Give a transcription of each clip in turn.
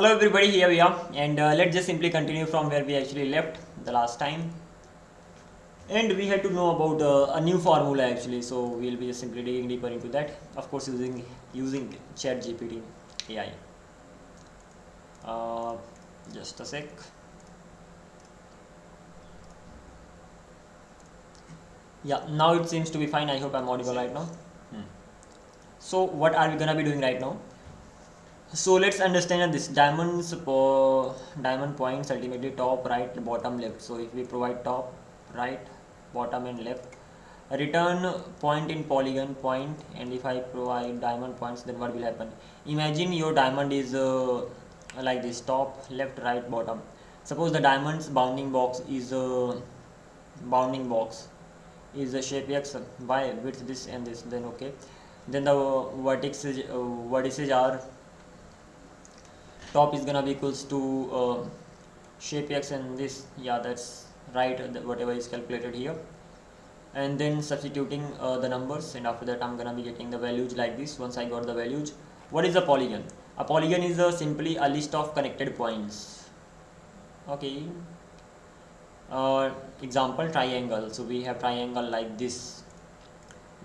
Hello everybody, here we are, and let's just simply continue from where we actually left the last time. And we had to know about a new formula actually, so we'll be just simply digging deeper into that. Of course, using ChatGPT AI. Uh, just a sec. Yeah, now it seems to be fine. I hope I'm audible right now. Hmm. So what are we gonna be doing right now? So let's understand this diamond points ultimately top, right, bottom, left. So if we provide top, right, bottom and left, return point in polygon point, and if I provide diamond points, then what will happen? Imagine your diamond is like this: top, left, right, bottom. Suppose the diamond's bounding box is the shape x by width this and this, then okay. Then the vertices are top is gonna be equals to shape x and this, yeah, that's right, whatever is calculated here. And then substituting the numbers, and after that I'm gonna be getting the values like this. Once I got the values, what is a polygon? A polygon is simply a list of connected points. Okay. Example, triangle. So we have triangle like this,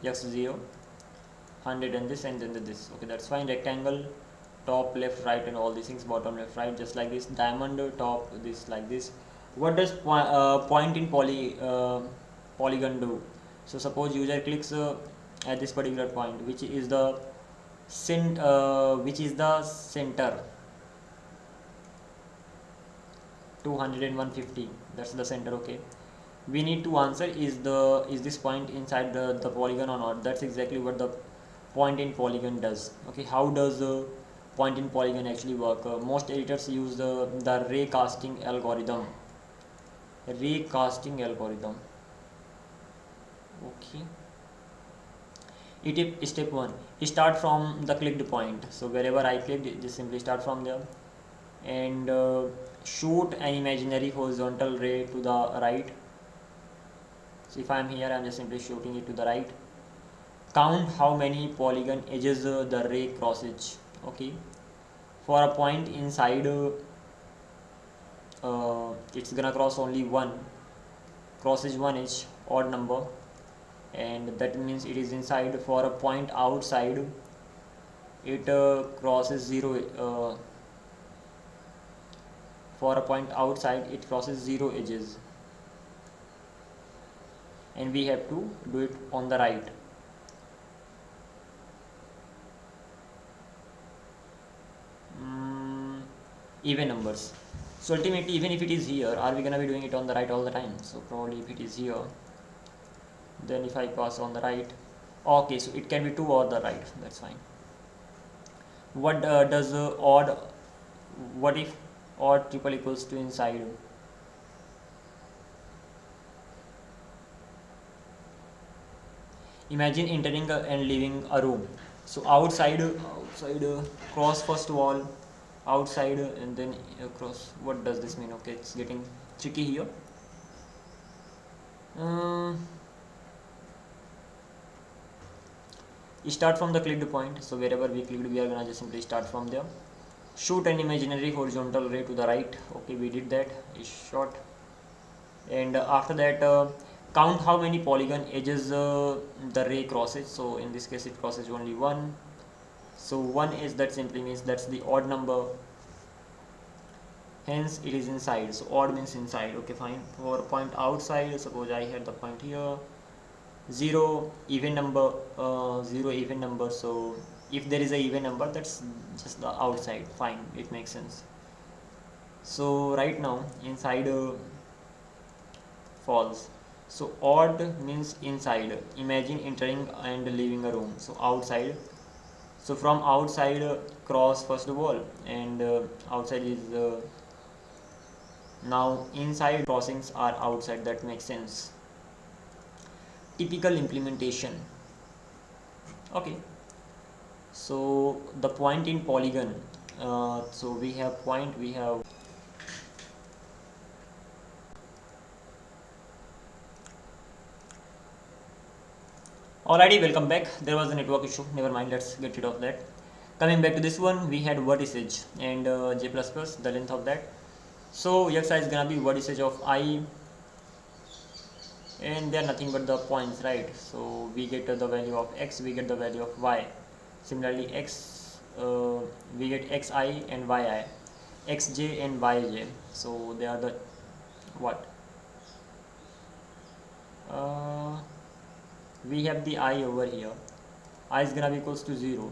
x0, 100 and this, and then this. Okay, that's fine. Rectangle, top, left, right, and all these things, bottom, left, right, just like this. Diamond, top, this, like this. What does point in polygon do? So suppose user clicks at this particular point, which is the center, 200 and 150, that's the center. Okay, we need to answer, is this point inside the polygon or not? That's exactly what the point in polygon does. Okay, how does point in polygon actually work? Most editors use the ray casting algorithm. Okay, step 1, start from the clicked point. So wherever I clicked, just simply start from there, and shoot an imaginary horizontal ray to the right. So if I am here, I am just simply shooting it to the right. Count how many polygon edges the ray crosses. Okay, for a point inside, it's gonna cross only one, crosses one edge, odd number, and that means it is inside. For a point outside, it crosses zero. For a point outside, it crosses zero edges, and we have to do it on the right. Even numbers. So ultimately, even if it is here, are we gonna be doing it on the right all the time? So probably if it is here, then if I pass on the right, okay, so it can be two or the right, that's fine. What does odd, what if odd triple equals to inside? Imagine entering and leaving a room. So outside cross first wall, outside, and then across. What does this mean? Okay, it's getting tricky here. Start from the clicked point. So wherever we clicked, we are gonna just simply start from there. Shoot an imaginary horizontal ray to the right. Okay, we did that. Is shot. And after that, count how many polygon edges the ray crosses. So in this case, it crosses only one. So one is, that simply means that's the odd number, hence it is inside. So odd means inside. Okay, fine. For point outside, suppose I had the point here, zero even number, so if there is a even number, that's just the outside. Fine, it makes sense. So right now inside false. So odd means inside. Imagine entering and leaving a room. So outside. So from outside, cross first wall, and outside is now inside. Crossings are outside. That makes sense. Typical implementation. Okay, so the point in polygon, so we have point, we have alrighty, welcome back. There was a network issue, never mind, let's get rid of that. Coming back to this one, we had vertices and j plus plus, the length of that. So xi is gonna be vertices of I, and they are nothing but the points, right? So we get the value of x, we get the value of y. Similarly, we get xi and yi, xj and yj. So they are the what? Uh, we have the I over here. I is gonna be equals to 0,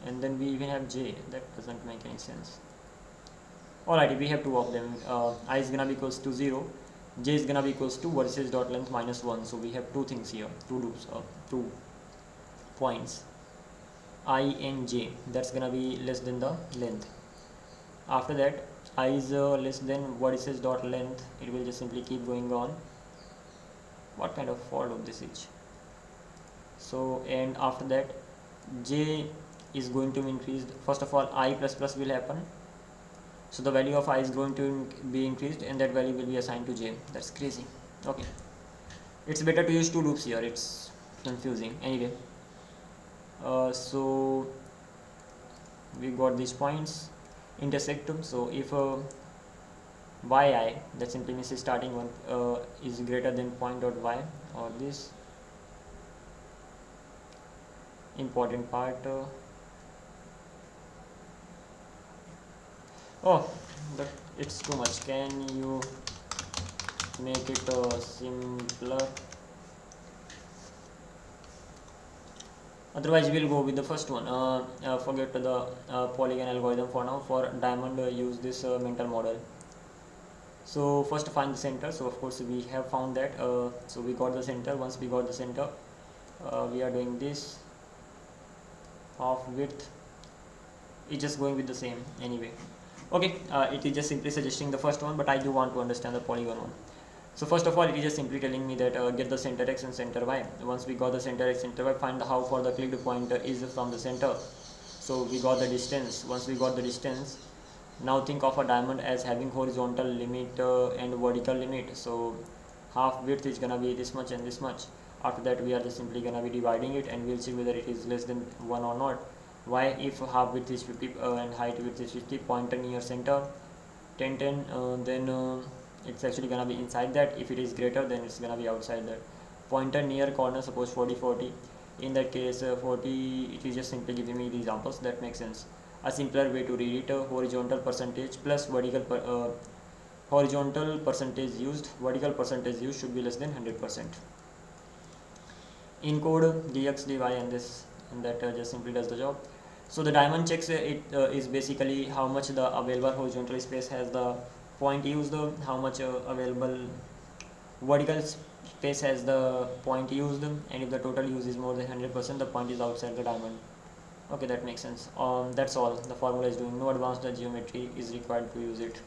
and then we even have j. That doesn't make any sense. Alrighty, we have two of them. I is gonna be equals to 0, j is gonna be equals to vertices dot length minus 1. So we have two things here, two loops, two points, I and j. That's gonna be less than the length. After that, I is less than vertices dot length. It will just simply keep going on. What kind of for loop this is? So, and after that, j is going to increase. First of all, I plus plus will happen. So the value of I is going to be increased, and that value will be assigned to j. That's crazy. Okay, it's better to use two loops here. It's confusing. Anyway, so we got these points intersect. So if yi, that simply means starting one is greater than point dot y, or this important part. Oh, but it's too much. Can you make it simpler? Otherwise, we'll go with the first one. Forget the polygon algorithm for now. For diamond, use this mental model. So first find the center. So of course we have found that. So we got the center. Once we got the center, we are doing this half width. It's just going with the same anyway. Okay, it is just simply suggesting the first one, but I do want to understand the polygon one. So first of all, it is just simply telling me that get the center x and center y. Once we got the center x, center y, find the how for the clicked point is from the center. So we got the distance. Once we got the distance, now think of a diamond as having horizontal limit and vertical limit. So half width is gonna be this much and this much. After that, we are just simply gonna be dividing it, and we'll see whether it is less than 1 or not. Why? If half width is 50 and height width is 50, pointer near center 10 10, then it's actually gonna be inside that. If it is greater, then it's gonna be outside that. Pointer near corner, suppose 40 40. In that case, 40, it is just simply giving me the examples. That makes sense. A simpler way to read it, horizontal percentage plus horizontal percentage used, vertical percentage used should be less than 100%. In code dx dy, and this and that just simply does the job. So the diamond checks is basically how much the available horizontal space has the point used, how much available vertical space has the point used, and if the total use is more than 100%, the point is outside the diamond. Okay, that makes sense. That's all the formula is doing. No advanced geometry is required to use it.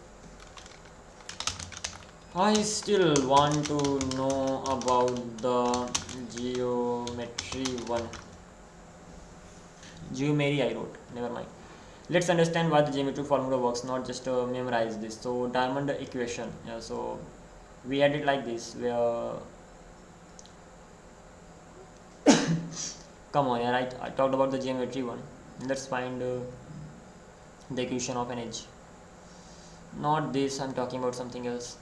I still want to know about the geometry one. Geometry I wrote, never mind. Let's understand why the geometry formula works, not just memorize this. So diamond equation, so we had it like this, where come on, yeah, I talked about the geometry one. Let's find the equation of an edge. Not this, I'm talking about something else.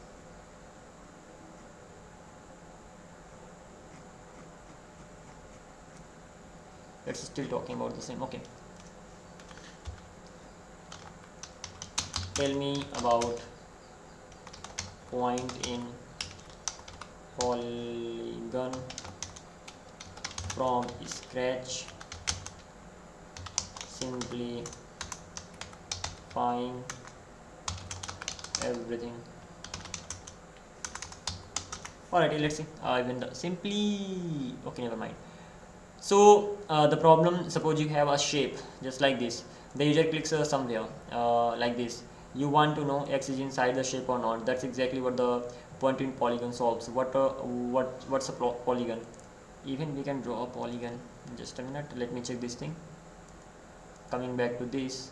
It's still talking about the same. Okay, tell me about point in polygon from scratch, simplifying everything. Alright, let's see. Even the simply, okay, never mind. So the problem, suppose you have a shape just like this. The user clicks somewhere like this. You want to know x is inside the shape or not. That's exactly what the point in polygon solves. What's a polygon? Even we can draw a polygon. Just a minute. Let me check this thing. Coming back to this.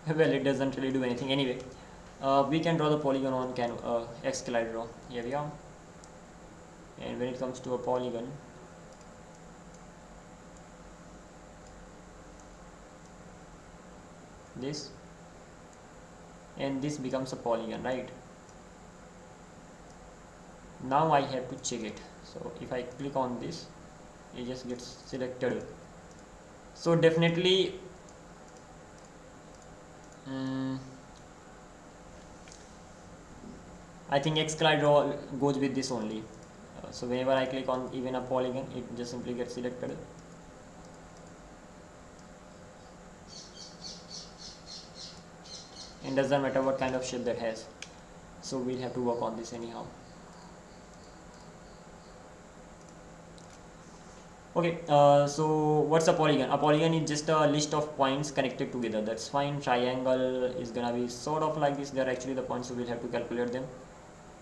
Well, it doesn't really do anything anyway. We can draw the polygon on Excalidraw. Here we are. And when it comes to a polygon, this and this becomes a polygon, right? Now I have to check it. So if I click on this, it just gets selected. So definitely I think Excalidraw goes with this only. So whenever I click on even a polygon, it just simply gets selected. And doesn't matter what kind of shape that has. So we'll have to work on this anyhow. Okay, so what's a polygon? A polygon is just a list of points connected together. That's fine. Triangle is gonna be sort of like this. They're actually the points, so we'll have to calculate them.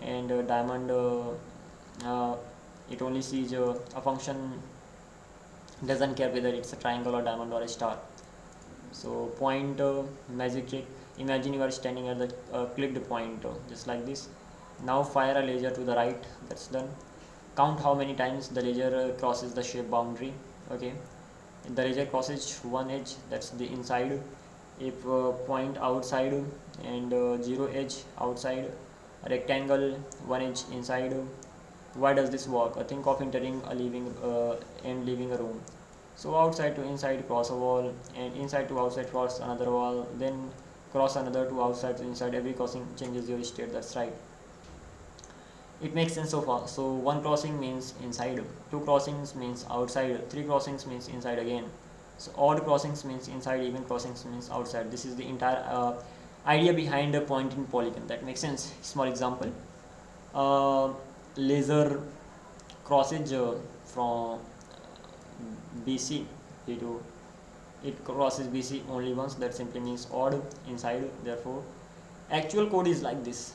And diamond, it only sees a function, doesn't care whether it's a triangle or diamond or a star. So point, magic trick. Imagine you are standing at the clicked point, just like this. Now fire a laser to the right. That's done. Count how many times the laser crosses the shape boundary. Okay, the laser crosses one edge, that's the inside. If point outside and 0 edge outside, a rectangle 1 edge inside. Why does this work? Think of entering a living and leaving a room. So outside to inside cross a wall, and inside to outside cross another wall, then cross another to outside to inside. Every crossing changes your state. That's right. It makes sense so far. So one crossing means inside, two crossings means outside, three crossings means inside again. So odd crossings means inside, even crossings means outside. This is the entire idea behind a point in polygon. That makes sense. Small example. Laser crosses from BC to it crosses BC only once. That simply means odd inside. Therefore, actual code is like this.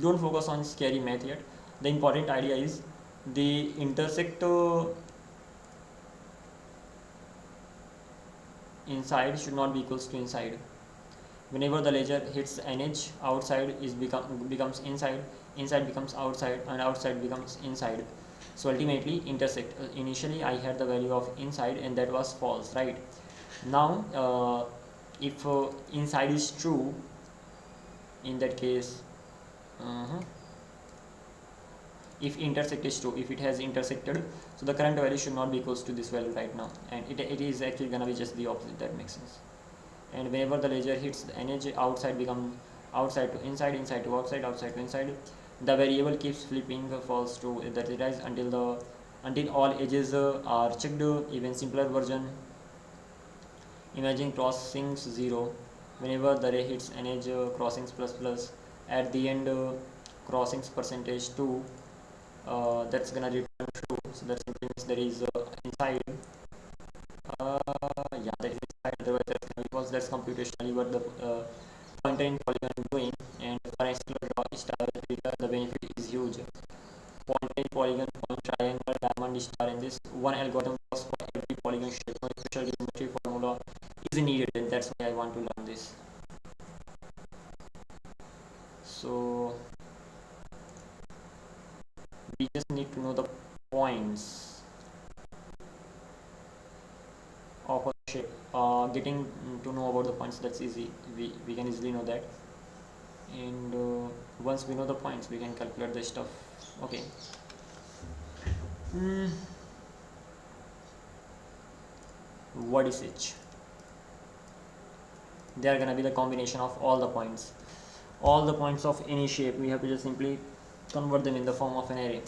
Don't focus on scary math yet. The important idea is the intersect inside should not be equals to inside. Whenever the laser hits an edge, outside is becomes inside, inside becomes outside, and outside becomes inside. So ultimately intersect. Initially I had the value of inside and that was false, right? Now if inside is true, in that case if intersect is true, if it has intersected, so the current value should not be equals to this value right now, and it is actually gonna be just the opposite. That makes sense. And whenever the laser hits the energy, outside become outside to inside, inside to outside, outside to inside. The variable keeps flipping false to that it is until all edges are checked. Even simpler version, imagine crossings 0. Whenever the ray hits an edge, crossings plus plus. At the end, crossings percentage 2. That's gonna return true. So that simply means there is inside. Yeah, that is inside. Otherwise, that's gonna be false. That's computationally what the pointer in polygon is doing. And for Excalidraw star, the benefit is huge. Pointer in polygon, point, triangle, diamond, star, and this one algorithm works for every polygon shape. No special geometry formula is needed, and that's why I want to learn this. So we just need to know the points of a shape. Getting to know about the points, that's easy. We can easily know that, and once we know the points, we can calculate the stuff. Okay. What is it? They are gonna be the combination of all the points of any shape. We have to just simply convert them in the form of an array.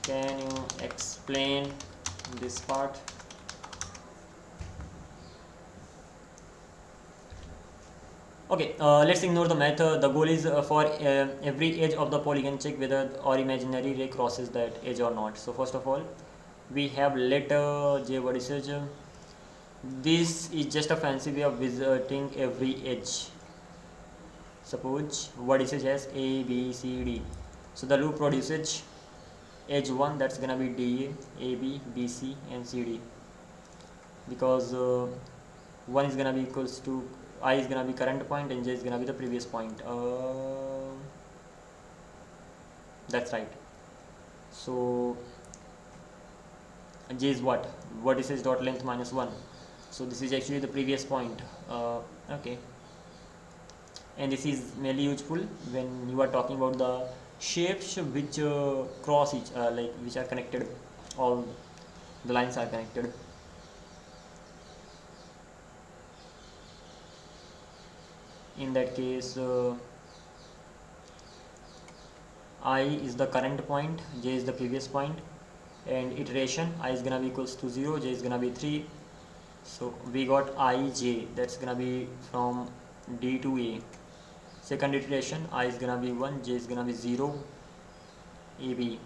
Can you explain this part? Okay, let's ignore the math. The goal is for every edge of the polygon, check whether our imaginary ray crosses that edge or not. So first of all, we have letter J. What is it? This is just a fancy way of visiting every edge. Suppose what is it as A, B, C, D. So the loop produces edge 1, that's gonna be DA, AB, BC and CD, because 1 is gonna be equals to I is gonna be current point and J is gonna be the previous point. That's right. So J is what? Vertices dot length minus 1. So this is actually the previous point. Okay. And this is mainly useful when you are talking about the shapes which cross each, like which are connected. All the lines are connected. In that case, I is the current point, J is the previous point, and iteration I is gonna be equals to 0, J is gonna be 3. So we got IJ, that's gonna be from D to A. Second iteration I is gonna be 1, J is gonna be 0, AB.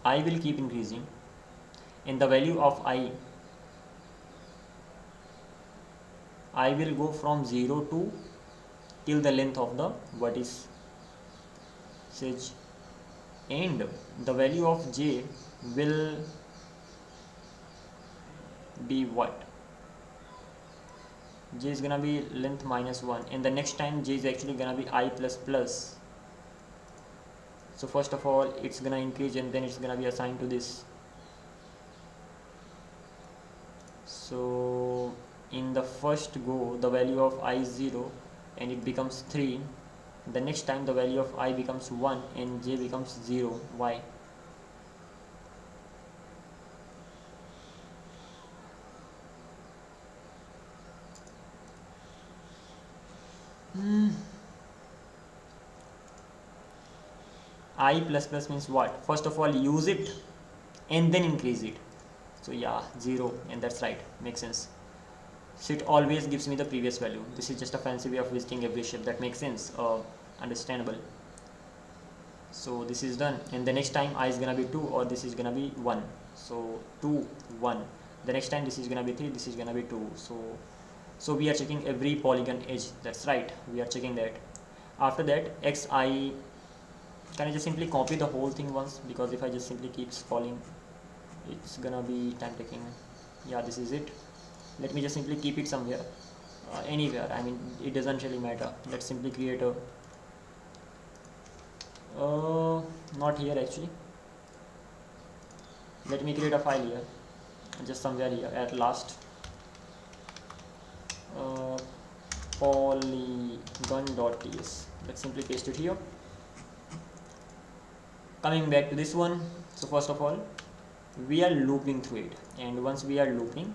I will keep increasing, and the value of I will go from 0 to till the length of the vertex edge, and the value of J will be what? J is gonna be length minus 1, and the next time J is actually gonna be I plus plus. So first of all it's gonna increase and then it's gonna be assigned to this. So in the first go the value of I is 0 and it becomes 3. The next time the value of I becomes 1 and J becomes 0. Why? I plus plus means what? First of all use it and then increase it. So yeah, 0, and that's right, makes sense. So it always gives me the previous value. This is just a fancy way of visiting every shape. That makes sense, understandable. So this is done, and the next time I is gonna be 2 or this is gonna be 1. So 2, 1. The next time this is gonna be 3, this is gonna be 2. So we are checking every polygon edge. That's right, we are checking that. After that xi, can I just simply copy the whole thing once, because if I just simply keep scrolling it's gonna be time taking. Yeah, this is it. Let me just simply keep it somewhere, anywhere, I mean it doesn't really matter. Let's simply create a not here actually, let me create a file here, just somewhere here at last, polygon.ts. let's simply paste it here. Coming back to this one, so first of all we are looping through it, and once we are looping,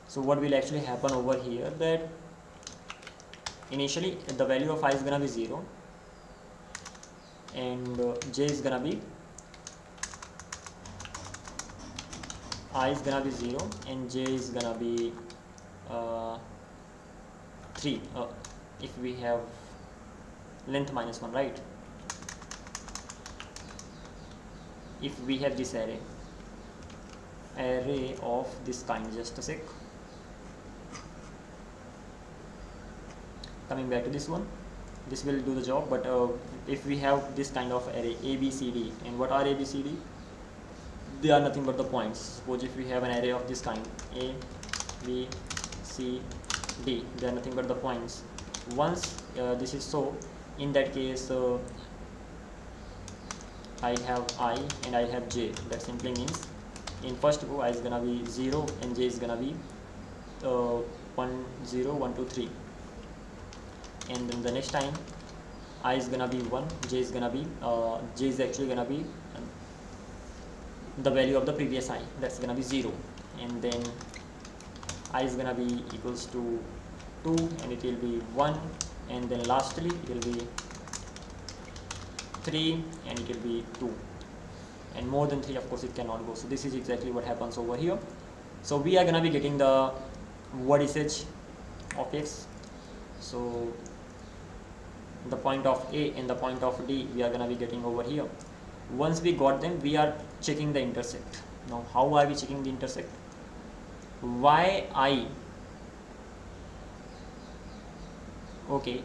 so what will actually happen over here, that initially the value of I is gonna be 0 and J is gonna be I is gonna be 0 and J is gonna be 3 if we have length minus 1, right? If we have this array of this kind, just a sec. Coming back to this one, this will do the job, but if we have this kind of array ABCD, and what are ABCD? They are nothing but the points. Suppose if we have an array of this kind A, B, C, D, they are nothing but the points. Once this is so, in that case I have I and I have J. That simply means in first go I is gonna be 0 and J is gonna be 1, 0, 1, 2, 3, and then the next time I is gonna be 1, J is gonna be J is actually gonna be the value of the previous I, that's gonna be 0, and then I is gonna be equals to 2 and it will be 1, and then lastly it will be 3 and it will be 2, and more than 3 of course it cannot go. So this is exactly what happens over here. So we are gonna be getting the vertices of X. So the point of A and the point of D we are gonna be getting over here. Once we got them, we are checking the intersect. Now how are we checking the intersect? Yi okay,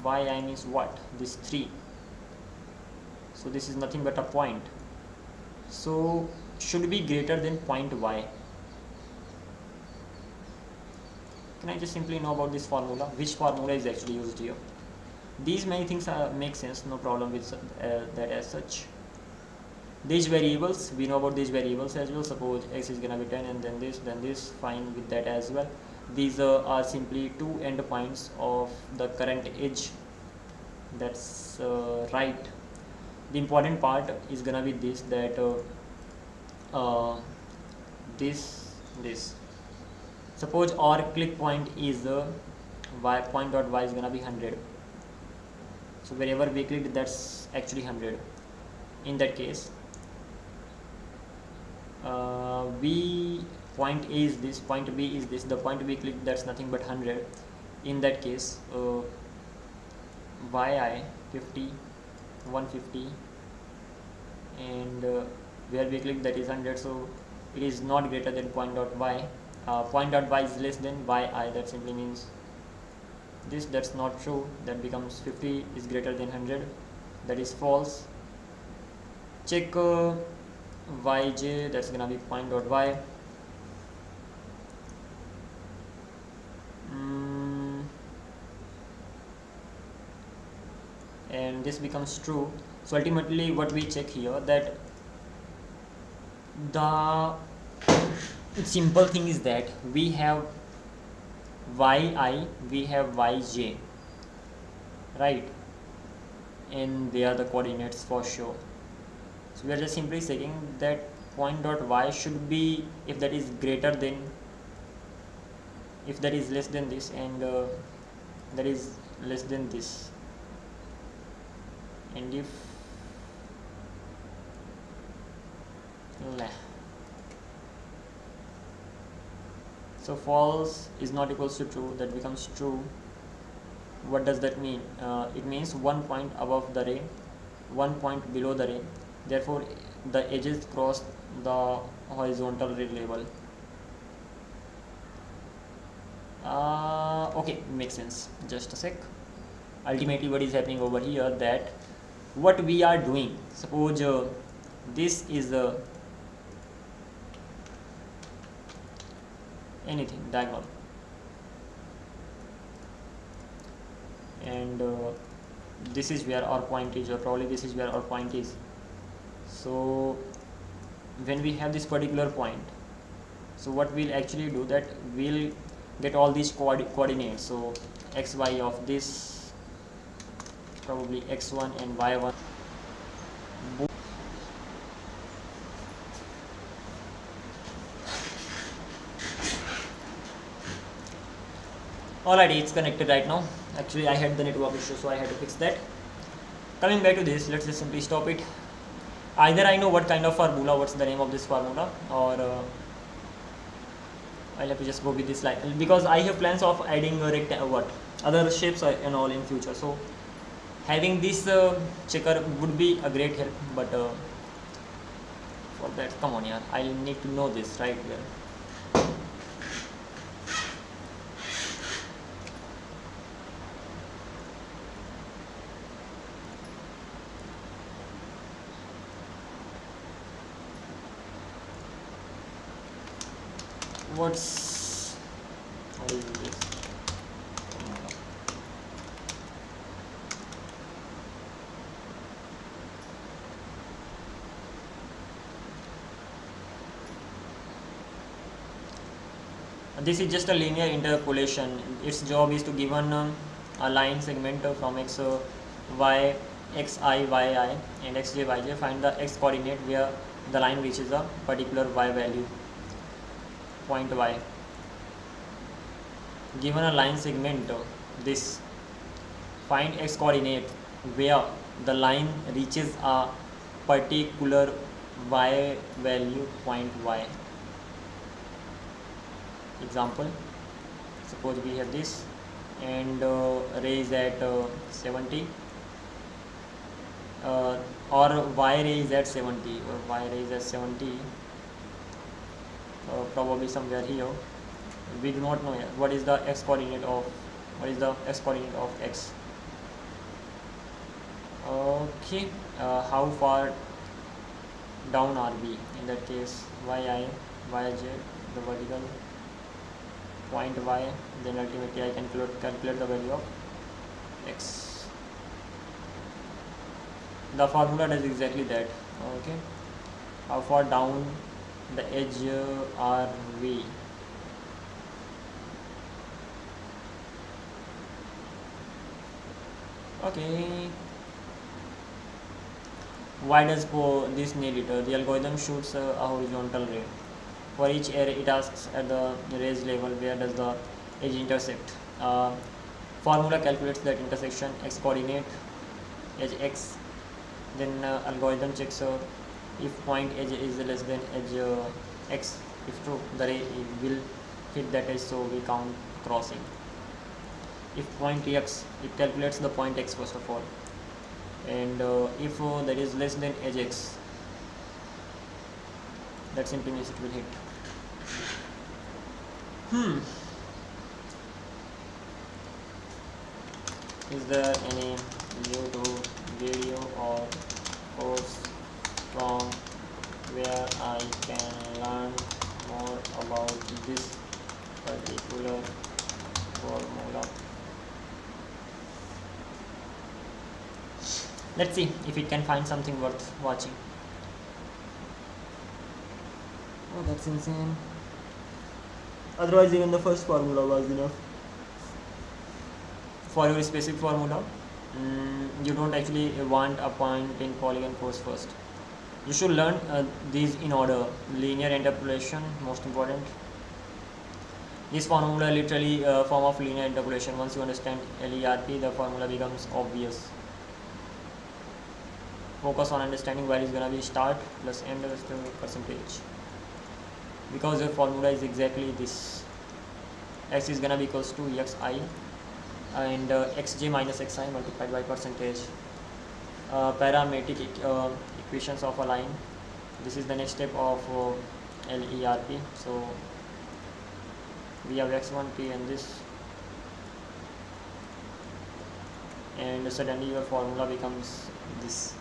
yi means what? This 3. So this is nothing but a point. So should be greater than point y. Can I just simply know about this formula? Which formula is actually used here? These many things make sense, no problem with that as such. These variables, we know about these variables as well. Suppose x is gonna be 10 and then this, fine with that as well. These are simply two endpoints of the current edge. That's right. The important part is gonna be this, that this. Suppose our click point is y point dot y is gonna be 100. So wherever we click, that's actually 100. In that case, point A is this, point B is this, the point we click, that's nothing but 100. In that case, yi 50, 150, and where we click, that is 100. So it is not greater than point dot y. Point dot y is less than yi. That simply means this. That's not true. That becomes 50 is greater than 100. That is false. Check yj. That's gonna be point dot y. And this becomes true. So ultimately what we check here, that the simple thing is that we have yi, we have yj, right, and they are the coordinates for sure. So we are just simply saying that point dot y should be, if that is greater than, if that is less than this, and that is less than this, and if so false is not equals to true, that becomes true. What does that mean? It means 1 point above the ray, 1 point below the ray, therefore the edges cross the horizontal ray level. Okay, makes sense. Just a sec. Ultimately what is happening over here, that what we are doing, suppose this is anything diagonal, and this is where our point is, or probably this is where our point is. So when we have this particular point, so what we'll actually do, that we'll get all these coordinates. So xy of this, probably x1 and y1. Alright, it's connected right now. Actually I had the network issue, so I had to fix that. Coming back to this, let's just simply stop it. Either I know what kind of formula, what's the name of this formula, or I'll have to just go with this line, because I have plans of adding a other shapes and all in future. So having this checker would be a great help, but for that, come on, yeah, I need to know this right here. How is this? This is just a linear interpolation. Its job is to given a line segment from x y xi yi and xj yj, find the x coordinate where the line reaches a particular y value, point y. Given a line segment, this, find x coordinate where the line reaches a particular y value, point y. Example, suppose we have this, and ray is at 70, or y ray is at 70, or y ray is at 70, probably somewhere here. We do not know yet what is the x coordinate of x. Okay, how far down are we? In that case, yi, yj, the vertical point y, then ultimately I can calculate the value of x. The formula does exactly that. Okay, how far down the edge are we? Okay, why does this need it? The algorithm shoots a horizontal ray. For each array, it asks at the raised level where does the edge intersect. Formula calculates that intersection, x coordinate, edge x. Then algorithm checks if point edge is less than edge x. If true, the ray will hit that edge, so we count crossing. If point x, it calculates the point x first of all, and if that is less than edge x, that simply means it will hit. Is there any YouTube video or course from where I can learn more about this particular formula? Let's see if it can find something worth watching. Oh, that's insane. Otherwise, even the first formula was enough. For your specific formula, you don't actually want a point in polygon course first. You should learn these in order. Linear interpolation, most important. This formula literally a form of linear interpolation. Once you understand LERP, the formula becomes obvious. Focus on understanding where is going to be start plus end plus percentage, because your formula is exactly this. X is going to be equals to xi and xj minus xi multiplied by percentage. Parametric equations of a line. This is the next step of LERP. So we have x1t and this, and suddenly your formula becomes this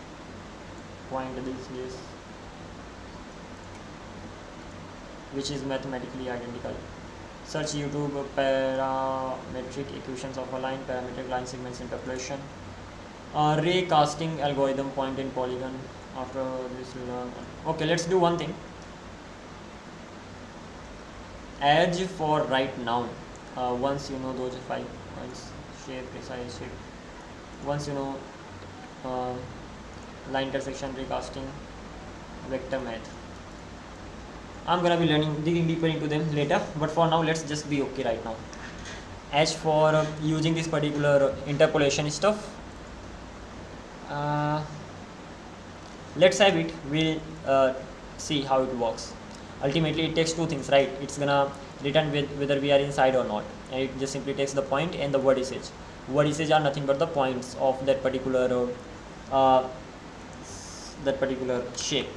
point this, which is mathematically identical. Search YouTube parametric equations of a line, parametric line segments interpolation, ray casting algorithm, point in polygon. After this, okay, let's do one thing. Edge for right now, once you know those 5 points, shape, precise shape, once you know line intersection, recasting, vector math, I'm gonna be digging deeper into them later, but for now let's just be okay right now. As for using this particular interpolation stuff, let's have it. We'll see how it works. Ultimately it takes two things, right? It's gonna return with whether we are inside or not, and it just simply takes the point and the vertices. Vertices are nothing but the points of that particular shape.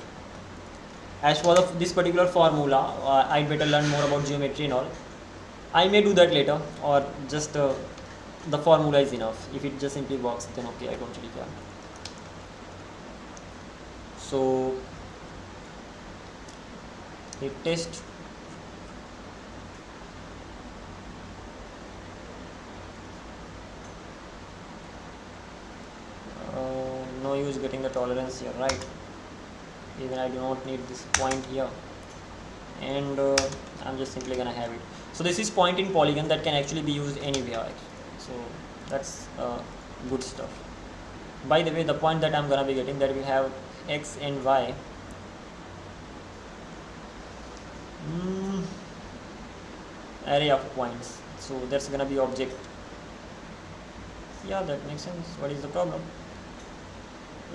As for this particular formula, I'd better learn more about geometry and all. I may do that later, or just the formula is enough. If it just simply works, then okay, I don't really care. So hit test. No use getting the tolerance here, right? Even I do not need this point here, and I'm just simply gonna have it. So this is point in polygon that can actually be used anywhere actually. So that's good stuff. By the way, the point that I'm gonna be getting, that we have x and y, array of points, so that's gonna be object. Yeah, that makes sense. What is the problem?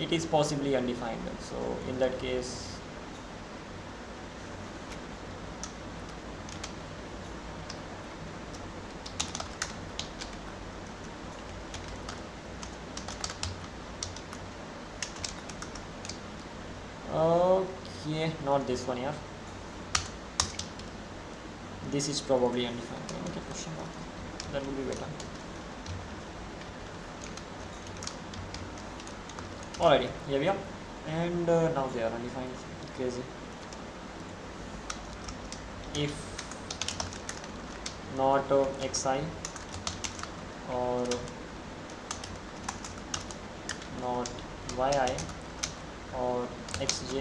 It is possibly undefined, so in that case okay, not this one here. this is probably undefined. Okay, question mark, that would be better. Alrighty, here we are, and now they are undefined. Crazy. If not xi or not yi or xj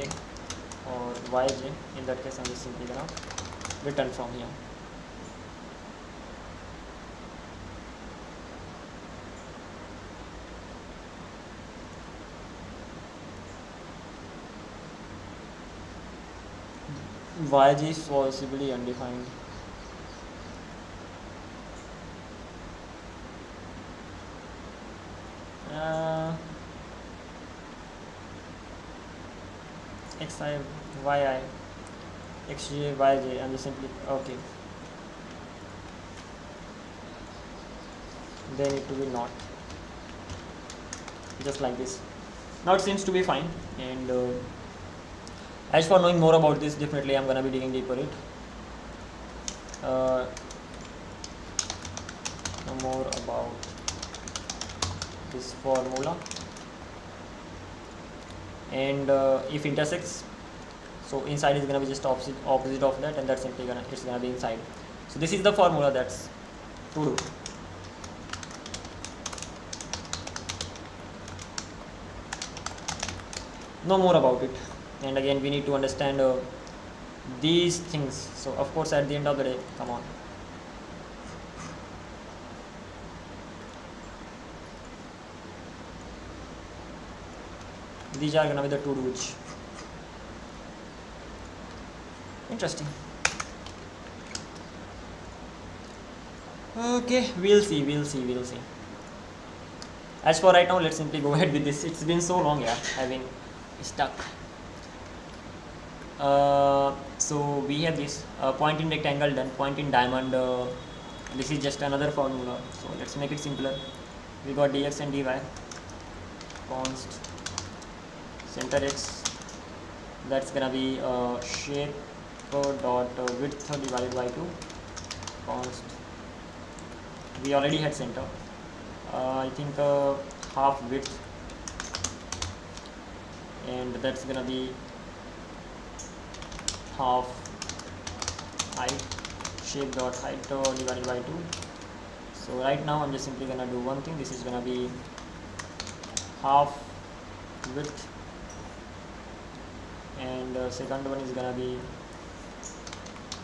or yj, in that case I'm just simply gonna return from here. Yj is possibly undefined. Xi, yi, xj, yj, I'm just simply okay. Then it will be not, just like this. Now it seems to be fine, and as for knowing more about this, definitely I'm gonna be digging deeper it. Know more about this formula, and if intersects, so inside is gonna be just opposite of that, and that's simply it's gonna be inside. So this is the formula that's to do. Know more about it, and again we need to understand these things. So of course at the end of the day, come on, these are gonna be the to do's. Interesting. Okay, we'll see. As for right now, let's simply go ahead with this. It's been so long, yeah, having stuck. So we have this point in rectangle, then point in diamond. This is just another formula, so let's make it simpler. We got dx and dy, const center x, that's gonna be shape dot width divided by 2, const, we already had center, I think half width, and that's gonna be half height, shape dot height divided by 2. So right now I'm just simply gonna do one thing. This is gonna be half width, and second one is gonna be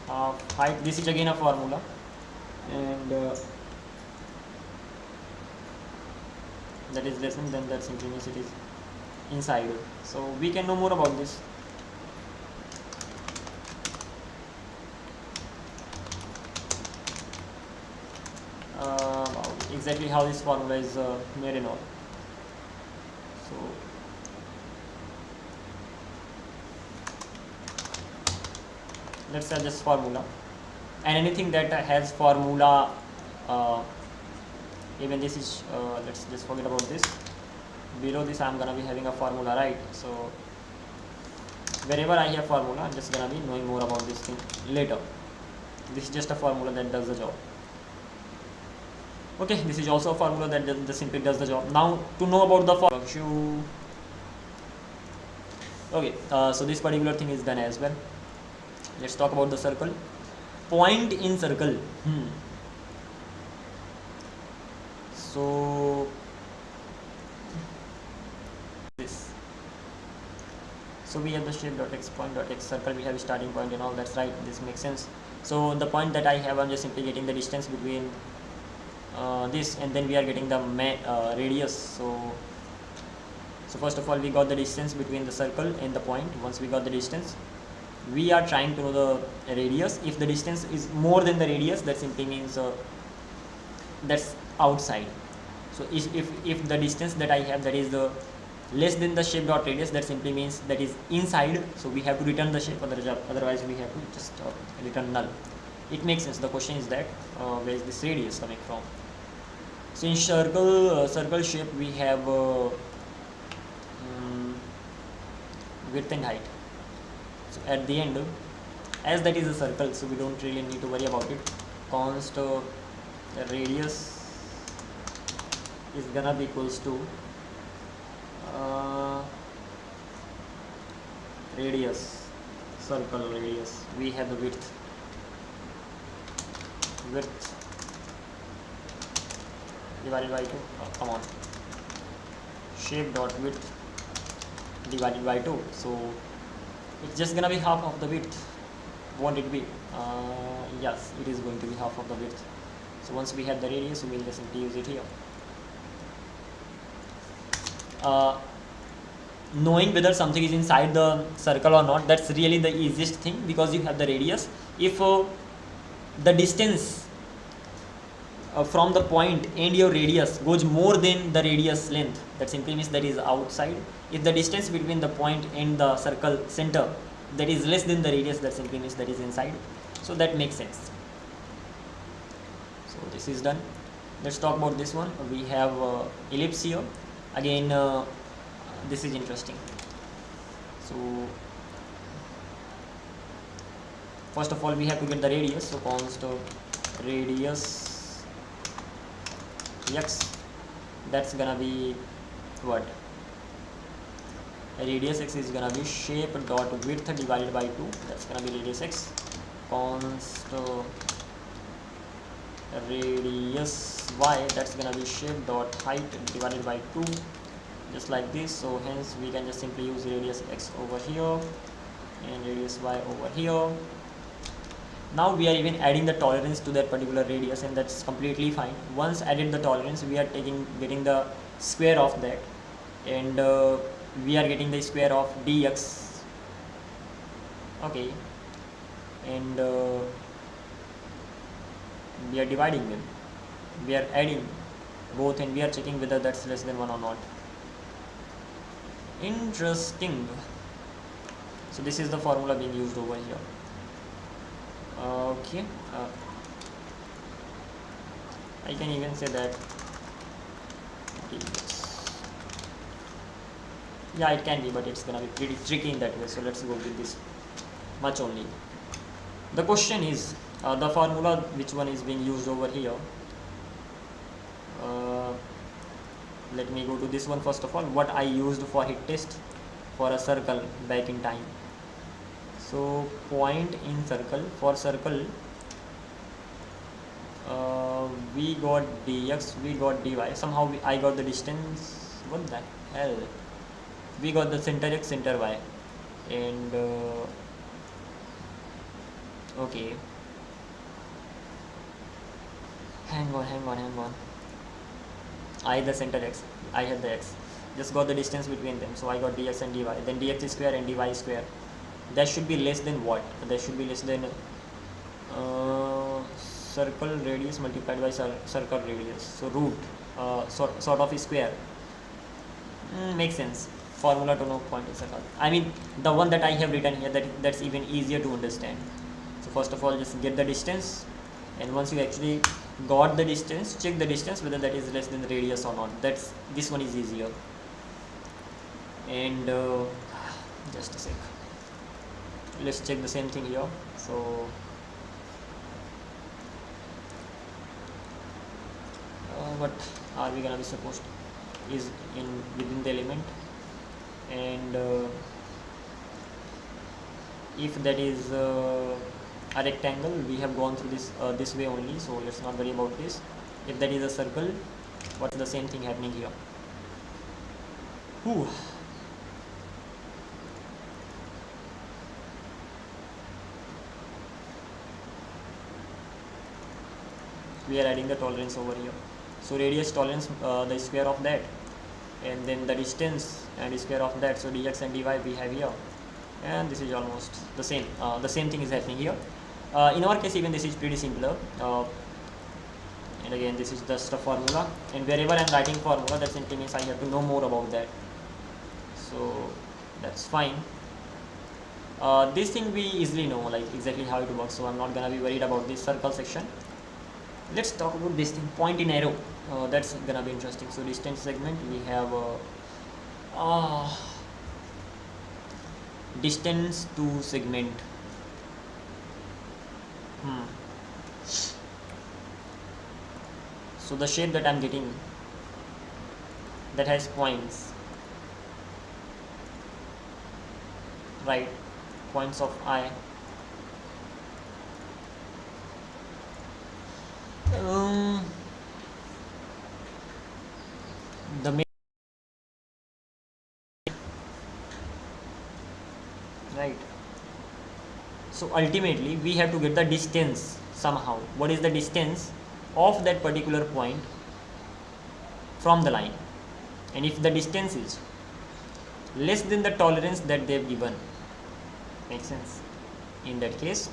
half height. This is again a formula, and that is less than that simply means it is inside. So we can know more about this. Exactly how this formula is made and all. So let's say just formula, and anything that has formula, even this is let's just forget about this. Below this I'm gonna be having a formula, right? So wherever I have formula, I'm just gonna be knowing more about this thing later. This is just a formula that does the job. Okay, this is also a formula that simply does the job. Now to know about the formula, okay, so this particular thing is done as well. Let's talk about the circle. Point in circle. So this. So we have the shape dot x, point dot x, circle. We have starting point and all. That's right. This makes sense. So the point that I have, I'm just simply getting the distance between this, and then we are getting the radius. So first of all, we got the distance between the circle and the point. Once we got the distance, we are trying to know the radius. If the distance is more than the radius, that simply means that's outside. So if the distance that I have, that is the less than the shape dot radius, that simply means that is inside. So we have to return the shape, otherwise we have to just return null. It makes sense. The question is that where is this radius coming from? So in circle shape, we have width and height. So at the end, as that is a circle, so we don't really need to worry about it. Const radius is gonna be equals to radius, circle radius, we have the width divided by 2. Come on, shape dot width divided by 2, so it's just gonna be half of the width, won't it be? Yes, it is going to be half of the width. So once we have the radius, we will just simply use it here. Knowing whether something is inside the circle or not, that's really the easiest thing, because you have the radius. If the distance from the point and your radius goes more than the radius length, that simply means that is outside. If the distance between the point and the circle center that is less than the radius, that simply means that is inside. So that makes sense. So this is done. Let's talk about this one. We have ellipse here. Again, this is interesting. So first of all, we have to get the radius. So const radius x, that's gonna be what? Radius x is gonna be shape dot width divided by 2. That's gonna be radius x. Const radius y, that's gonna be shape dot height divided by 2, just like this. So hence we can just simply use radius x over here and radius y over here. Now we are even adding the tolerance to that particular radius, and that's completely fine. Once added the tolerance, we are getting the square of that, and we are getting the square of dx. Okay, and we are dividing them, we are adding both, and we are checking whether that's less than 1 or not. Interesting. So this is the formula being used over here. Okay, I can even say that yeah, it can be, but it's gonna be pretty tricky in that way. So let's go with this much only. The question is the formula, which one is being used over here? Let me go to this one first of all. What I used for hit test for a circle back in time. So point in circle, for circle we got dx, we got dy. Somehow I got the distance. What the hell? We got the center x, center y, and okay. Hang on. I the center x, I had the x. Just got the distance between them. So I got dx and dy. Then dx is square and dy is square. That should be less than what? That should be less than circle radius multiplied by circle radius. So root sort of is square. Makes sense. Formula to know point in circle. I mean the one that I have written here, that's even easier to understand. So first of all, just get the distance, and once you actually got the distance, check the distance whether that is less than the radius or not. This one is easier. And just a sec, let's check the same thing here. So what are we gonna be supposed to is within the element, and if that is a rectangle, we have gone through this way only, so let's not worry about this. If that is a circle, what's the same thing happening here? Whew. We are adding the tolerance over here. So radius tolerance, the square of that, and then the distance and the square of that. So dx and dy we have here, and this is almost the same. The same thing is happening here. In our case, even this is pretty simpler. And again, this is just a formula, and wherever I am writing formula, that simply means I have to know more about that. So that's fine. This thing we easily know, like exactly how it works, so I'm not gonna be worried about this circle section. Let's talk about this thing, point in arrow. That's gonna be interesting. So distance segment, we have distance to segment. So the shape that I'm getting that has points, right? Points of I. The main, right? So ultimately we have to get the distance somehow. What is the distance of that particular point from the line? And if the distance is less than the tolerance that they've given, makes sense, in that case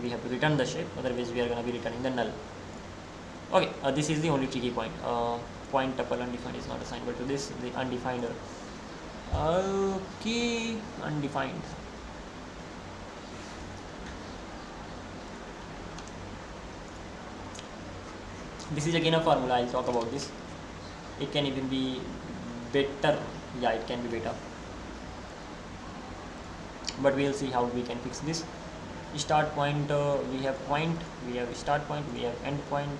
we have to return the shape, otherwise we are going to be returning the null. Okay, this is the only tricky point. Point tuple undefined is not assignable to this, the undefined. Okay, undefined. This is again a formula. I'll talk about this. It can even be better. Yeah, it can be better, but we'll see how we can fix this. Start point, we have point, we have start point, we have end point,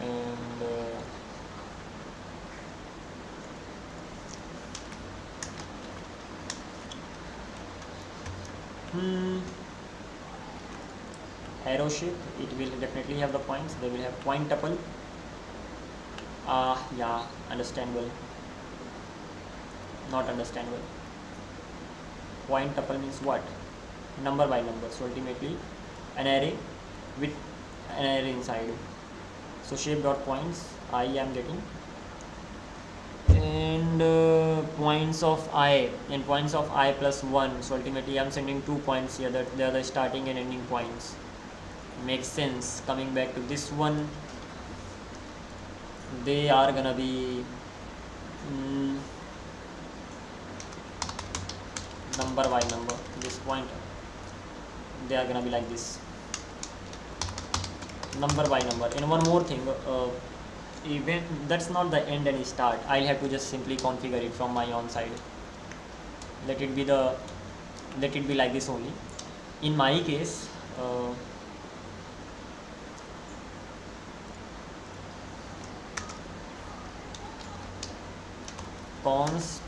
and arrow shape, it will definitely have the points. They will have point tuple. Yeah, understandable, not understandable. Point tuple means what? Number by number. So ultimately an array with an array inside. So shape dot points I am getting, and points of I, and points of I plus 1. So ultimately I am sending 2 points here, that they are the starting and ending points. Makes sense. Coming back to this one, they are gonna be number by number. This point, they are gonna be like this, number by number. And one more thing, even that's not the end and start. I'll have to just simply configure it from my own side. Let it be like this only. In my case, const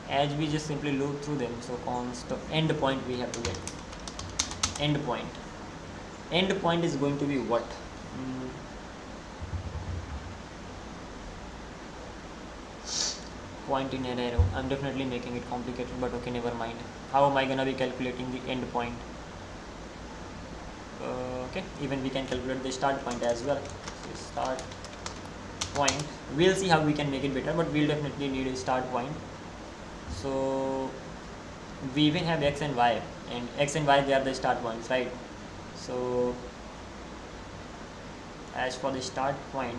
as we just simply loop through them. So const end point we have to get. End point is going to be what? Point in an arrow. I'm definitely making it complicated, but okay, never mind. How am I gonna be calculating the end point? Okay, even we can calculate the start point as well. So start point, we'll see how we can make it better, but we'll definitely need a start point. So we even have x and y, and x and y, they are the start points, right? So as for the start point,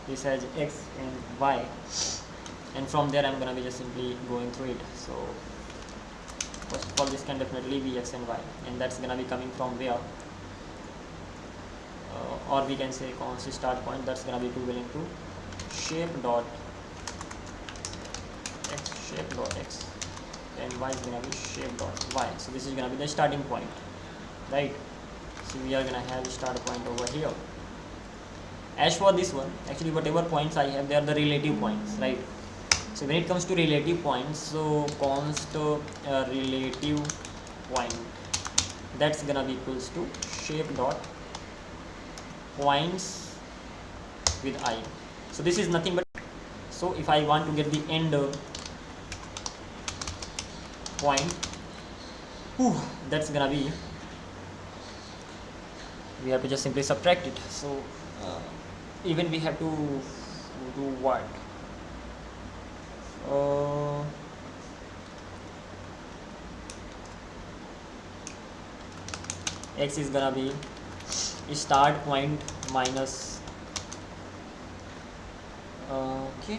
this has x and y, and from there I'm gonna be just simply going through it. So first of all, this can definitely be x and y, and that's gonna be coming from where? Or we can say const start point, that's gonna be equivalent to shape dot x, and y is gonna be shape dot y. So this is gonna be the starting point, right? So we are gonna have start point over here. As for this one, actually whatever points I have, they are the relative points, right? So when it comes to relative points, so const relative point, that's gonna be equals to shape dot points with I. So this is nothing but, so if I want to get the end point, that's gonna be, we have to just simply subtract it. So even we have to do what? X is gonna be start point minus okay,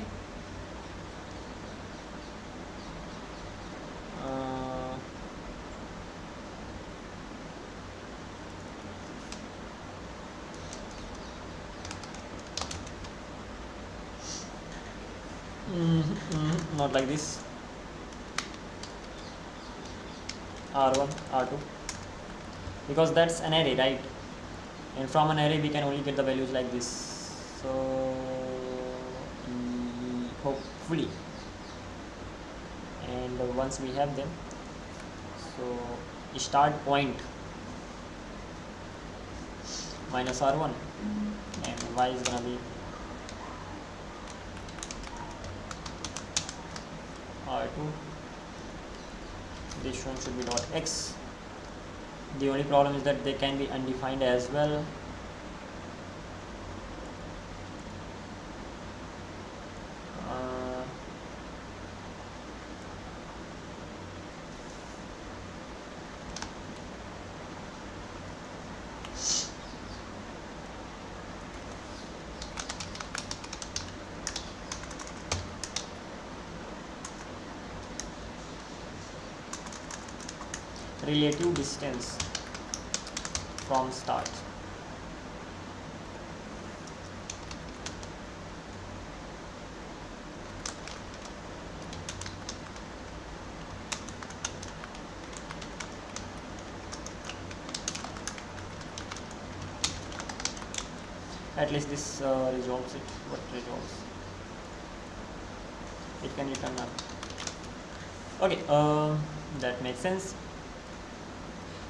Not like this. R1, R2, because that's an array, right? And from an array we can only get the values like this. So hopefully, and once we have them, so start point minus R1 and y is gonna be R2. This one should be dot x. The only problem is that they can be undefined as well. Relative distance from start. At least this resolves it. What resolves? It can return up. Okay, that makes sense.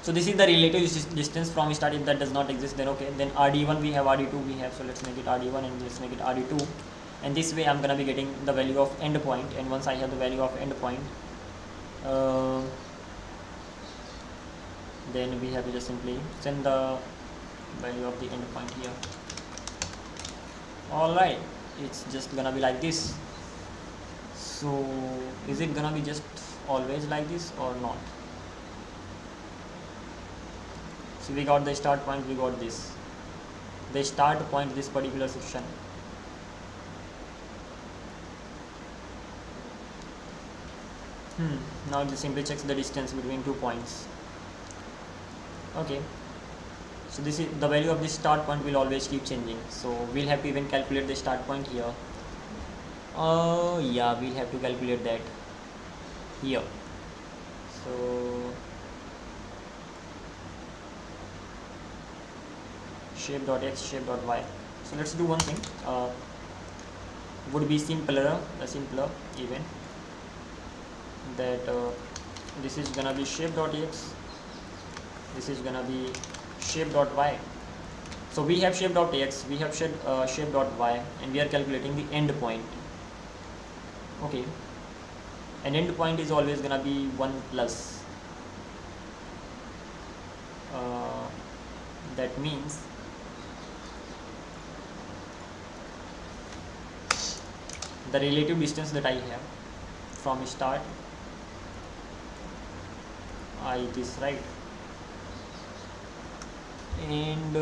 So this is the relative distance from start. If that does not exist, then okay. Then RD1 we have, RD2 we have. So let's make it RD1 and let's make it RD2. And this way I'm gonna be getting the value of end point. And once I have the value of end point, then we have to just simply send the value of the end point here. Alright, it's just gonna be like this. So is it gonna be just always like this or not? So we got the start point, we got this. The start point, this particular section. Now it simply checks the distance between 2 points. Okay. So this is the value of this start point will always keep changing. So we'll have to even calculate the start point here. Yeah, we'll have to calculate that here. So shape.x, shape.y. So let's do one thing. Would be simpler even that this is gonna be shape.x, this is gonna be shape.y. So we have shape.x, we have shape.y, and we are calculating the end point. Okay, and end point is always gonna be 1 plus. That means the relative distance that I have from start, this, right? And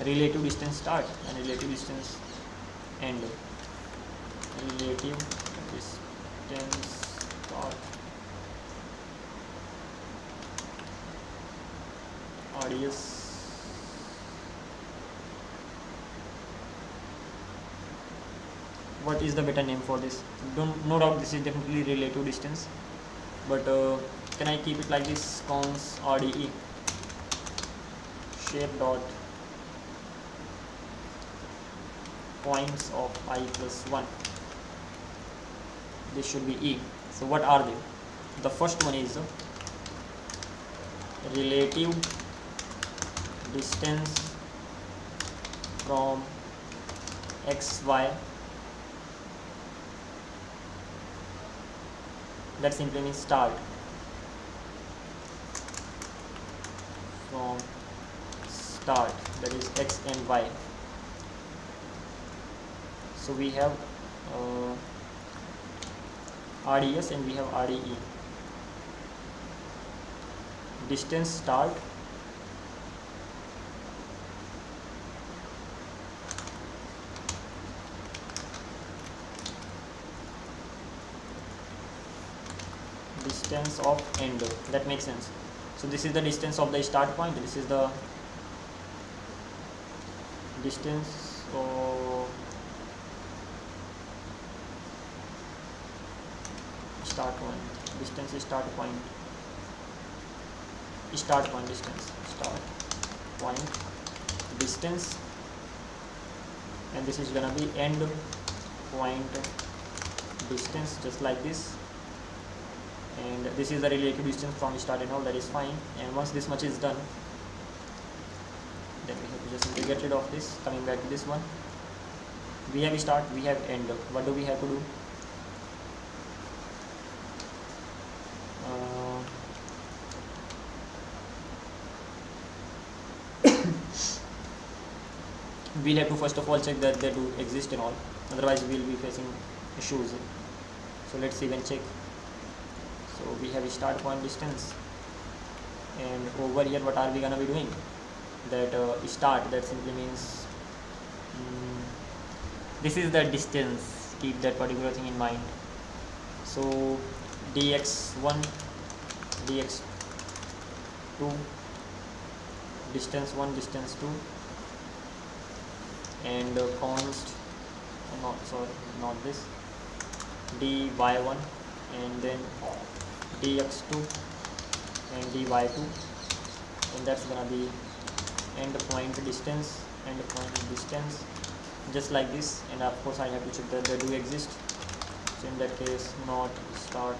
relative distance start and relative distance end. Relative distance start, radius, what is the better name for this? No doubt this is definitely relative distance, but can I keep it like this? Cons RDE, shape dot points of I plus 1. This should be E. So what are they? The first one is relative distance from xy. That simply means start from start, that is x and y. So we have RDS and we have RDE. Distance start distance of end. That makes sense. So this is the distance of the start point, this is the distance or start point distance is start point distance start point distance, and this is gonna be end point distance, just like this. And this is the relative distance from start and all, that is fine. And once this much is done, then we have to just simply get rid of this. Coming back to this one, we have start, we have end. What do we have to do? We'll have to first of all check that they do exist and all, otherwise we'll be facing issues. So let's even check. So we have a start point distance, and over here what are we gonna be doing? That start, that simply means this is the distance. Keep that particular thing in mind. So dx1 dx2 distance 1 distance 2, and const not this dy1, and then dx2 and dy2, and that's gonna be end point distance, just like this. And of course I have to check that they do exist. So in that case, not start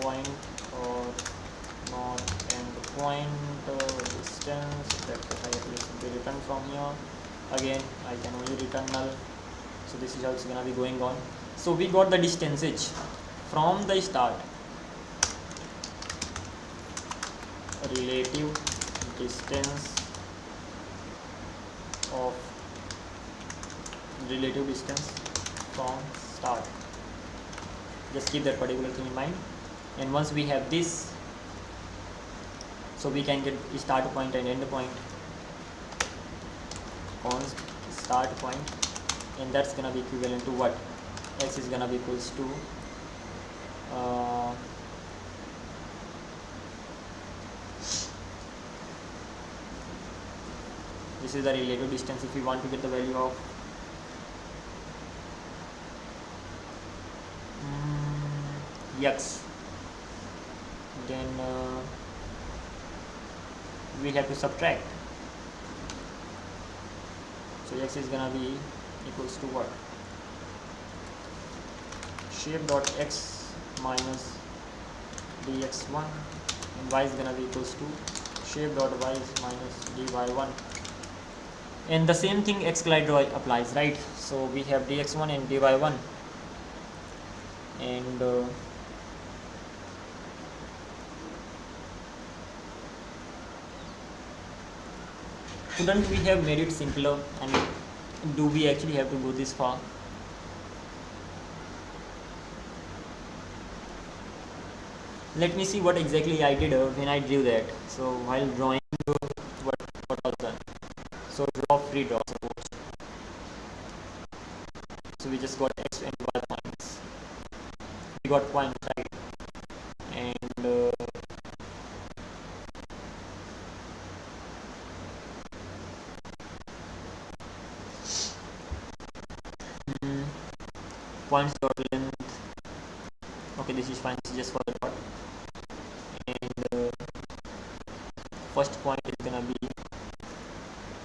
point or not end point distance, that's what I have to simply return from here. Again, I can only return null, so this is also gonna be going on. So we got the distance h from the start, relative distance from start. Just keep that particular thing in mind. And once we have this, so we can get start point and end point, const start point, and that's gonna be equivalent to what? X is gonna be equals to this is the relative distance. If we want to get the value of x, then we have to subtract. So x is gonna be equals to what? Shape dot x minus dx1, and y is gonna be equals to shape dot y minus dy1. And the same thing Excalidraw applies, right? So we have dx1 and dy1, and couldn't we have made it simpler? I mean, do we actually have to go this far? Let me see what exactly I did when I drew that. So while drawing, what was done? So draw free draw, suppose. So we just got x and y points. We got points, right? And points dot length. Okay, this is fine. This is just for the dot. And first point is gonna be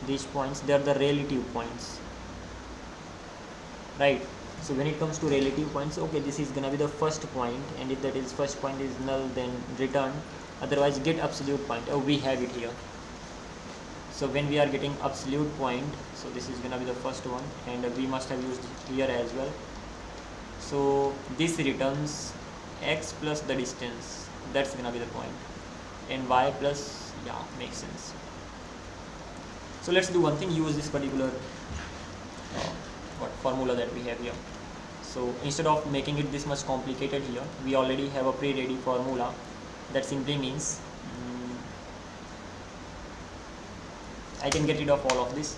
these points. They are the relative points, right? So when it comes to relative points, okay, this is gonna be the first point, and if that is first point is null, then return. Otherwise, get absolute point. Oh, we have it here. So when we are getting absolute point, so this is gonna be the first one, and we must have used it here as well. So this returns x plus the distance, that's gonna be the point, and y plus, yeah, makes sense. So let's do one thing, use this particular formula that we have here. So instead of making it this much complicated here, we already have a pre-ready formula that simply means I can get rid of all of this.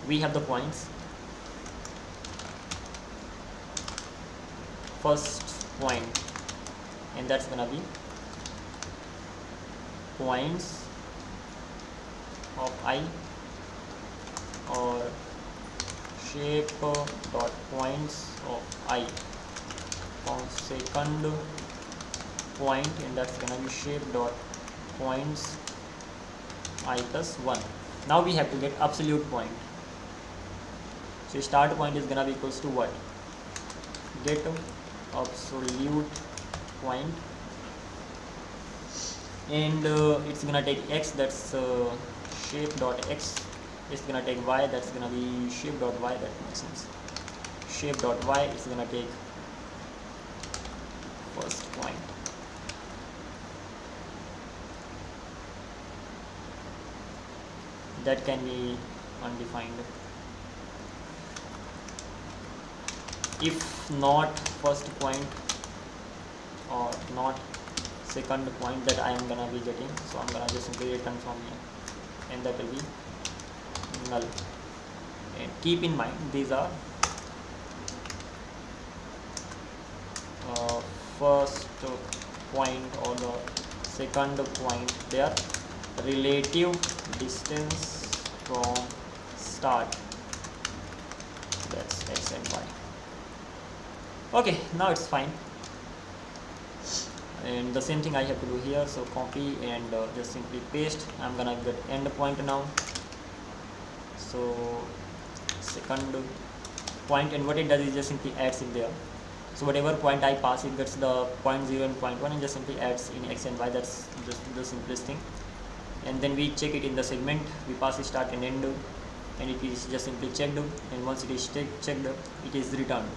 We have the points. First point, and that's gonna be points of I shape dot points of I from second point, and that's gonna be shape dot points I plus 1. Now we have to get absolute point. So start point is gonna be equals to what? Get absolute point, and it's gonna take x, that's shape dot x. It's gonna take y, that's gonna be shape dot y. That makes sense. Shape dot y is gonna take first point. That can be undefined. If not first point or not second point that I am gonna be getting, so I'm gonna just simply return from here, and that will be null. And keep in mind, these are first point or the second point, they are relative distance from start, that's x and y. Okay, now it's fine. And the same thing I have to do here, so copy and just simply paste. I'm gonna get end point now, so second point, and what it does is just simply adds in there. So whatever point I pass, it gets the point 0 and point 1 and just simply adds in x and y. That's just the simplest thing. And then we check it in the segment, we pass start and end, and it is just simply checked, and once it is checked, it is returned.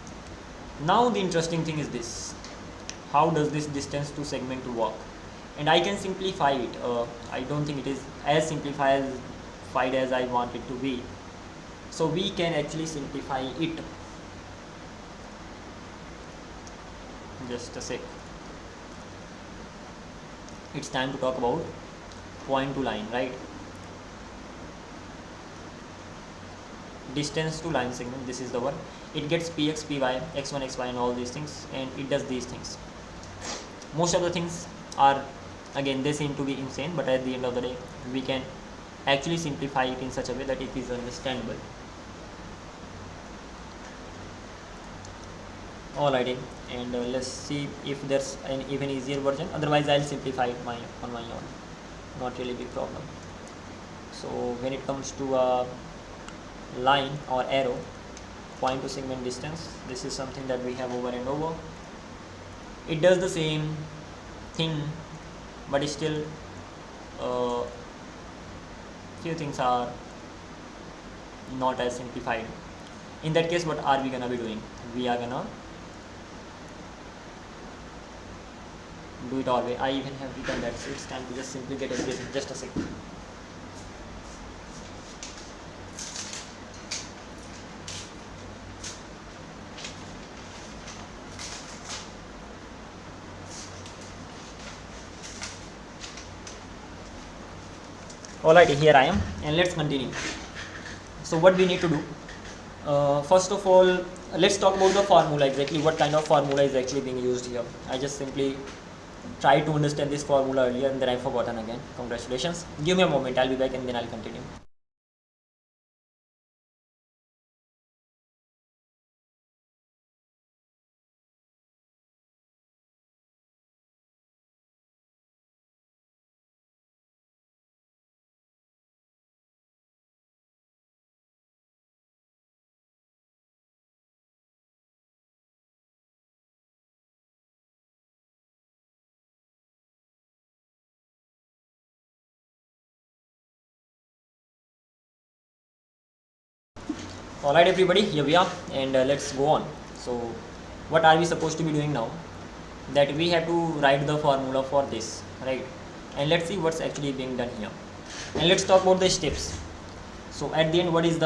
Now the interesting thing is this: how does this distance to segment work? And I can simplify it. I don't think it is as simplified as I want it to be, so we can actually simplify it. Just a sec. It's time to talk about point to line, right? Distance to line segment, this is the one. It gets px, py, x1, xy and all these things, and it does these things. Most of the things are, again, they seem to be insane, but at the end of the day we can actually simplify it in such a way that it is understandable. Alrighty, and let's see if there's an even easier version. Otherwise I'll simplify it on my own, not really big problem. So when it comes to a line or arrow, point to segment distance, this is something that we have over and over. It does the same thing, but still few things are not as simplified. In that case, what are we gonna be doing? We are gonna do it our way. I even have written that, so it's time to just simply get everything. Just a second. Alright, here I am, and let's continue. So what we need to do, first of all, let's talk about the formula, exactly what kind of formula is actually being used here. I just simply tried to understand this formula earlier and then I've forgotten again. Congratulations. Give me a moment, I'll be back and then I'll continue. Alright everybody, here we are, and let's go on. So what are we supposed to be doing now? That we have to write the formula for this, right? And let's see what's actually being done here, and let's talk about the steps. So at the end, what is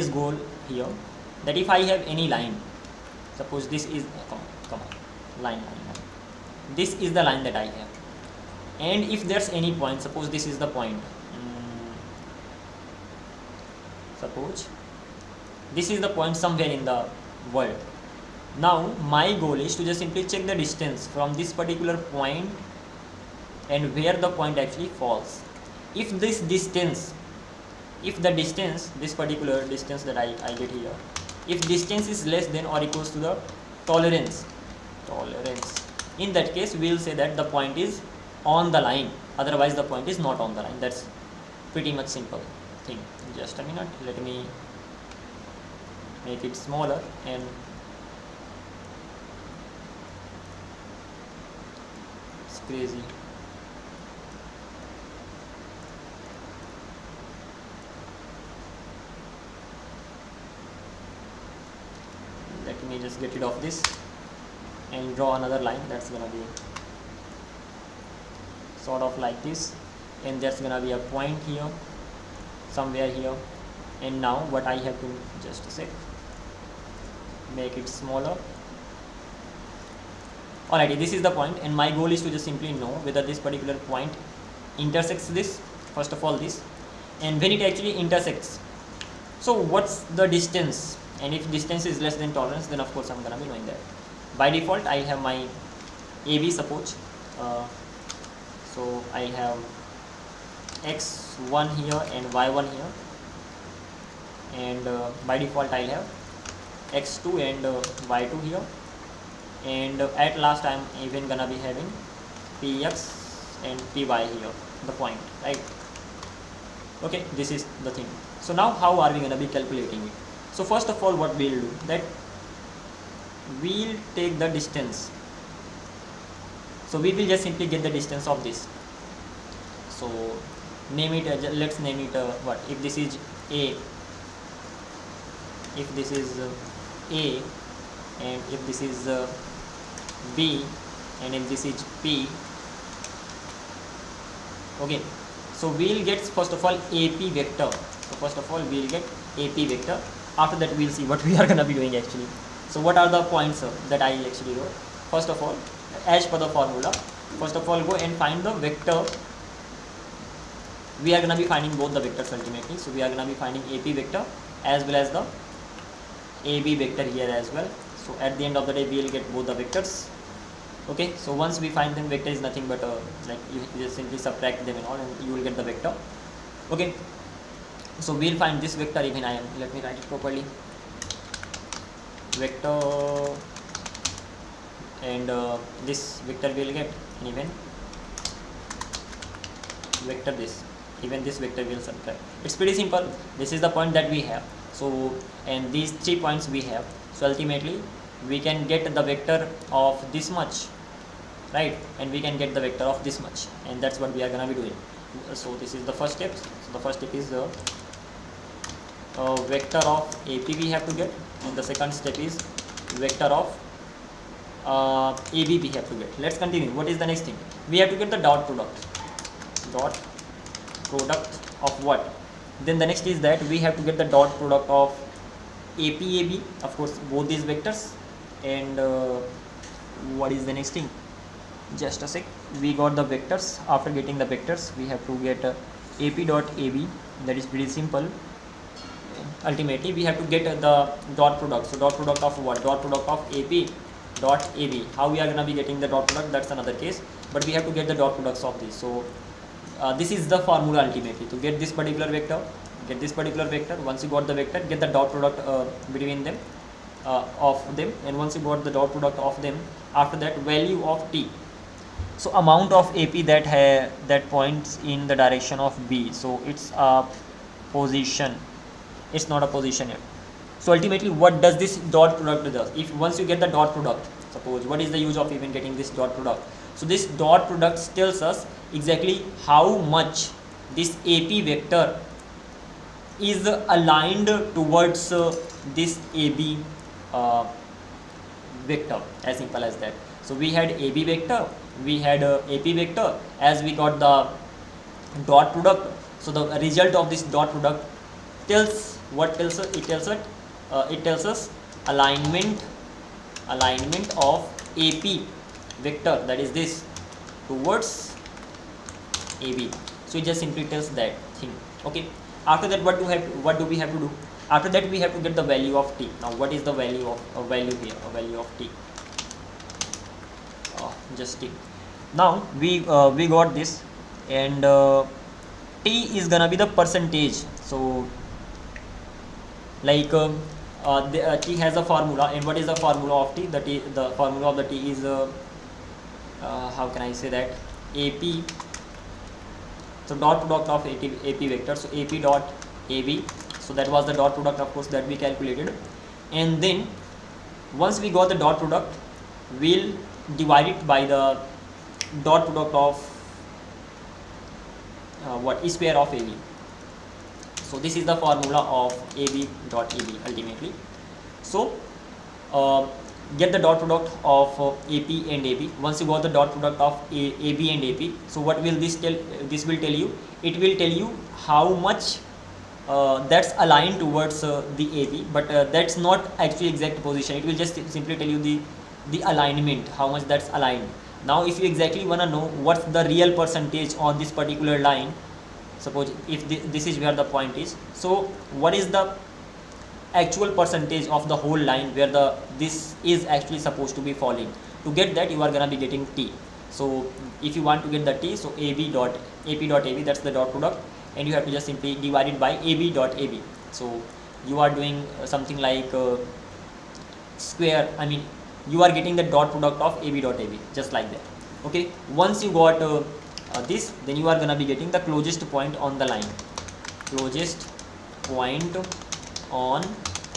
goal here? That if I have any line, suppose this is come on, line. This is the line that I have, and if there's any point, suppose this is the point, suppose this is the point somewhere in the world. Now my goal is to just simply check the distance from this particular point and where the point actually falls. If this distance if the distance, this particular distance that I get here, if distance is less than or equals to the tolerance, in that case we will say that the point is on the line, otherwise the point is not on the line. That's pretty much simple thing. Just a minute, let me make it smaller, and it's crazy. Let me just get rid of this and draw another line. That's gonna be sort of like this, and there's gonna be a point here, somewhere here. And now what I have to, just a sec, make it smaller. Alrighty, this is the point, and my goal is to just simply know whether this particular point intersects this, first of all this, and when it actually intersects, so what's the distance, and if distance is less than tolerance, then of course I'm gonna be knowing that. By default I have my AB, suppose, so I have x1 here and y1 here, and by default I have x2 and y2 here, and at last I'm even gonna be having px and py here, the point, right? Okay, this is the thing. So now how are we gonna be calculating it? So first of all, what we'll do, that we'll take the distance. So we will just simply get the distance of this. So name it, let's name it what, if this is A, if this is A, and if this is B, and if this is P. Okay, so we'll get first of all AP vector. So first of all we'll get AP vector. After that we'll see what we are gonna be doing actually. So what are the points that I actually wrote? First of all, as per the formula, first of all go and find the vector. We are gonna be finding both the vectors ultimately. So we are gonna be finding AP vector as well as the AB vector here as well. So at the end of the day we will get both the vectors. Okay, so once we find them, vector is nothing but like you just simply subtract them and all, and you will get the vector. Okay, so we'll find this vector, even I am, let me write it properly, vector, and this vector will get, and even vector this, even this vector will subtract. It's pretty simple. This is the point that we have. So and these 3 points we have, so ultimately we can get the vector of this much, right, and we can get the vector of this much, and that's what we are gonna be doing. So this is the first step. So the first step is the vector of AP we have to get, and the second step is vector of AB we have to get. Let's continue. What is the next thing? We have to get the dot product. Dot product of what? Then the next is that we have to get the dot product of AP, AB, of course both these vectors, and what is the next thing? Just a sec. We got the vectors. After getting the vectors, we have to get AP dot AB. That is pretty simple. Ultimately we have to get the dot product. So dot product of what? Dot product of AP dot AB. How we are gonna be getting the dot product, that's another case, but we have to get the dot products of this. So this is the formula ultimately to get this particular vector. Get this particular vector. Once you got the vector, get the dot product between them, of them, and once you got the dot product of them, after that value of T. So amount of AP that points in the direction of B. So it's a position. It's not a position yet. So ultimately, what does this dot product do? If once you get the dot product, suppose, what is the use of even getting this dot product? So this dot product tells us exactly how much this AP vector is aligned towards this AB vector, as simple as that. So we had AB vector, we had AP vector, as we got the dot product. So the result of this dot product tells what? Tells us, it tells us alignment of AP vector, that is this, towards AB. So it just simply tells that thing. Okay, after that what do we have to do? After that we have to get the value of T. Now what is the value of a value here? A value of T. Just T. Now we got this, and T is gonna be the percentage. So like t has a formula, and what is the formula of t? The formula of the t is how can I say that, ap, so dot product of ap vector, so ap dot ab, so that was the dot product, of course, that we calculated. And then once we got the dot product, we'll divide it by the dot product of what, square of ab. So this is the formula of ab dot ab ultimately. So get the dot product of ap and ab. Once you got the dot product of ab and ap, so what will this tell? This will tell you, it will tell you how much that's aligned towards the ab, but that's not actually exact position. It will just simply tell you the alignment, how much that's aligned. Now if you exactly want to know what's the real percentage on this particular line, suppose if this is where the point is, so what is the actual percentage of the whole line where this is actually supposed to be falling? To get that, you are gonna be getting t. So if you want to get the t, so ap dot ab, that's the dot product, and you have to just simply divide it by ab dot ab. So you are doing something like square, I mean you are getting the dot product of ab dot ab, just like that. Okay, once you got this, then you are gonna be getting the closest point on the line, closest point on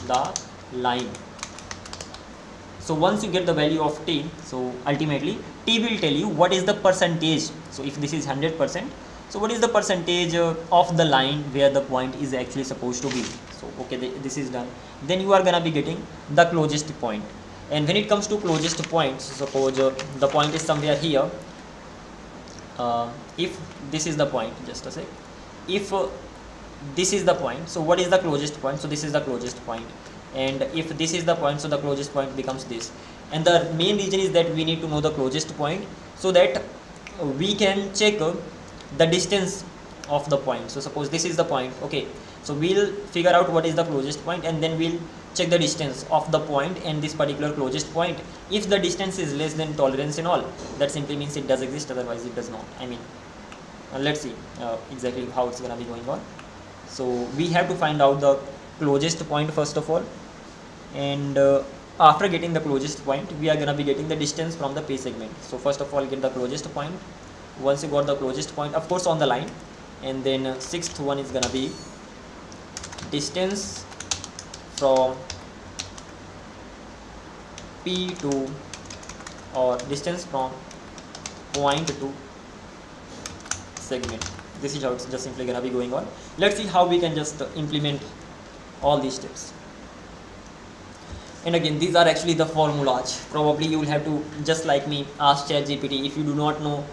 the line. So once you get the value of t, so ultimately t will tell you what is the percentage. So if this is 100%, so what is the percentage of the line where the point is actually supposed to be? So okay, this is done. Then you are gonna be getting the closest point. And when it comes to closest point, so suppose the point is somewhere here. If this is the point, just a sec, if this is the point, so what is the closest point? So this is the closest point. And if this is the point, so the closest point becomes this. And the main reason is that we need to know the closest point, so that we can check the distance of the point. So suppose this is the point, okay, so we'll figure out what is the closest point, and then we'll check the distance of the point and this particular closest point. If the distance is less than tolerance and all, that simply means it does exist, otherwise it does not. I mean, let's see exactly how it's gonna be going on. So we have to find out the closest point first of all, and after getting the closest point, we are gonna be getting the distance from the pay segment. So first of all, get the closest point. Once you got the closest point, of course on the line, and then sixth one is gonna be distance from P to, or distance from point to segment. This is how it's just simply gonna be going on. Let's see how we can just implement all these steps. And again, these are actually the formulas. Probably you will have to, just like me, ask ChatGPT if you do not know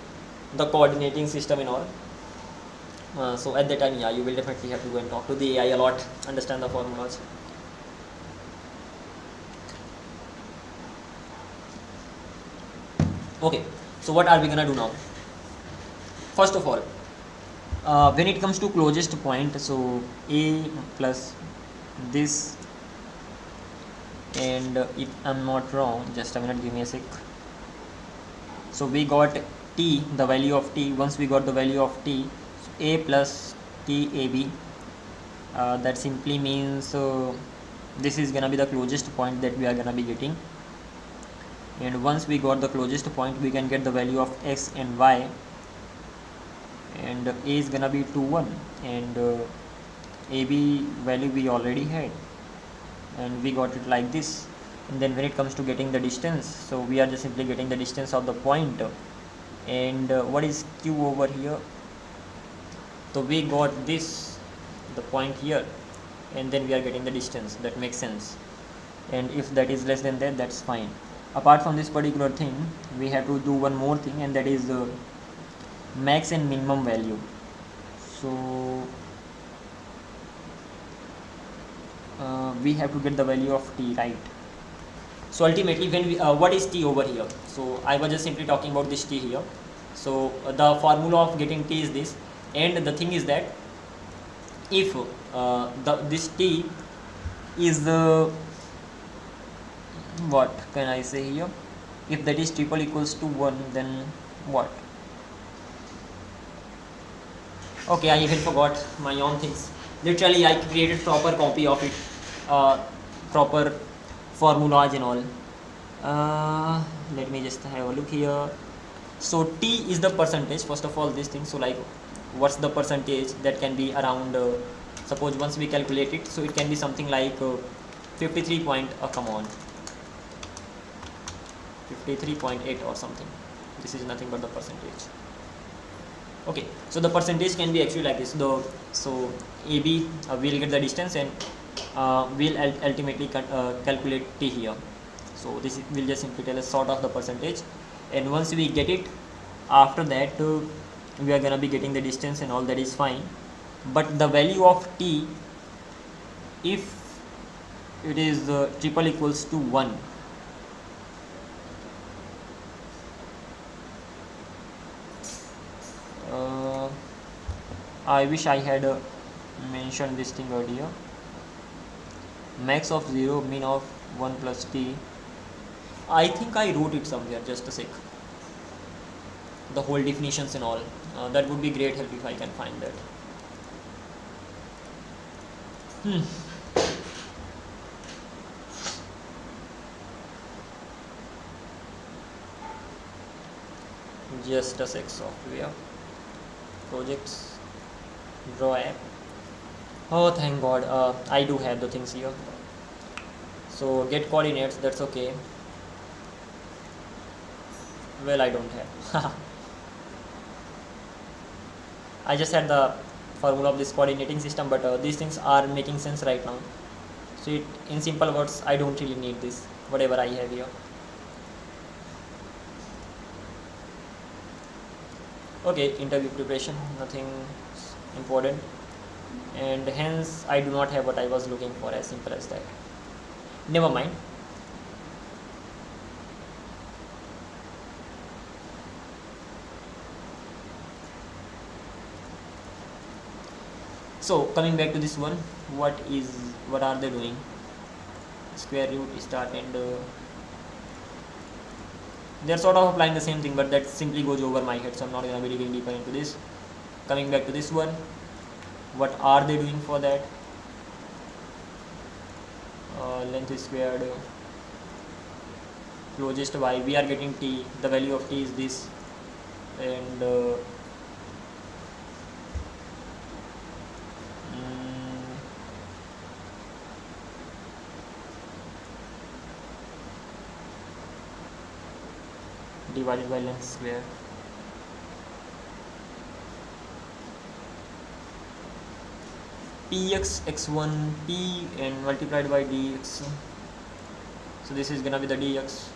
the coordinating system and all. So at that time, yeah, you will definitely have to go and talk to the AI a lot, understand the formulas. Okay, so what are we gonna do now? First of all, when it comes to closest point, so a plus this, and if I'm not wrong, just a minute, give me a sec. So we got t, the value of t. Once we got the value of t, so a plus t ab, that simply means this is gonna be the closest point that we are gonna be getting. And once we got the closest point, we can get the value of x and y, and a is gonna be 2 1, and ab value we already had, and we got it like this. And then when it comes to getting the distance, so we are just simply getting the distance of the point. And what is q over here? So we got this, the point here, and then we are getting the distance. That makes sense. And if that is less than that, that's fine. Apart from this particular thing, we have to do one more thing, and that is the max and minimum value. So we have to get the value of t, right? So ultimately, when we what is t over here? So I was just simply talking about this t here. So the formula of getting t is this, and the thing is that if this t is the, what can I say here? If that is triple equals to 1, then what? Okay, I even forgot my own things. Literally I created proper copy of it, proper formulas and all. Let me just have a look here. So T is the percentage, first of all this thing. So like what's the percentage that can be around, suppose once we calculate it, so it can be something like 53 point, come on, 53.8 or something. This is nothing but the percentage. Okay, so the percentage can be actually like this. So AB will get the distance and will ultimately calculate T here. So this will just simply tell us sort of the percentage, and once we get it, after that we are gonna be getting the distance and all, that is fine. But the value of T, if it is triple equals to 1, I wish I had mentioned this thing earlier. Max of 0, min of 1 plus T. I think I wrote it somewhere, just a sec. The whole definitions and all. That would be great help if I can find that. Just a sec, software. Projects. Draw app. Oh, thank God. I do have the things here. So get coordinates, that's okay. Well, I don't have. I just had the formula of this coordinating system, but these things are making sense right now. So in simple words, I don't really need this, whatever I have here. Okay, interview preparation, nothing important, and hence I do not have what I was looking for, as simple as that. Never mind. So coming back to this one, what are they doing? Square root, start, and they're sort of applying the same thing, but that simply goes over my head, so I'm not going to be digging deeper into this. Coming back to this one, what are they doing for that? Length is squared, closest y, we are getting T, the value of T is this, and divided by length square. Px x1 p and multiplied by dx. So this is gonna be the dx.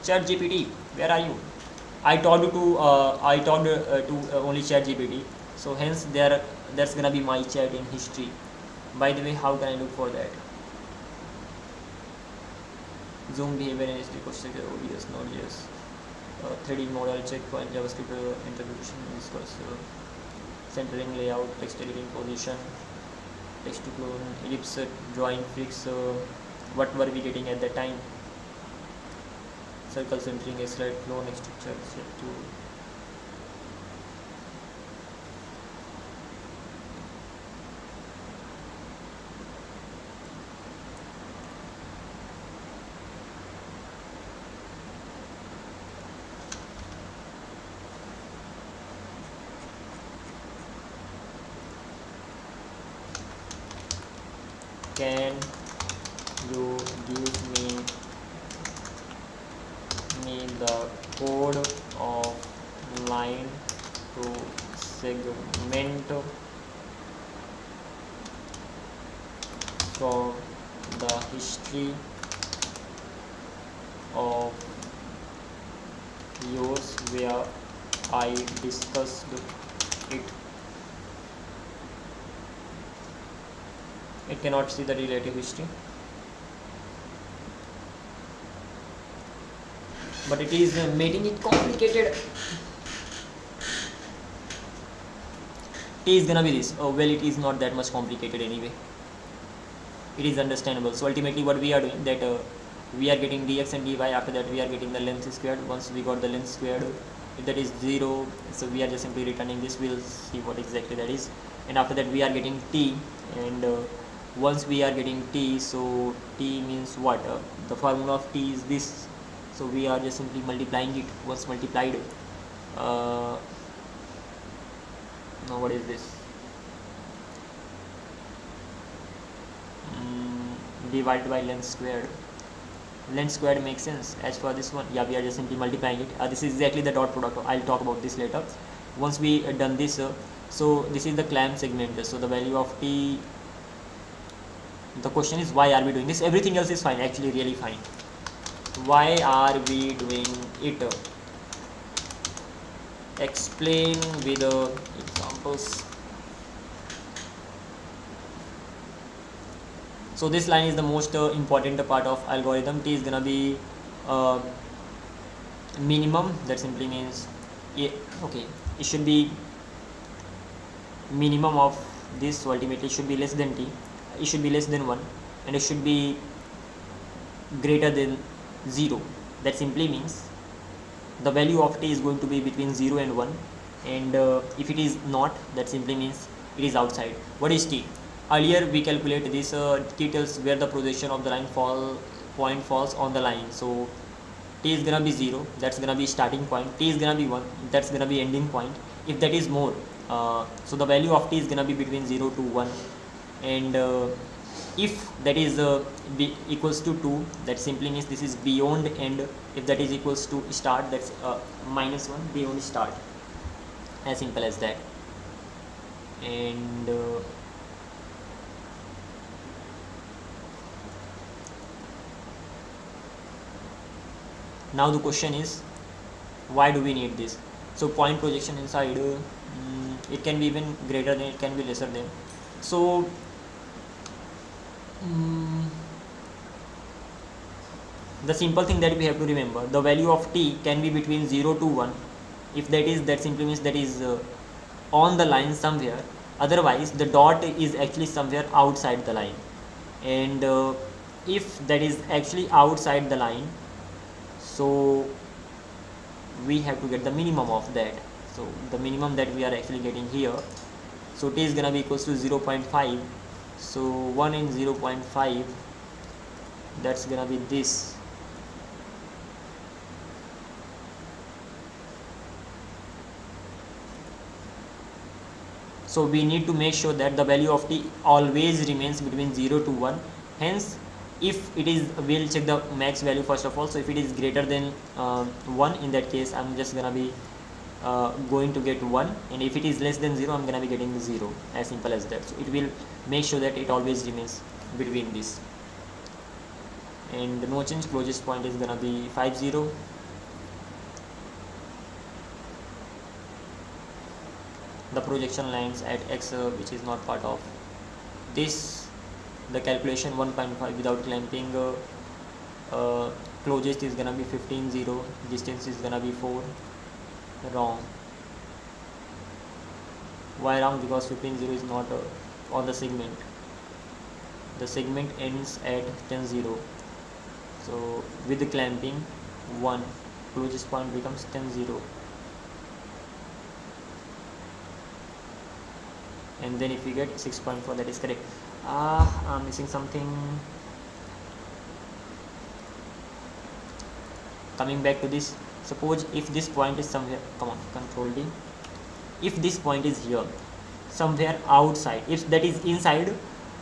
Chat GPT, where are you? I talked to only Chat GPT, so hence that's gonna be my chat in history. By the way, how can I look for that? Zoom behavior and HD question, ODS, Node.js, 3D model, checkpoint, JavaScript interpretation, discuss, centering, layout, text editing, position, text to clone, ellipse, drawing, fix. What were we getting at that time? Circle, centering, slide, flow, next structure, step 2. Can you give me the code of line to segment from the history of yours where I discussed it? It cannot see the relative history, but it is making it complicated. T is gonna be this. Oh well, it is not that much complicated anyway. It is understandable. So ultimately what we are doing, that we are getting dx and dy. After that we are getting the length squared. Once we got the length squared, if that is 0, so we are just simply returning this. We'll see what exactly that is. And after that we are getting t, and once we are getting t, so t means what? The formula of t is this, so we are just simply multiplying it. Once multiplied, now what is this? Divided by length squared. Length squared makes sense as for this one. Yeah, we are just simply multiplying it. This is exactly the dot product. I'll talk about this later. Once we done this, so this is the clamp segment. So the value of t, the question is, why are we doing this? Everything else is fine, actually really fine. Why are we doing it? Explain with examples. So this line is the most important part of algorithm. T is gonna be minimum. That simply means it should be minimum of this. So ultimately it should be less than t. It should be less than 1, and it should be greater than 0. That simply means the value of t is going to be between 0 and 1, and if it is not, that simply means it is outside. What is t? Earlier we calculate this. T tells where the projection of the line point falls on the line. So t is gonna be 0, that's gonna be starting point. T is gonna be 1, that's gonna be ending point. If that is more, so the value of t is gonna be between 0 to 1, and if that is equals to 2, that simply means this is beyond end. If that is equals to start, that's minus 1, beyond start. As simple as that. And now the question is, why do we need this? So point projection inside, it can be even greater than, it can be lesser than. So the simple thing that we have to remember, the value of t can be between 0 to 1. If that is, that simply means that is on the line somewhere. Otherwise the dot is actually somewhere outside the line, and if that is actually outside the line, so we have to get the minimum of that. So the minimum that we are actually getting here, so t is gonna be equals to 0.5. so 1 in 0.5, that's gonna be this. So we need to make sure that the value of t always remains between 0 to 1. Hence, if it is, we'll check the max value first of all. So if it is greater than 1, in that case I'm just gonna be going to get 1, and if it is less than 0, I'm gonna be getting 0. As simple as that. So it will make sure that it always remains between this, and the no change closest point is gonna be 5, 0. The projection lines at x, which is not part of this, the calculation 1.5 without clamping, closest is gonna be 15, 0, distance is gonna be 4. Wrong. Why wrong? Because 15, 0 is not on the segment. The segment ends at 10, 0. So with the clamping 1, closest point becomes 10, 0. And then if we get 6.4, that is correct. I'm missing something. Coming back to this, suppose if this point is somewhere, come on, control D. If this point is here, somewhere outside, if that is inside,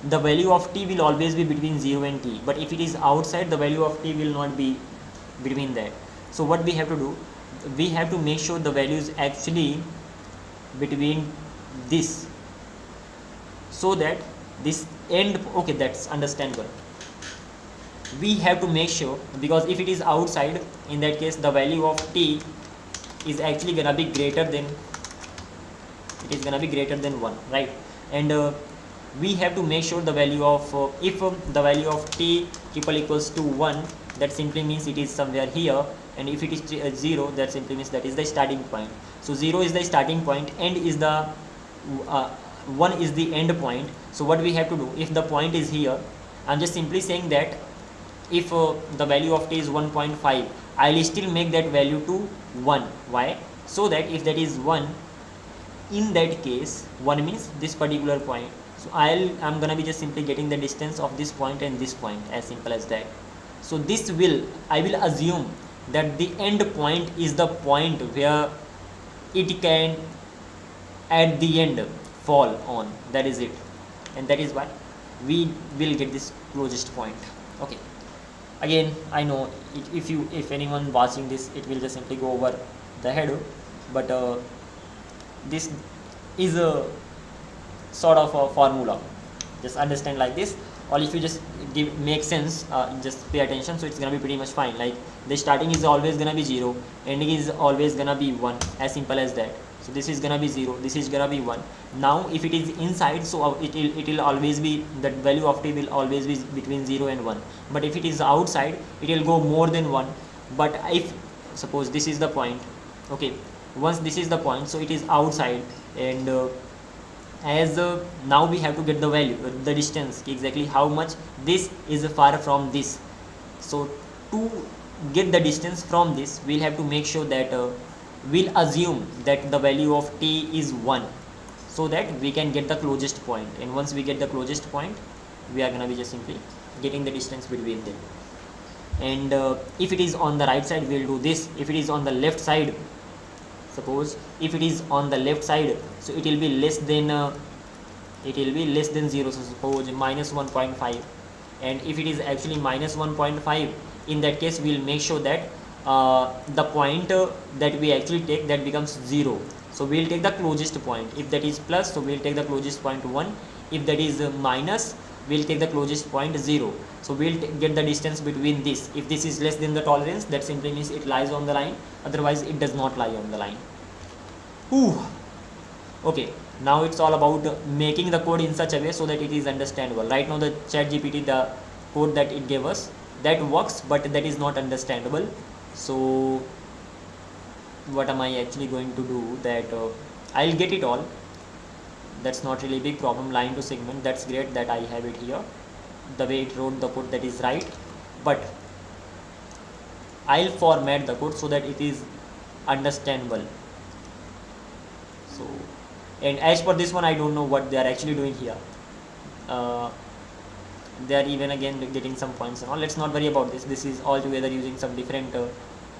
the value of t will always be between 0 and t. But if it is outside, the value of t will not be between that. So what we have to do, we have to make sure the value is actually between this, so that this end, okay, that's understandable. We have to make sure, because if it is outside, in that case the value of t is actually gonna be greater than, it is gonna be greater than 1, right? And we have to make sure the value of if the value of t equals to 1, that simply means it is somewhere here, and if it is 0, that simply means that is the starting point. So 0 is the starting point, end is the 1 is the end point. So what we have to do, if the point is here, I'm just simply saying that if the value of t is 1.5, I'll still make that value to 1. Why? So that if that is 1, in that case 1 means this particular point, so I'm gonna be just simply getting the distance of this point and this point, as simple as that. So this will, I will assume that the end point is the point where it can at the end fall on, that is it, and that is why we will get this closest point. Okay, again I know if anyone watching this, it will just simply go over the head, but this is a sort of a formula, just understand like this, or if you just make sense, just pay attention, so it's gonna be pretty much fine. Like the starting is always gonna be 0, ending is always gonna be 1, as simple as that. So this is gonna be 0, this is gonna be 1. Now if it is inside, so it will always be, that value of t will always be between 0 and 1, but if it is outside, it will go more than 1. But if suppose this is the point, okay, once this is the point, so it is outside, and as now we have to get the value, the distance, exactly how much this is far from this. So to get the distance from this, we'll have to make sure that we'll assume that the value of t is 1, so that we can get the closest point, and once we get the closest point, we are gonna be just simply getting the distance between them. And if it is on the right side, we'll do this. If it is on the left side, suppose if it is on the left side, so it will be less than 0, so suppose minus 1.5, and if it is actually minus 1.5, in that case we'll make sure that the point that we actually take, that becomes 0. So we'll take the closest point. If that is plus, so we'll take the closest point 1. If that is minus, we'll take the closest point 0. So we'll get the distance between this. If this is less than the tolerance, that simply means it lies on the line, otherwise it does not lie on the line. Okay, now it's all about making the code in such a way so that it is understandable. Right now the ChatGPT, the code that it gave us, that works, but that is not understandable. So what am I actually going to do? That I'll get it all, that's not really a big problem. Line to segment, that's great that I have it here, the way it wrote the code, that is right, but I'll format the code so that it is understandable. So, and as for this one, I don't know what they are actually doing here. They are even again getting some points and all. Let's not worry about this. This is all together using some different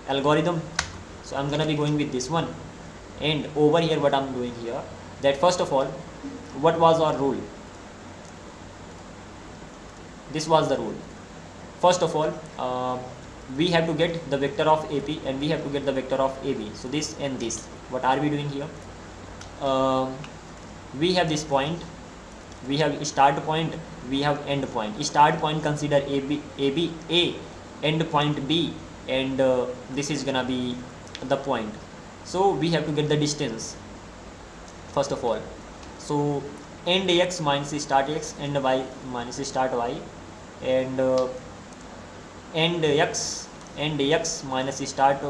algorithm. So I'm gonna be going with this one. And over here, what I'm doing here, that first of all, what was our rule? This was the rule. First of all, we have to get the vector of AP, and we have to get the vector of AB. So this and this. What are we doing here? We have this point, we have start point, we have end point. Start point, consider A, end point B, and this is gonna be the point. So we have to get the distance first of all. So end x minus start x, end y minus start y, and end x minus start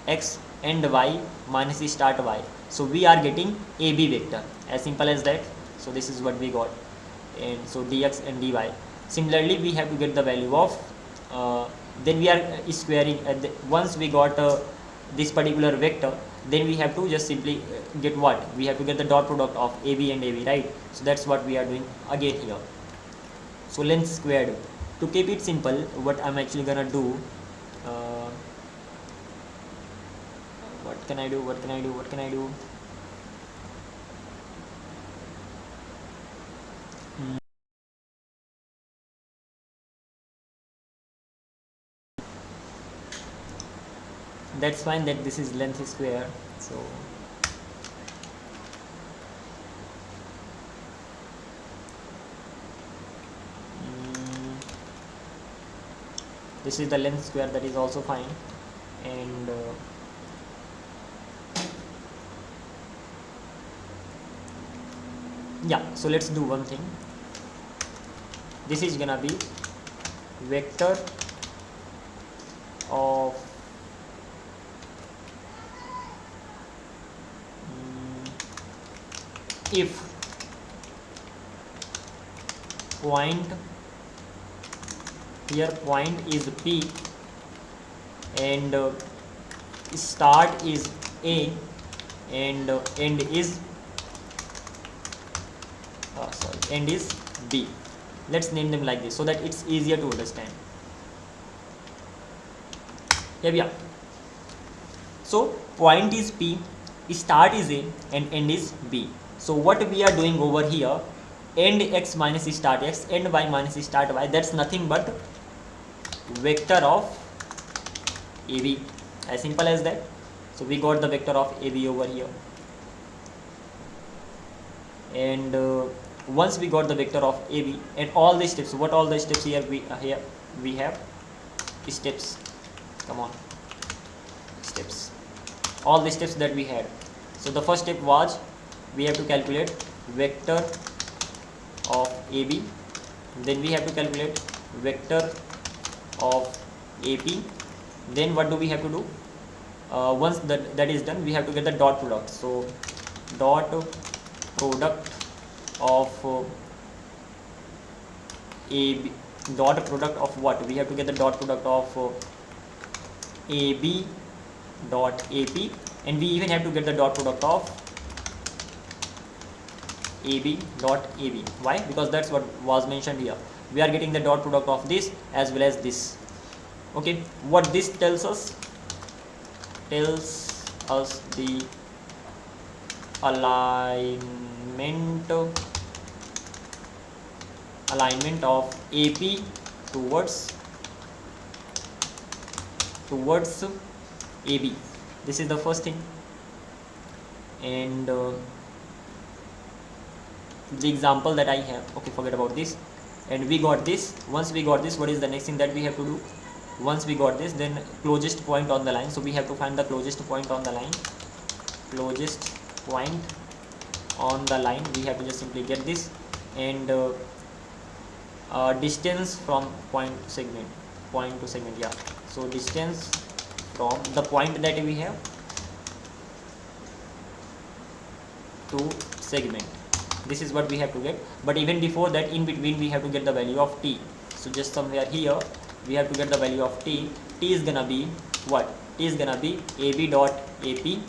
x, end y minus start y. So we are getting AB vector, as simple as that. So this is what we got, and so dx and dy. Similarly, we have to get the value of then we are squaring once we got this particular vector, then we have to just simply get what? We have to get the dot product of AB and AB, right? So that's what we are doing again here. So length squared. To keep it simple, what I'm actually gonna do, what can I do? That's fine, that this is length square. So this is the length square, that is also fine. And yeah, so let's do one thing. This is gonna be vector of if point here point is P and start is A and end is end is B. Let's name them like this so that it's easier to understand. Here we are. So point is P, start is A and end is B. So what we are doing over here, end x minus start x, end y minus start y, that's nothing but vector of AB, as simple as that. So we got the vector of AB over here, and once we got the vector of AB and all the steps, what all the steps here we have steps, come on, steps, all the steps that we had. So the first step was we have to calculate vector of AB, then we have to calculate vector of AP, then what do we have to do? Once that is done, we have to get the dot product. So dot product of AB, dot product of what? We have to get the dot product of AB dot AP, and we even have to get the dot product of AB dot AB. Why? Because that's what was mentioned here. We are getting the dot product of this as well as this. Okay, what this tells us? Tells us the alignment of AP towards AB. This is the first thing, and the example that I have, okay, forget about this, and we got this. Once we got this, what is the next thing that we have to do? Once we got this, then closest point on the line, so we have to find the closest point on the line. Closest point on the line, we have to just simply get this, and distance from point to segment, yeah. So distance from the point that we have to segment, this is what we have to get. But even before that, in between, we have to get the value of T. So just somewhere here we have to get the value of T. T is gonna be what? T is gonna be AB dot AP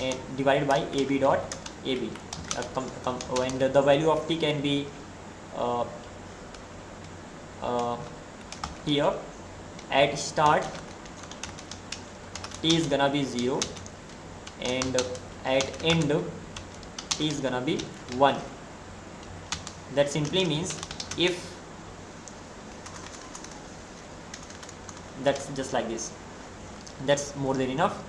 and divided by AB dot AB, and the value of T can be here at start T is gonna be 0, and at end T is gonna be 1. That simply means if, that's just like this, that's more than enough,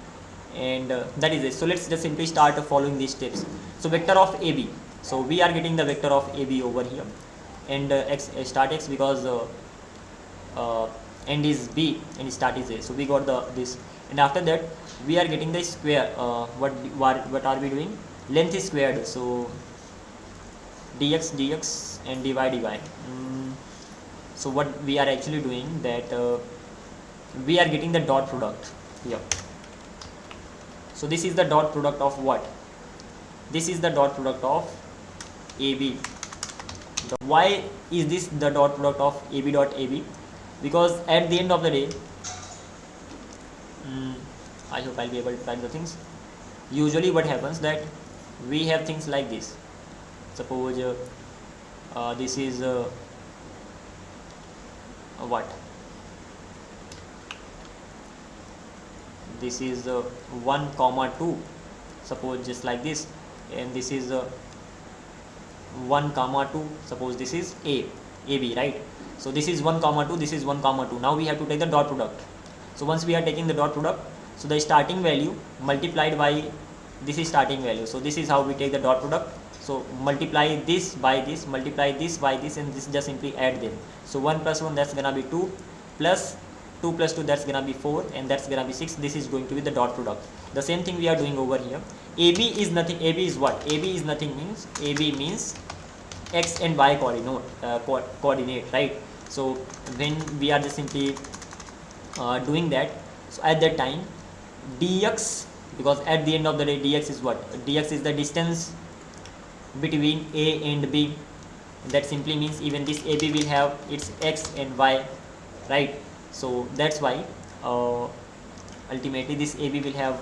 and that is it. So let's just simply start following these steps. So vector of AB, so we are getting the vector of AB over here, and x start x, because end is B and start is A, so we got this, and after that we are getting the square. What are we doing? Length is squared, so dx and dy. So what we are actually doing, that we are getting the dot product here. So this is the dot product of what? This is the dot product of AB. Why is this the dot product of AB dot AB? Because at the end of the day, I hope I'll be able to type the things. Usually what happens, that we have things like this. Suppose this is what? This is 1, 2, suppose just like this, and this is 1, 2, suppose this is AB, right? So this is 1, 2, this is 1, 2. Now we have to take the dot product. So once we are taking the dot product, so the starting value multiplied by this is starting value. So this is how we take the dot product. So multiply this by this, multiply this by this, and this just simply add them. So 1 plus 1, that's gonna be 2, plus 2 plus 2, that's gonna be 4, and that's gonna be 6. This is going to be the dot product. The same thing we are doing over here. AB is nothing. AB is what? AB is nothing means, AB means x and y coordinate, right? So when we are just simply doing that, so at that time dx, because at the end of the day dx is what? Dx is the distance between A and B. That simply means even this AB will have its x and y right? So that's why ultimately this AB will have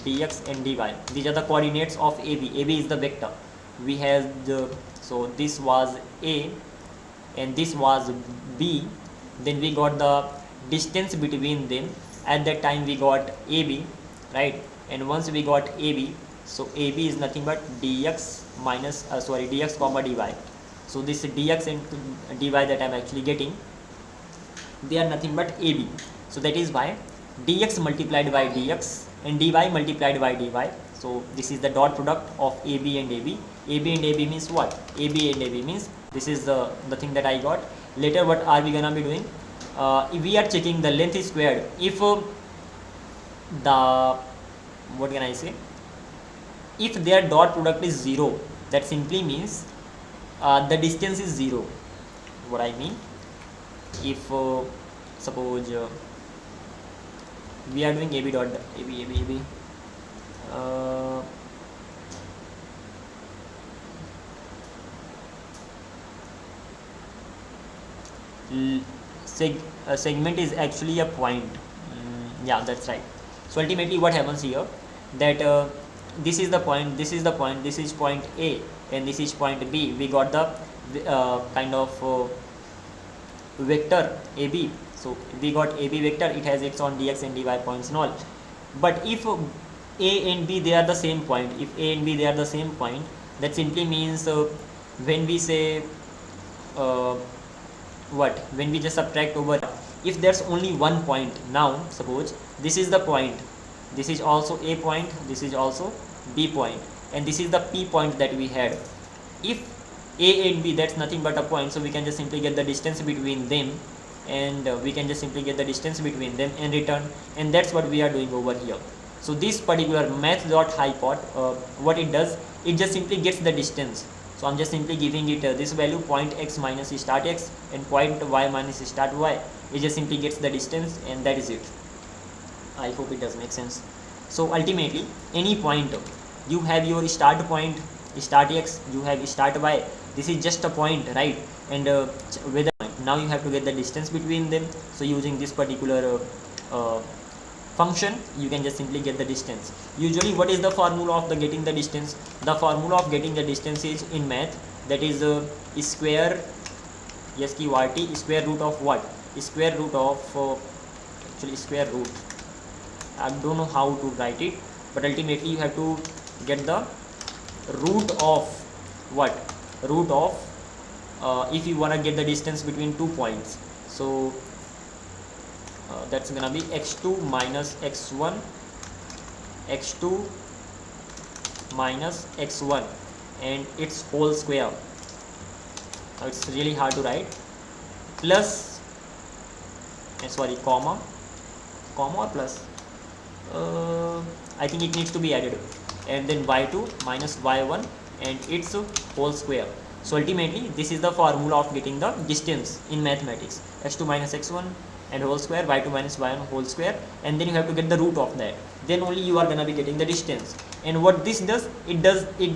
dx and dy. These are the coordinates of AB. AB is the vector. We have the, so this was A and this was B. Then we got the distance between them. At that time we got AB, right? And once we got AB, so AB is nothing but dx minus dx comma dy. So this dx and dy that I am actually getting, they are nothing but AB. So that is why dx multiplied by dx and dy multiplied by dy. So this is the dot product of AB and AB. AB and AB means what? AB and AB means this is the thing that I got. Later what are we gonna be doing? If we are checking the length is squared, if the, what can I say, if their dot product is 0, that simply means the distance is 0. What I mean, if suppose we are doing AB dot AB segment is actually a point. Yeah, that's right. So ultimately what happens here, that this is the point, this is the point, this is point A and this is point B. We got the kind of vector AB. So we got AB vector, it has its own dx and dy points and all. But if A and B they are the same point, if A and B they are the same point, that simply means when we say when we just subtract over, if there's only one point, now suppose this is the point, this is also A point, this is also B point, and this is the P point that we had. If A and B, that's nothing but a point, so we can just simply get the distance between them, and we can just simply get the distance between them and return, and that's what we are doing over here. So this particular math.hypot, what it does, it just simply gets the distance. So I'm just simply giving it this value, point x minus start x and point y minus start y. It just simply gets the distance, and that is it. I hope it does make sense. So ultimately any point, you have your start point start x, you have start y, this is just a point, right? And whether now you have to get the distance between them. So using this particular function, you can just simply get the distance. Usually what is the formula of the getting the distance? The formula of getting the distance is in math, that is square sqrt square root of what? Square root of actually square root, I don't know how to write it, but ultimately you have to get the root of what? Root of if you want to get the distance between 2 points. So that's gonna be x2 minus x1, x2 minus x1 and its whole square. Now it's really hard to write, plus comma or plus, I think it needs to be added, and then y2 minus y1 and its whole square. So ultimately this is the formula of getting the distance in mathematics, x2 minus x1 and whole square, y2 minus y1 whole square, and then you have to get the root of that, then only you are gonna be getting the distance. And what this does, it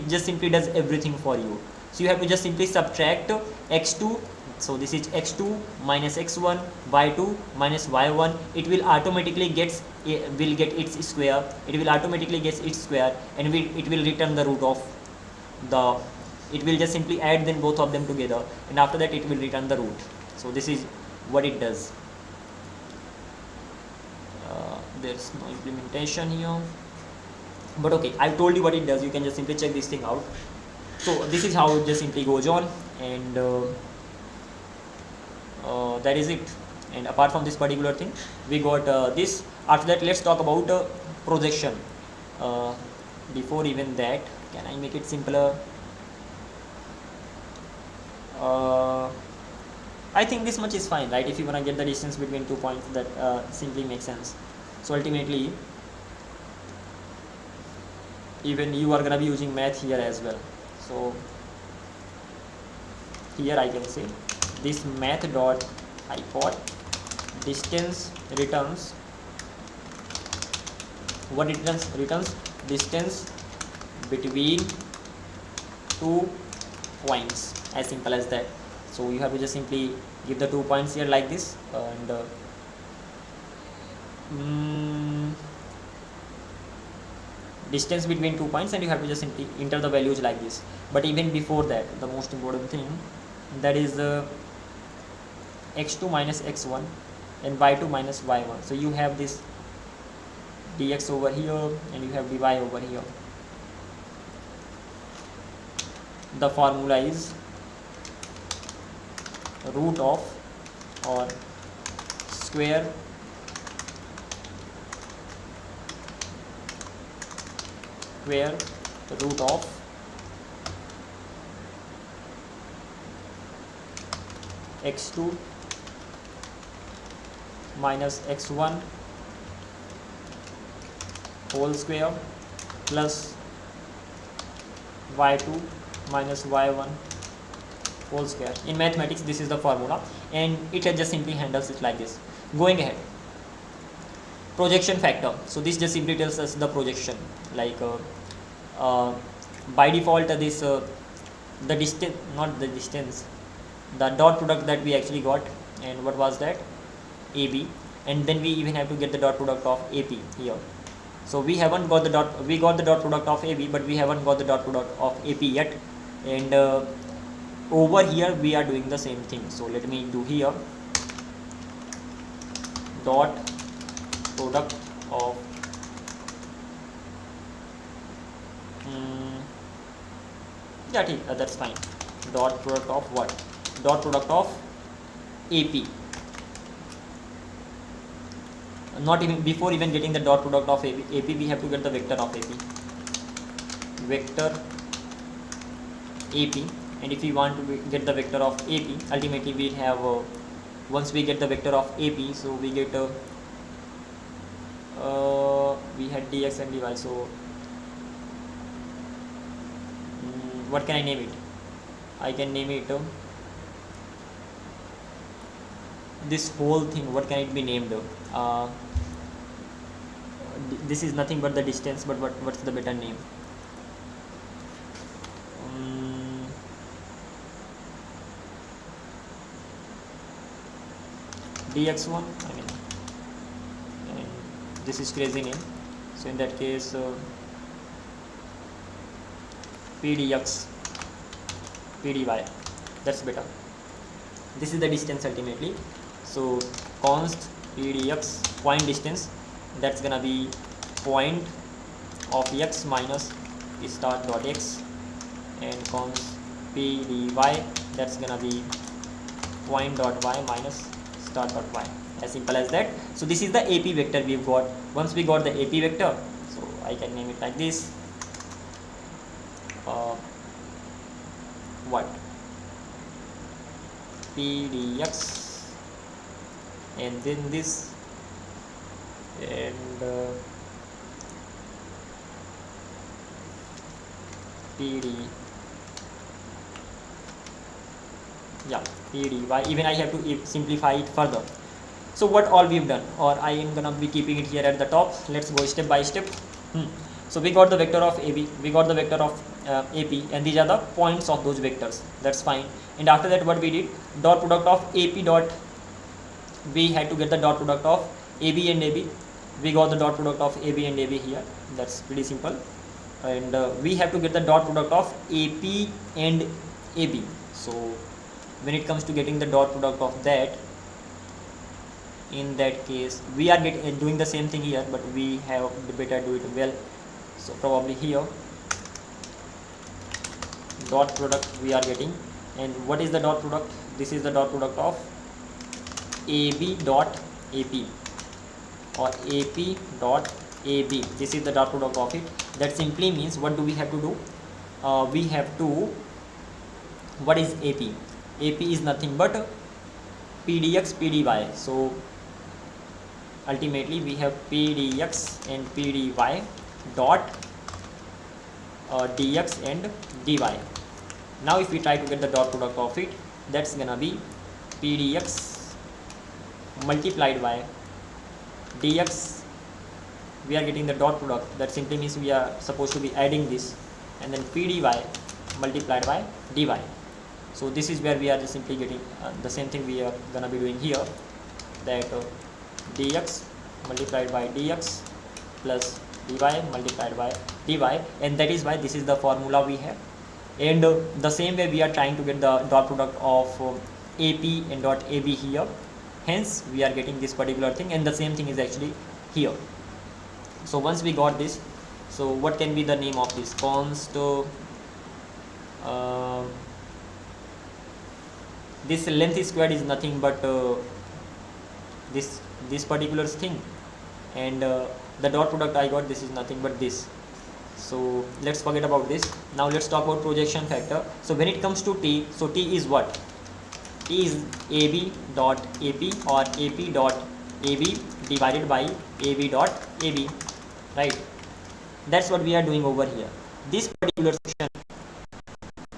just simply does everything for you. So you have to just simply subtract x2, so this is x2 minus x1, y2 minus y1, it will automatically get its square, it will automatically get its square, and it will return the root of the, it will just simply add then both of them together, and after that it will return the root. So this is what it does. There's no implementation here, but okay, I've told you what it does. You can just simply check this thing out. So this is how it just simply goes on, and that is it. And apart from this particular thing, we got this. After that, let's talk about projection. Before even that, can I make it simpler? I think this much is fine, right? If you want to get the distance between 2 points, that simply makes sense. So ultimately, even you are gonna be using math here as well. So here I can say this math dot hypot distance returns what it returns distance between 2 points, as simple as that. So you have to just simply give the 2 points here like this, and distance between 2 points, and you have to just simply enter the values like this. But even before that, the most important thing, that is x2 minus x1 and y2 minus y1. So you have this dx over here and you have dy over here. The formula is root of or square root of x2 minus x1 whole square plus y2 minus y1 whole square. In mathematics, this is the formula, and it just simply handles it like this. Going ahead, projection factor. So this just simply tells us the projection, like by default this the distance, not the distance, the dot product that we actually got, and what was that? AB, and then we even have to get the dot product of AP here. So we haven't got the dot, we got the dot product of AB, but we haven't got the dot product of AP yet, and over here we are doing the same thing. So let me do here dot product of that's fine. Dot product of what? Dot product of AP. Not even, before even getting the dot product of AP, we have to get the vector of AP. Vector AP, and if we want to get the vector of AP, ultimately we have once we get the vector of AP, so we get we had dx and dy. So what can I name it? I can name it this whole thing. What can it be named? This is nothing but the distance, but what's the better name? dx1, I mean, and this is crazy name. So in that case, pdx, pdy, that's better. This is the distance ultimately. So const pdx, point distance, that's gonna be point of x minus start dot x, and const pdy, that's gonna be point dot y minus start dot y. As simple as that. So this is the AP vector we've got. Once we got the AP vector, so I can name it like this. What? pdx, and then this, and pdy, pdy. Even I have to simplify it further. So what all we've done, or I am gonna be keeping it here at the top. Let's go step by step. So we got the vector of AB, we got the vector of AP, and these are the points of those vectors. That's fine. And after that, what we did, dot product of AP dot, we had to get the dot product of AB and AB. We got the dot product of AB and AB here. That's pretty simple. And we have to get the dot product of AP and AB. So when it comes to getting the dot product of that, in that case we are doing the same thing here, but we have to better do it well. So probably here dot product we are getting, and what is the dot product? This is the dot product of AB dot AP or AP dot AB. This is the dot product of it. That simply means, what do we have to do? We have to, what is AP? AP is nothing but pdx pdy. So ultimately we have pdx and pdy dot dx and dy. Now if we try to get the dot product of it, that's gonna be pdx multiplied by dx. We are getting the dot product. That simply means we are supposed to be adding this, and then pdy multiplied by dy. So this is where we are just simply getting the same thing we are gonna be doing here, that dx multiplied by dx plus dy multiplied by dy, and that is why this is the formula we have. And the same way we are trying to get the dot product of AP and dot AB here, hence we are getting this particular thing, and the same thing is actually here. So once we got this, so what can be the name of this? Const this length squared is nothing but this particular thing, and the dot product I got, this is nothing but this. So let's forget about this. Now let's talk about projection factor. So when it comes to t, so t is what? T is AB dot AP or AP dot AB divided by AB dot AB, right? That's what we are doing over here. This particular section,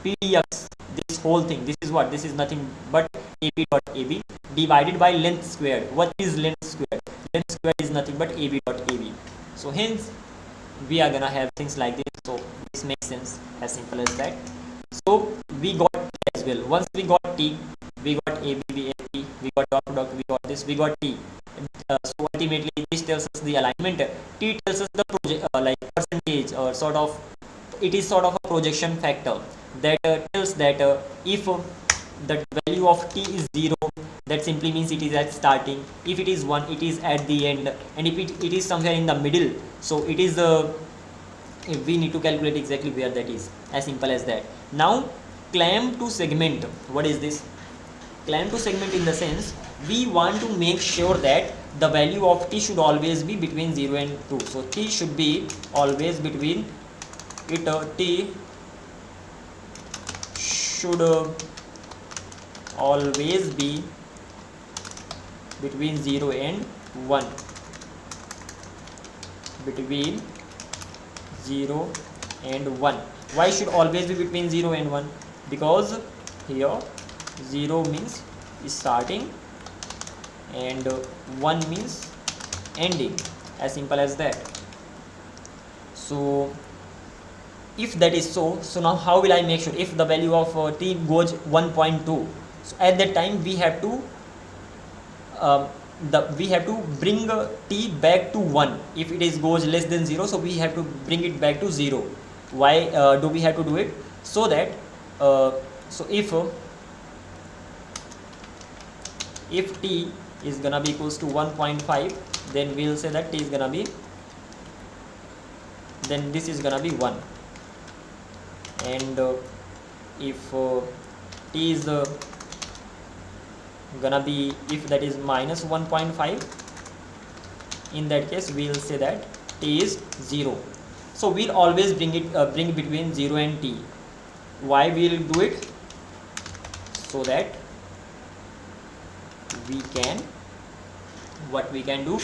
PDX, this whole thing, this is what? This is nothing but AB dot AB divided by length squared. What is length squared? Length squared is nothing but AB dot AB. So hence we are gonna have things like this. So this makes sense, as simple as that. So we got T as well. Once we got T, we got AB, AP, we got dot product, we got this, we got T. So ultimately this tells us the alignment. T tells us the like percentage, or sort of, it is sort of a projection factor that tells that if the value of T is 0, that simply means it is at starting. If it is 1, it is at the end, and if it is somewhere in the middle, so it is if we need to calculate exactly where that is, as simple as that. Now clamp to segment, what is this? Clamp to segment in the sense, we want to make sure that the value of T should always be between 0 and 2. So T should be always between it, T should always be between 0 and 1, between 0 and 1. Why should always be between 0 and 1? Because here 0 means starting and 1 means ending, as simple as that. So if that is so, now how will I make sure? If the value of T goes 1.2, so at that time we have to bring T back to 1. If it is goes less than 0, so we have to bring it back to 0. Why do we have to do it? So that so if T is gonna be equals to 1.5, then we'll say that T is gonna be, then this is gonna be 1, and if T is gonna be, if that is minus 1.5, in that case we'll say that T is 0. So we'll always bring it bring between 0 and T. Why we'll do it? So that we can, what we can do,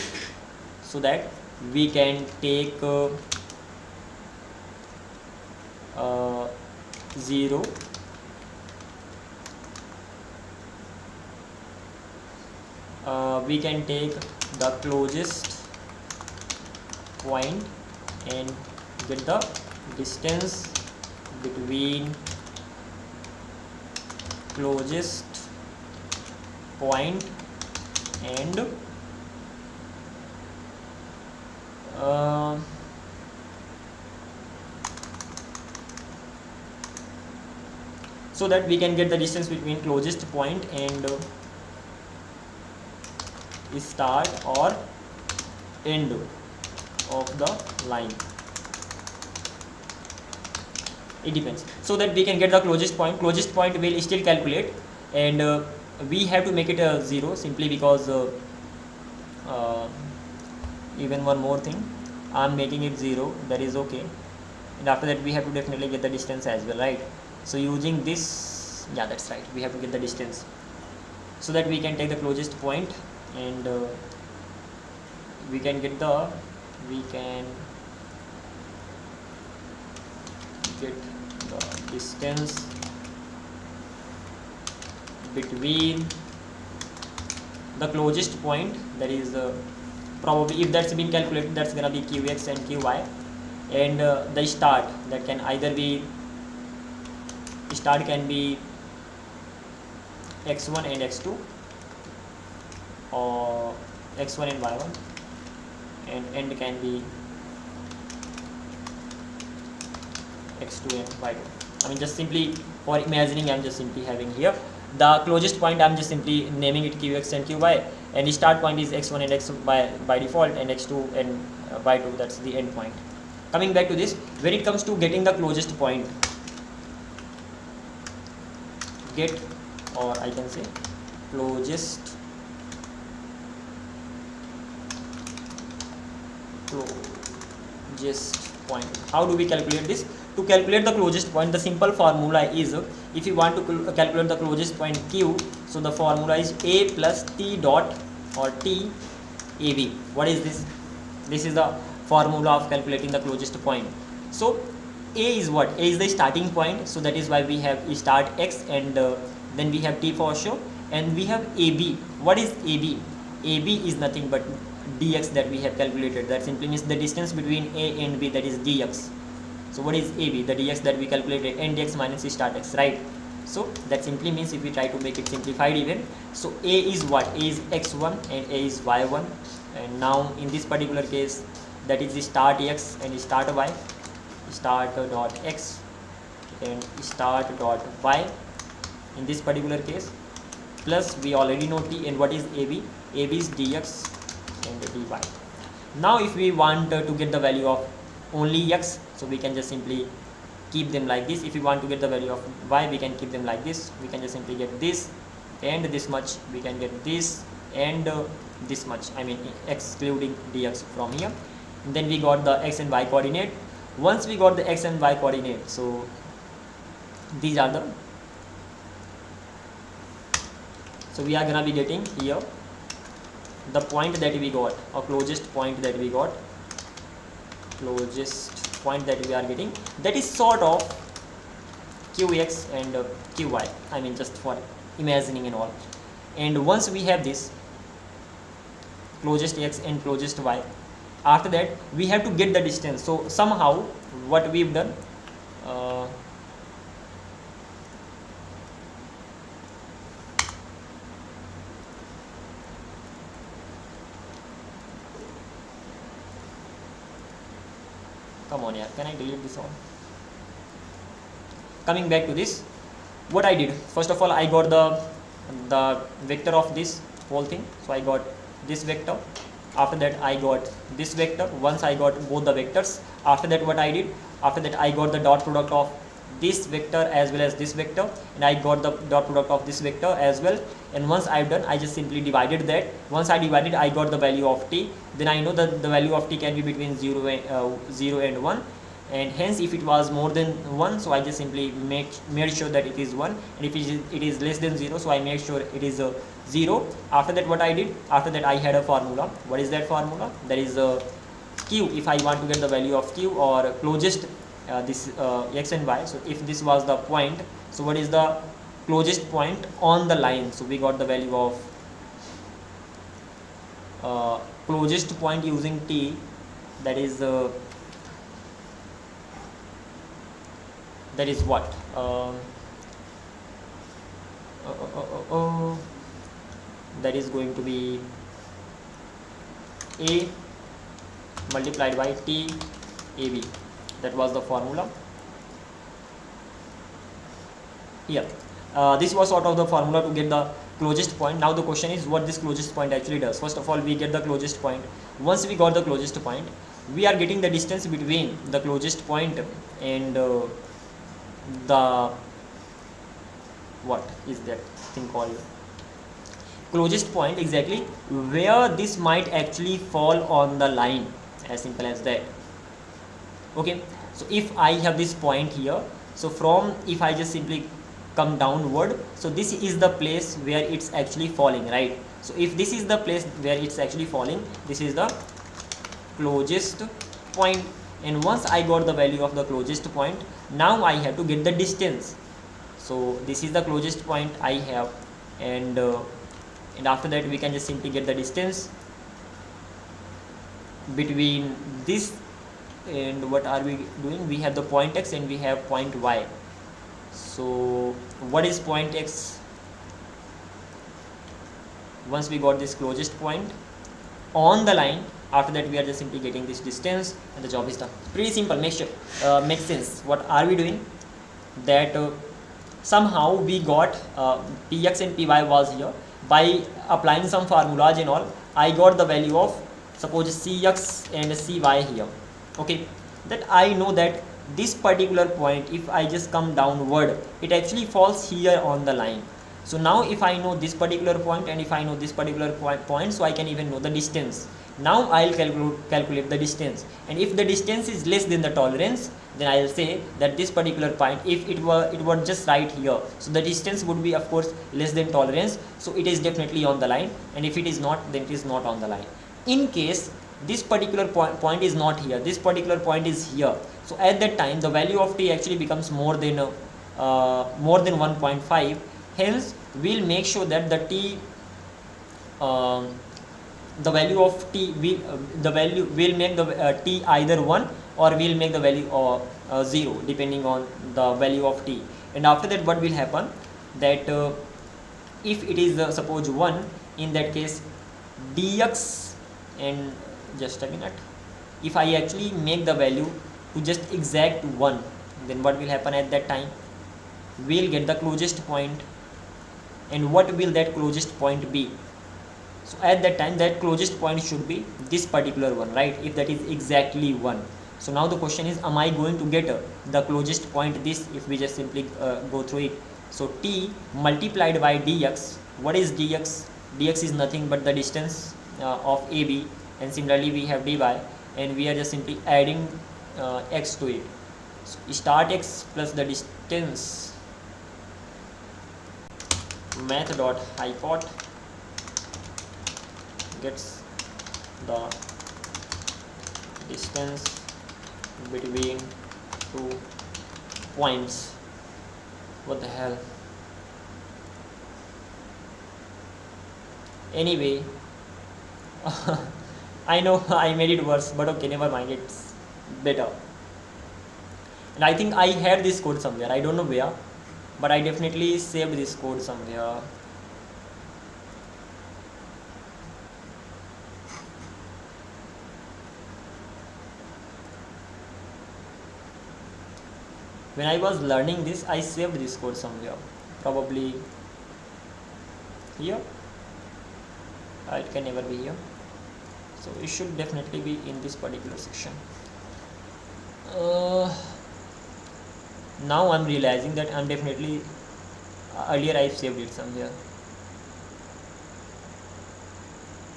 so that we can take 0, we can take the closest point and get the distance between closest point and so that we can get the distance between closest point and start or end of the line. It depends. So that we can get the closest point. Closest point will still calculate, and we have to make it a 0 simply because even one more thing, I'm making it 0, that is okay, and after that we have to definitely get the distance as well, right? So using this, yeah, that's right, we have to get the distance so that we can take the closest point, and we can get the distance between the closest point, that is probably, if that's been calculated, that's gonna be qx and qy, and the start, that can either be, start can be x1 and x2, or x1 and y1, and end can be x2 and y2. I mean, just simply for imagining, I'm just simply having here the closest point, I'm just simply naming it qx and qy, and the start point is x1 and xy by default, and x2 and y2, that's the end point. Coming back to this, when it comes to getting the closest point, get, or I can say closest point. How do we calculate this? To calculate the closest point, the simple formula is, if you want to calculate the closest point q, so the formula is a plus t dot, or t ab. What is this? This is the formula of calculating the closest point. So a is what? A is the starting point, so that is why we have start x, and then we have t for sure, and we have ab. What is ab? ab is nothing but dx that we have calculated. That simply means the distance between a and b, that is dx. So what is ab? The dx that we calculated, n dx minus start x, right? So that simply means, if we try to make it simplified even, so a is what? A is x1 and a is y1, and now in this particular case, that is the start x and start y, start dot x and start dot y in this particular case, plus we already know t, and what is ab? ab is dx and dy. Now if we want to get the value of only x, so we can just simply keep them like this. If we want to get the value of y, we can keep them like this. We can just simply get this and this much, we can get this and this much, I mean excluding dx from here. And then we got the x and y coordinate. Once we got the x and y coordinate, so these are the, so we are gonna be getting here the point that we got, or closest point that we got, closest point that we are getting, that is sort of qx and qy, I mean just for imagining and all. And once we have this closest x and closest y, after that we have to get the distance. So somehow what we've done, come on, yeah, can I delete this one? Coming back to this, what I did, first of all, I got the vector of this whole thing. So I got this vector. After that I got this vector. Once I got both the vectors, after that what I did, after that I got the dot product of this vector as well as this vector, and I got the dot product of this vector as well. And once I've done, I just simply divided that. Once I divided, I got the value of t. Then I know that the value of t can be between 0 and 1, and hence if it was more than 1, so I just simply made sure that it is 1, and if it is less than 0, so I made sure it is 0. After that what I did, after that I had a formula. What is that formula? That is q. If I want to get the value of q, or closest this x and y, so if this was the point, so what is the closest point on the line? So we got the value of closest point using t, that is what, that is going to be a multiplied by t ab. That was the formula here. This was sort of the formula to get the closest point. Now the question is what this closest point actually does. First of all, we get the closest point. Once we got the closest point, we are getting the distance between the closest point and the, what is that thing called, closest point, exactly where this might actually fall on the line, as simple as that. Okay, so if I have this point here, so from, if I just simply come downward, so this is the place where it's actually falling, right? So if this is the place where it's actually falling, this is the closest point. And once I got the value of the closest point, now I have to get the distance. So this is the closest point I have, and after that we can just simply get the distance between this and what are we doing? We have the point x and we have point y. So what is point x? Once we got this closest point on the line, after that we are just simply getting this distance and the job is done. Pretty simple. Makes sense. What are we doing? That somehow we got px and py was here. By applying some formulas and all, I got the value of suppose cx and cy here. Okay, that I know that this particular point, if I just come downward, it actually falls here on the line. So now if I know this particular point and if I know this particular point, so I can even know the distance. Now I'll calculate the distance, and if the distance is less than the tolerance, then I'll say that this particular point, if it were just right here, so the distance would be of course less than tolerance, so it is definitely on the line, and if it is not, then it is not on the line. In case this particular point is not here, this particular point is here, so at that time the value of t actually becomes more than 1.5. Hence we'll make sure that the t the value of t will make the t either 1 or we'll make the value 0 depending on the value of t. And after that what will happen, that if it is suppose 1, in that case dx, and just a minute, if I actually make the value to just exact 1, then what will happen at that time, we'll get the closest point. And what will that closest point be? So at that time that closest point should be this particular one, right? If that is exactly 1. So now the question is, am I going to get the closest point this, if we just simply go through it? So t multiplied by dx. What is dx? Dx is nothing but the distance of AB, and similarly we have dy, and we are just simply adding x to it. So start x plus the distance, math dot hypot gets the distance between 2 points. What the hell? Anyway, I know I made it worse, but okay, never mind, it's better. And I think I had this code somewhere, I don't know where, but I definitely saved this code somewhere. When I was learning this, I saved this code somewhere, probably here. It can never be here, so it should definitely be in this particular section. Now I'm realizing that I'm definitely earlier I saved it somewhere.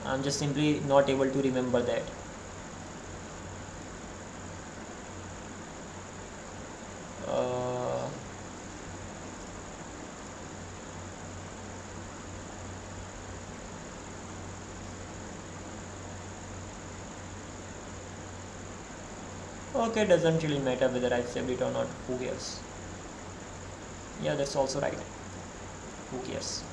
I'm just simply not able to remember that. Okay, doesn't really matter whether I saved it or not, who cares? Yeah, that's also right, who cares?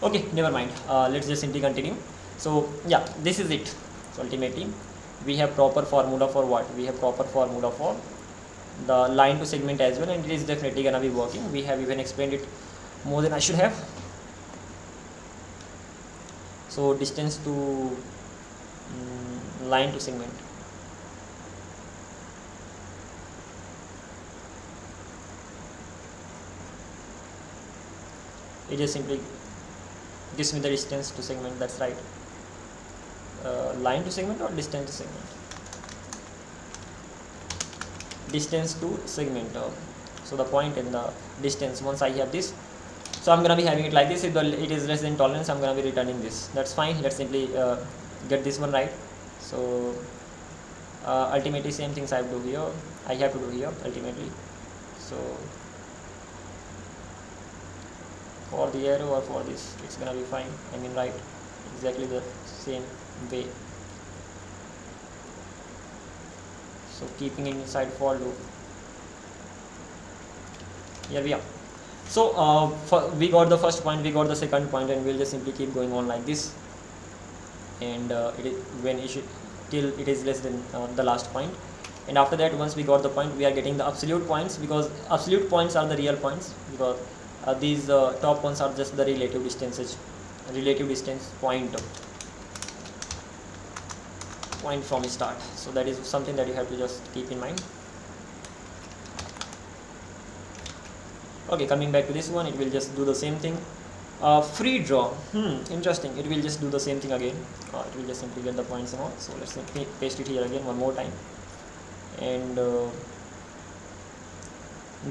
Okay, never mind, let's just simply continue. So yeah, this is it. So ultimately we have proper formula for what? We have proper formula for the line to segment as well, and it is definitely gonna be working. We have even explained it more than I should have. So distance to line to segment. It just simply gives me the distance to segment, that's right. Line to segment or distance to segment? Distance to segment. So the point and the distance, once I have this, so I'm gonna be having it like this. If it is less than tolerance, I'm gonna be returning this. That's fine. Let's simply get this one right. So ultimately same things I have to do here. I have to do here ultimately. So for the arrow or for this, it's gonna be fine. I mean, right, exactly the same way. So keeping it inside for loop. Here we are. So we got the first point, we got the second point, and we'll just simply keep going on like this. And when it should, till it is less than the last point. and after that, once we got the point, we are getting the absolute points, because absolute points are the real points, because these top ones are just the relative distance point from start. So that is something that you have to just keep in mind. Okay, coming back to this one, it will just do the same thing. Free draw, interesting. It will just do the same thing again. It will just simply get the points and all. So let's paste it here again one more time, and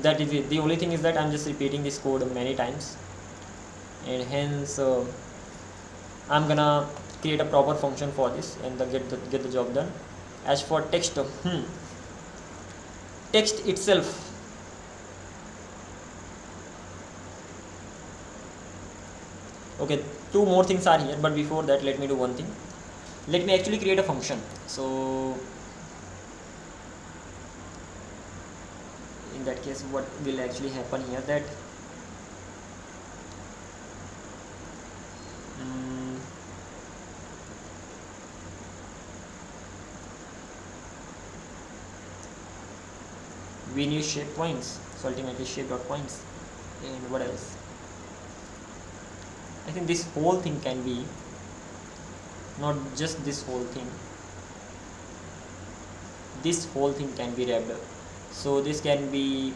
that is it. The only thing is that I'm just repeating this code many times, and hence I'm gonna create a proper function for this and get the job done. As for text, text itself, okay, two more things are here, but before that, let me do one thing. Let me actually create a function. So in that case, what will actually happen here, that we need shape points, so ultimately shape dot points. And what else? I think this whole thing can be, not just this whole thing, this whole thing can be wrapped up. So this can be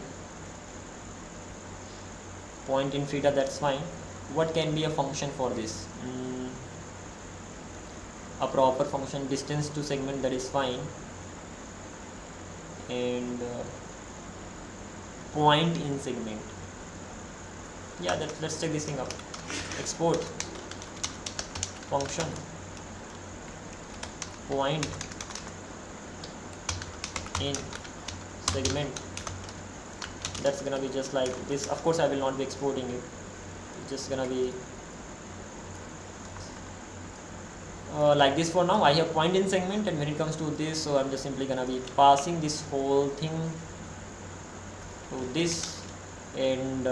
point in theta, that's fine. What can be a function for this? A proper function, distance to segment, that is fine. And point in segment, yeah, let's check this thing up. Export function point in segment, that's gonna be just like this. Of course I will not be exporting it, it's just gonna be like this for now. I have point in segment, and when it comes to this, so I'm just simply gonna be passing this whole thing to this, and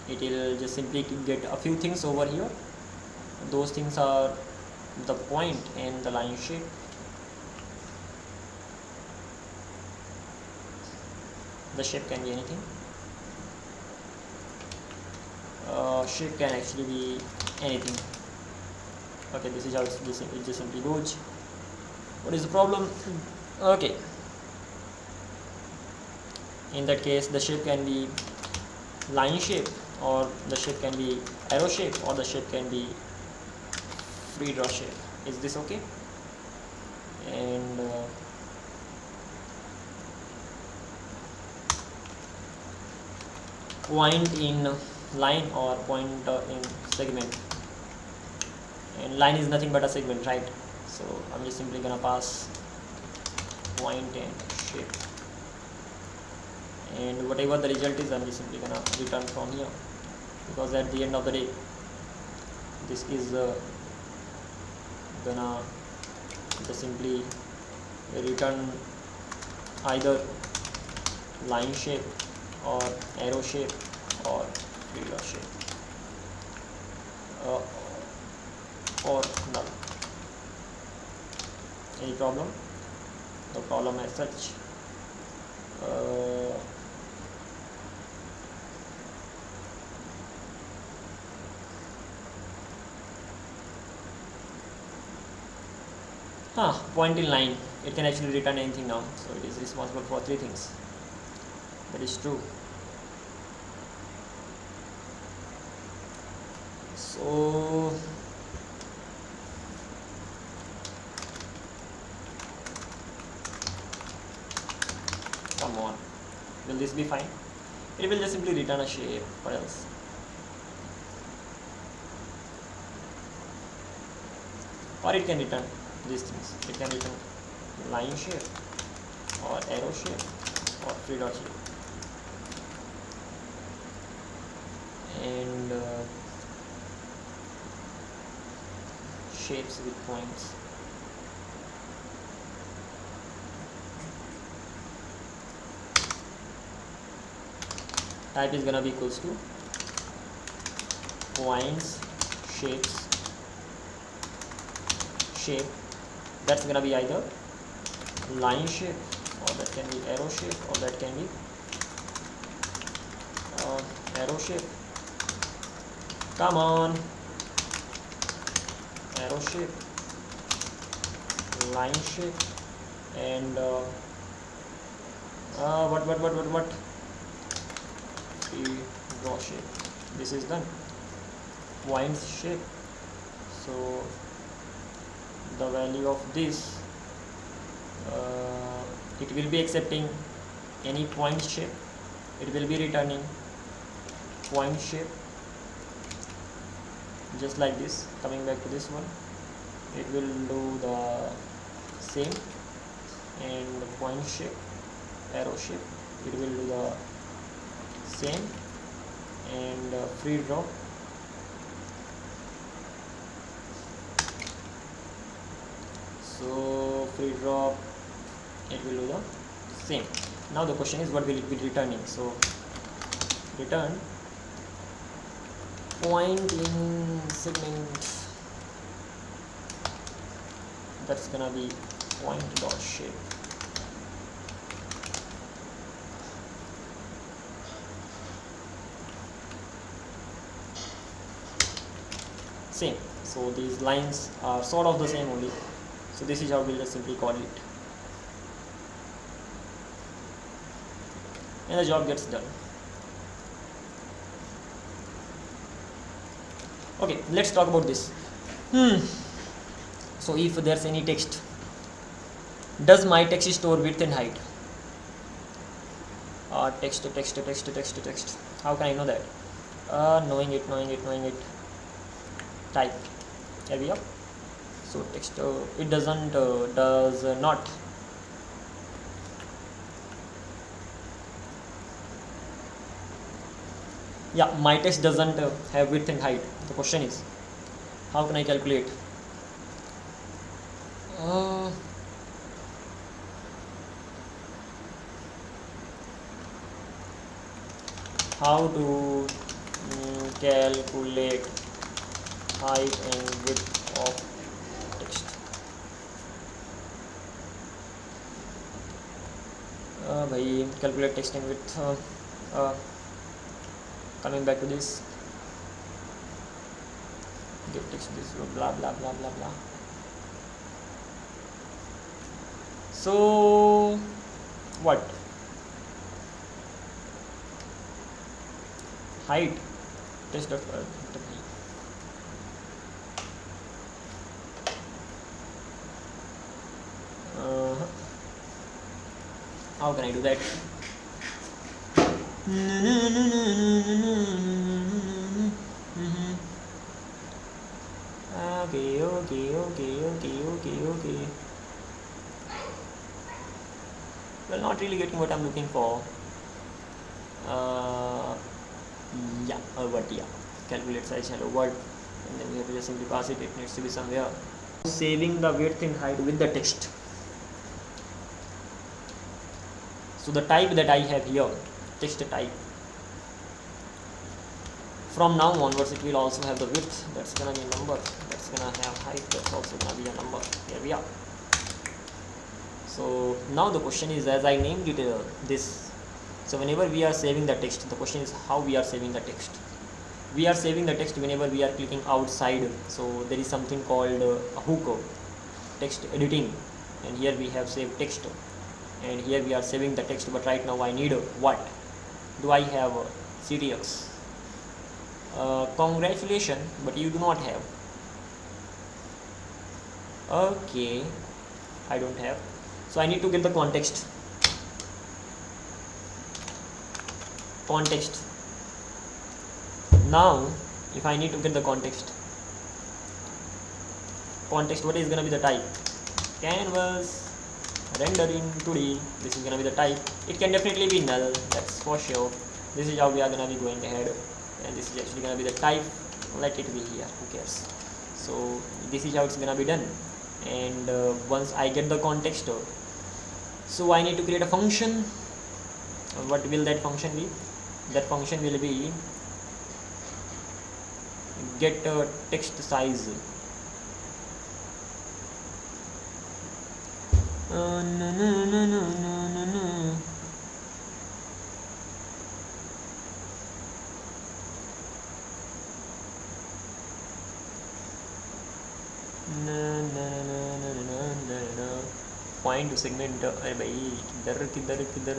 it will just simply get a few things over here. Those things are the point and the line shape. The shape can be anything. Shape can actually be anything. Okay, this is how it just simply goes. What is the problem? Okay, in that case, the shape can be line shape, or the shape can be arrow shape, or the shape can be free draw shape. Is this okay? And point in line or point in segment, and line is nothing but a segment, right? So I'm just simply gonna pass point and shape, and whatever the result is, I'm just simply gonna return from here, because at the end of the day, this is gonna just simply return either line shape or arrow shape or free draw shape, or null. Any problem? No problem as such. Point in line, it can actually return anything now, so it is responsible for three things. That is true. So come on, will this be fine? It will just simply return a shape. What else? Or it can return these things. It can return line shape or arrow shape or free dot shape, and shapes with points. Type is gonna be equals to points, shapes, shape, that's gonna be either line shape or that can be arrow shape, or that can be arrow shape. Come on, arrow shape, line shape, and what free draw shape. This is done. Points shape. So the value of this, it will be accepting any point shape. It will be returning point shape, just like this. Coming back to this one, it will do the same, and the point shape, arrow shape, it will do the same, and free draw. So free draw, it will do the same. Now the question is, what will it be returning? So return point in segment, that's gonna be point dot shape. Same. So these lines are sort of the same only. So this is how we'll just simply call it, and the job gets done. Okay, let's talk about this. So if there's any text, does my text store width and height? Text. How can I know that? Knowing it. Type. Here we are. So text, it does not. Yeah, my text doesn't have width and height. The question is, how can I calculate? How to calculate height and width of text? Calculate text and width. Coming back to this, get text this, blah blah blah blah blah. So what? Height text of how can I do that? Okay. Well, not really getting what I'm looking for. Calculate size hello world, and then we have to just simply pass it. It needs to be somewhere. Saving the width and height with the text. So the type that I have here, text type, from now onwards it will also have the width, that's gonna be a number, that's gonna have height, that's also gonna be a number. Here we are. So now the question is, as I named it this, so whenever we are saving the text, the question is how we are saving the text. We are saving the text whenever we are clicking outside. So there is something called a hook, text editing, and here we have saved text, and here we are saving the text. But right now I need what? Do I have CTX? Congratulations, but you do not have. Okay, I don't have. So I need to get the context. Now if I need to get the context, what is gonna be the type? Canvas rendering 2D. This is gonna be the type. It can definitely be null, that's for sure. This is how we are gonna be going ahead, and this is actually gonna be the type. Let it be here, who cares? So this is how it's gonna be done. And once I get the context, so I need to create a function. What will that function be? That function will be get text size. No, no, no, no, no, no, no. No, no, no, no, no, no, no. Point to segment. अरे भाई किधर किधर किधर.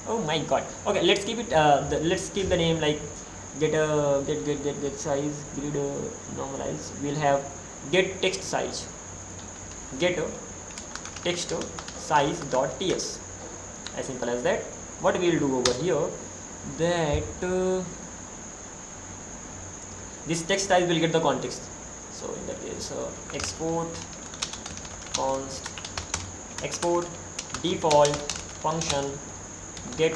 Oh my god. Okay, let's keep it. Let's keep the name like get size grid normalize. We'll have get text size. Get text size dot ts. As simple as that. What we'll do over here, that this text size will get the context. So in that case, export const export default function get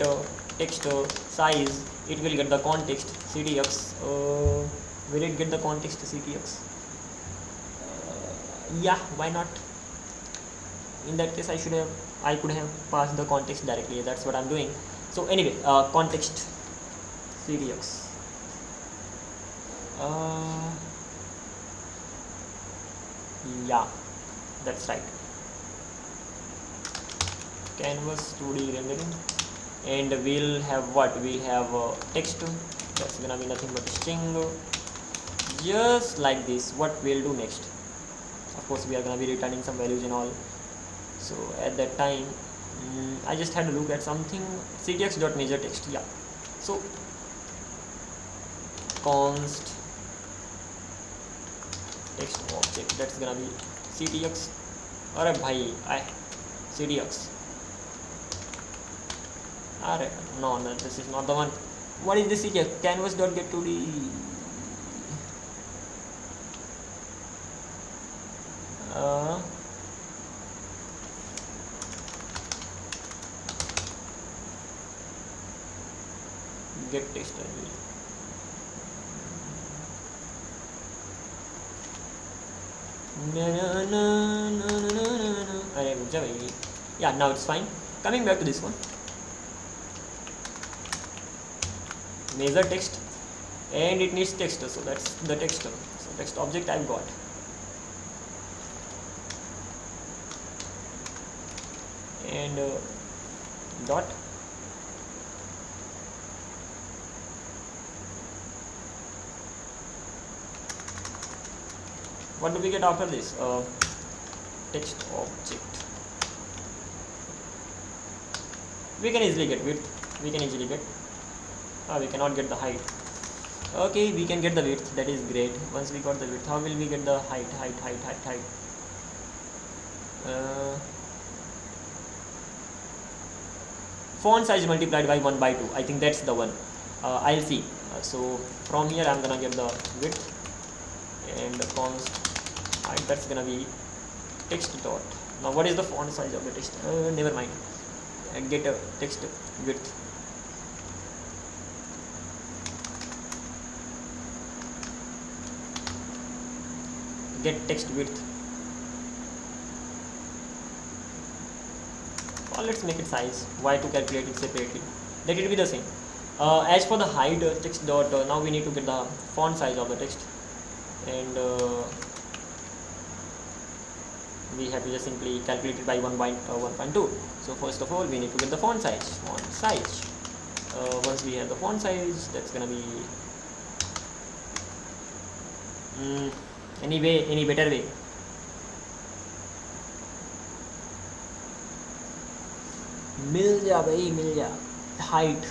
text size. It will get the context ctx. Will it get the context ctx? Yeah, why not? In that case, I could have passed the context directly. That's what I'm doing. So anyway, context ctx. Yeah, that's right. Canvas 2D rendering, and we'll have what? We'll have text. That's gonna be nothing but a string, just like this. What we'll do next? Of course, we are gonna be returning some values and all. So at that time, I just had to look at something. ctx.measure text. Yeah. So const text object. That's gonna be ctx. Alright, bhai. ctx. Alright, no, this is not the one. What is this ctx? Canvas.get2d. Get text only. Yeah, now it's fine. Coming back to this one, measure text, and it needs text, so that's the text. So text object I've got. And dot what do we get after this? Text object. We can easily get width. We can easily get. We cannot get the height. Okay, we can get the width. That is great. Once we got the width, how will we get the height? Font size multiplied by 1 by 2. I think that's the one. I'll see. So from here I'm gonna get the width, and the const height, that's gonna be text dot. Now what is the font size of the text? Never mind. And get a text width. Get text width. Or let's make it size. Why to calculate it separately? Let it be the same. As for the height, text dot. Now we need to get the font size of the text, and we have to just simply calculate it by 1.2. So first of all, we need to get the font size. Once we have the font size, that's gonna be any better way. मिल जा भाई, मिल जा. Height.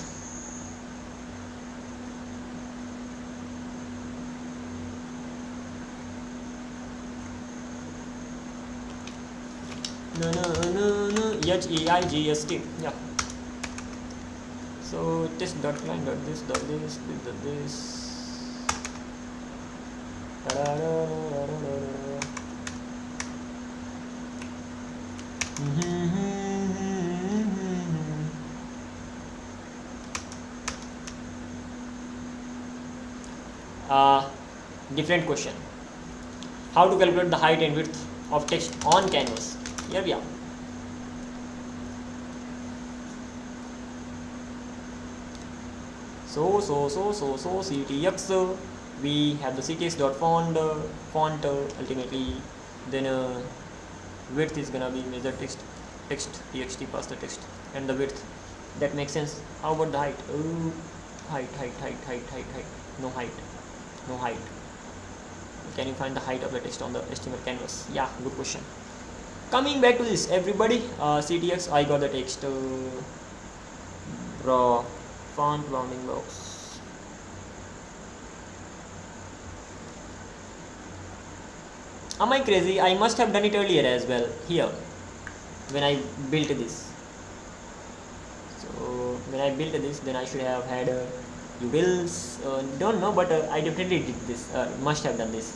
No. HEIGST. Yeah. So test dot line dot this. Different question. How to calculate the height and width of text on canvas. Here we are. So CTX, we have the ctx.font font ultimately. Then width is gonna be measure text txt pass the text and the width. That makes sense. How about the height? Height. No height. Can you find the height of the text on the HTML canvas? Yeah, good question. Coming back to this, everybody, CTX, I got the text raw font bounding box. Am I crazy? I must have done it earlier as well here when I built this. So when I built this, then I should have had utils. Don't know, but I definitely did this. Must have done this.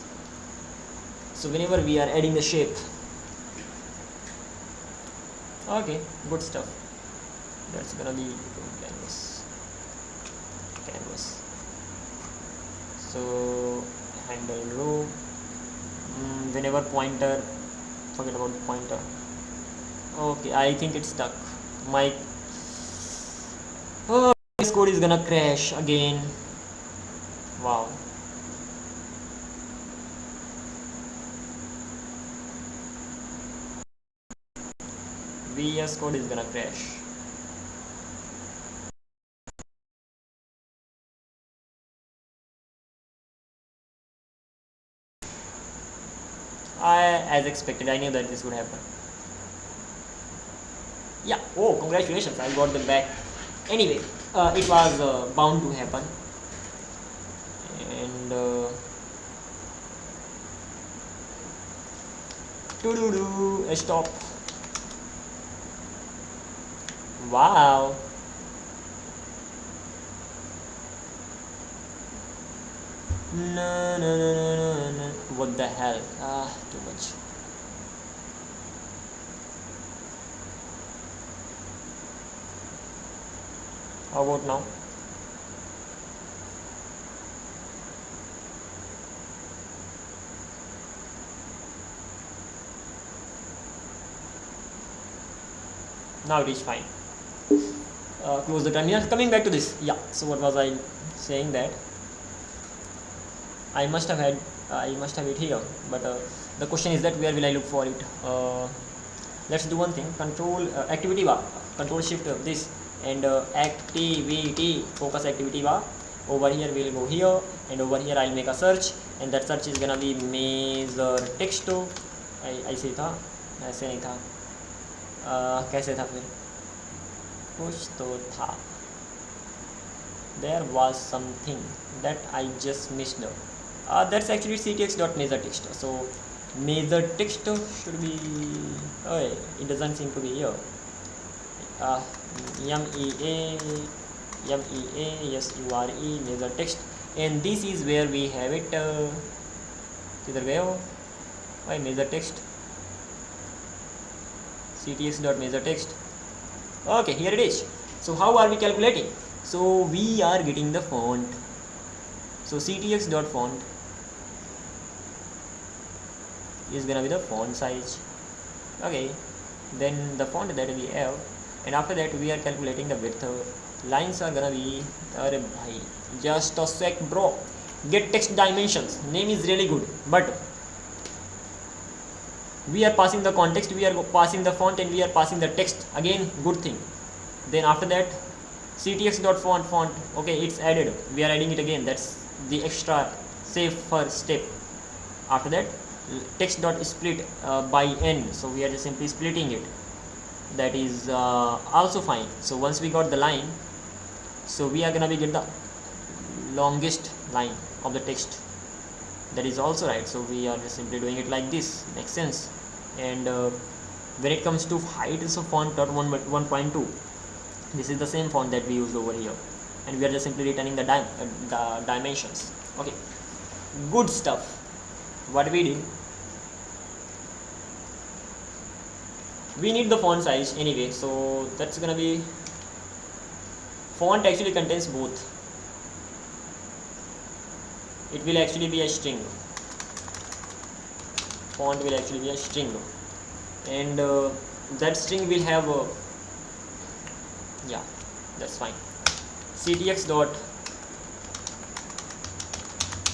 So whenever we are adding the shape, okay, good stuff. That's gonna be canvas. So handle row. Whenever pointer, forget about the pointer. Okay, I think it's stuck. My this code is gonna crash again. Wow. VS Code is gonna crash. As expected, I knew that this would happen. Yeah. Oh, congratulations! I got them back. Anyway, it was bound to happen, and stop. Wow. No. What the hell? Too much. How about now? Now it is fine. Close the terminal. Coming back to this. Yeah. So what was I saying? That I must have it here, but the question is that where will I look for it? Let's do one thing. Control activity bar. Control shift this and activity focus activity bar. Over here we'll go here, and over here I'll make a search, and that search is gonna be measure text. ऐसे था, ऐसे नहीं था. कैसे था फिर? कुछ तो था. There was something that I just missed. That's actually ctx.measureText. So measure text should be. Oh, it doesn't seem to be here. MEASURE measure text, and this is where we have it. किधर गए हो? Why measure text? ctx.measureText. Okay, here it is. So how are we calculating? So we are getting the font. So ctx.font is gonna be the font size. Okay, then the font that we have, and after that we are calculating the width. Lines are gonna be just a sec, bro. Get text dimensions. Name is really good, but we are passing the context, we are passing the font, and we are passing the text. Again, good thing. Then after that, ctx.font. Okay, it's added. We are adding it again. That's the extra safer step. After that, text.split by n. So we are just simply splitting it. That is also fine. So once we got the line, so we are gonna be get the longest line of the text. That is also right. So we are just simply doing it like this. Makes sense. And when it comes to height, so font.1.2, this is the same font that we used over here, and we are just simply returning the dimensions. Okay, good stuff. What we did, we need the font size anyway, so that's gonna be, font actually contains both. It will actually be a string. font will actually be a string, and that string will have yeah, that's fine. ctx dot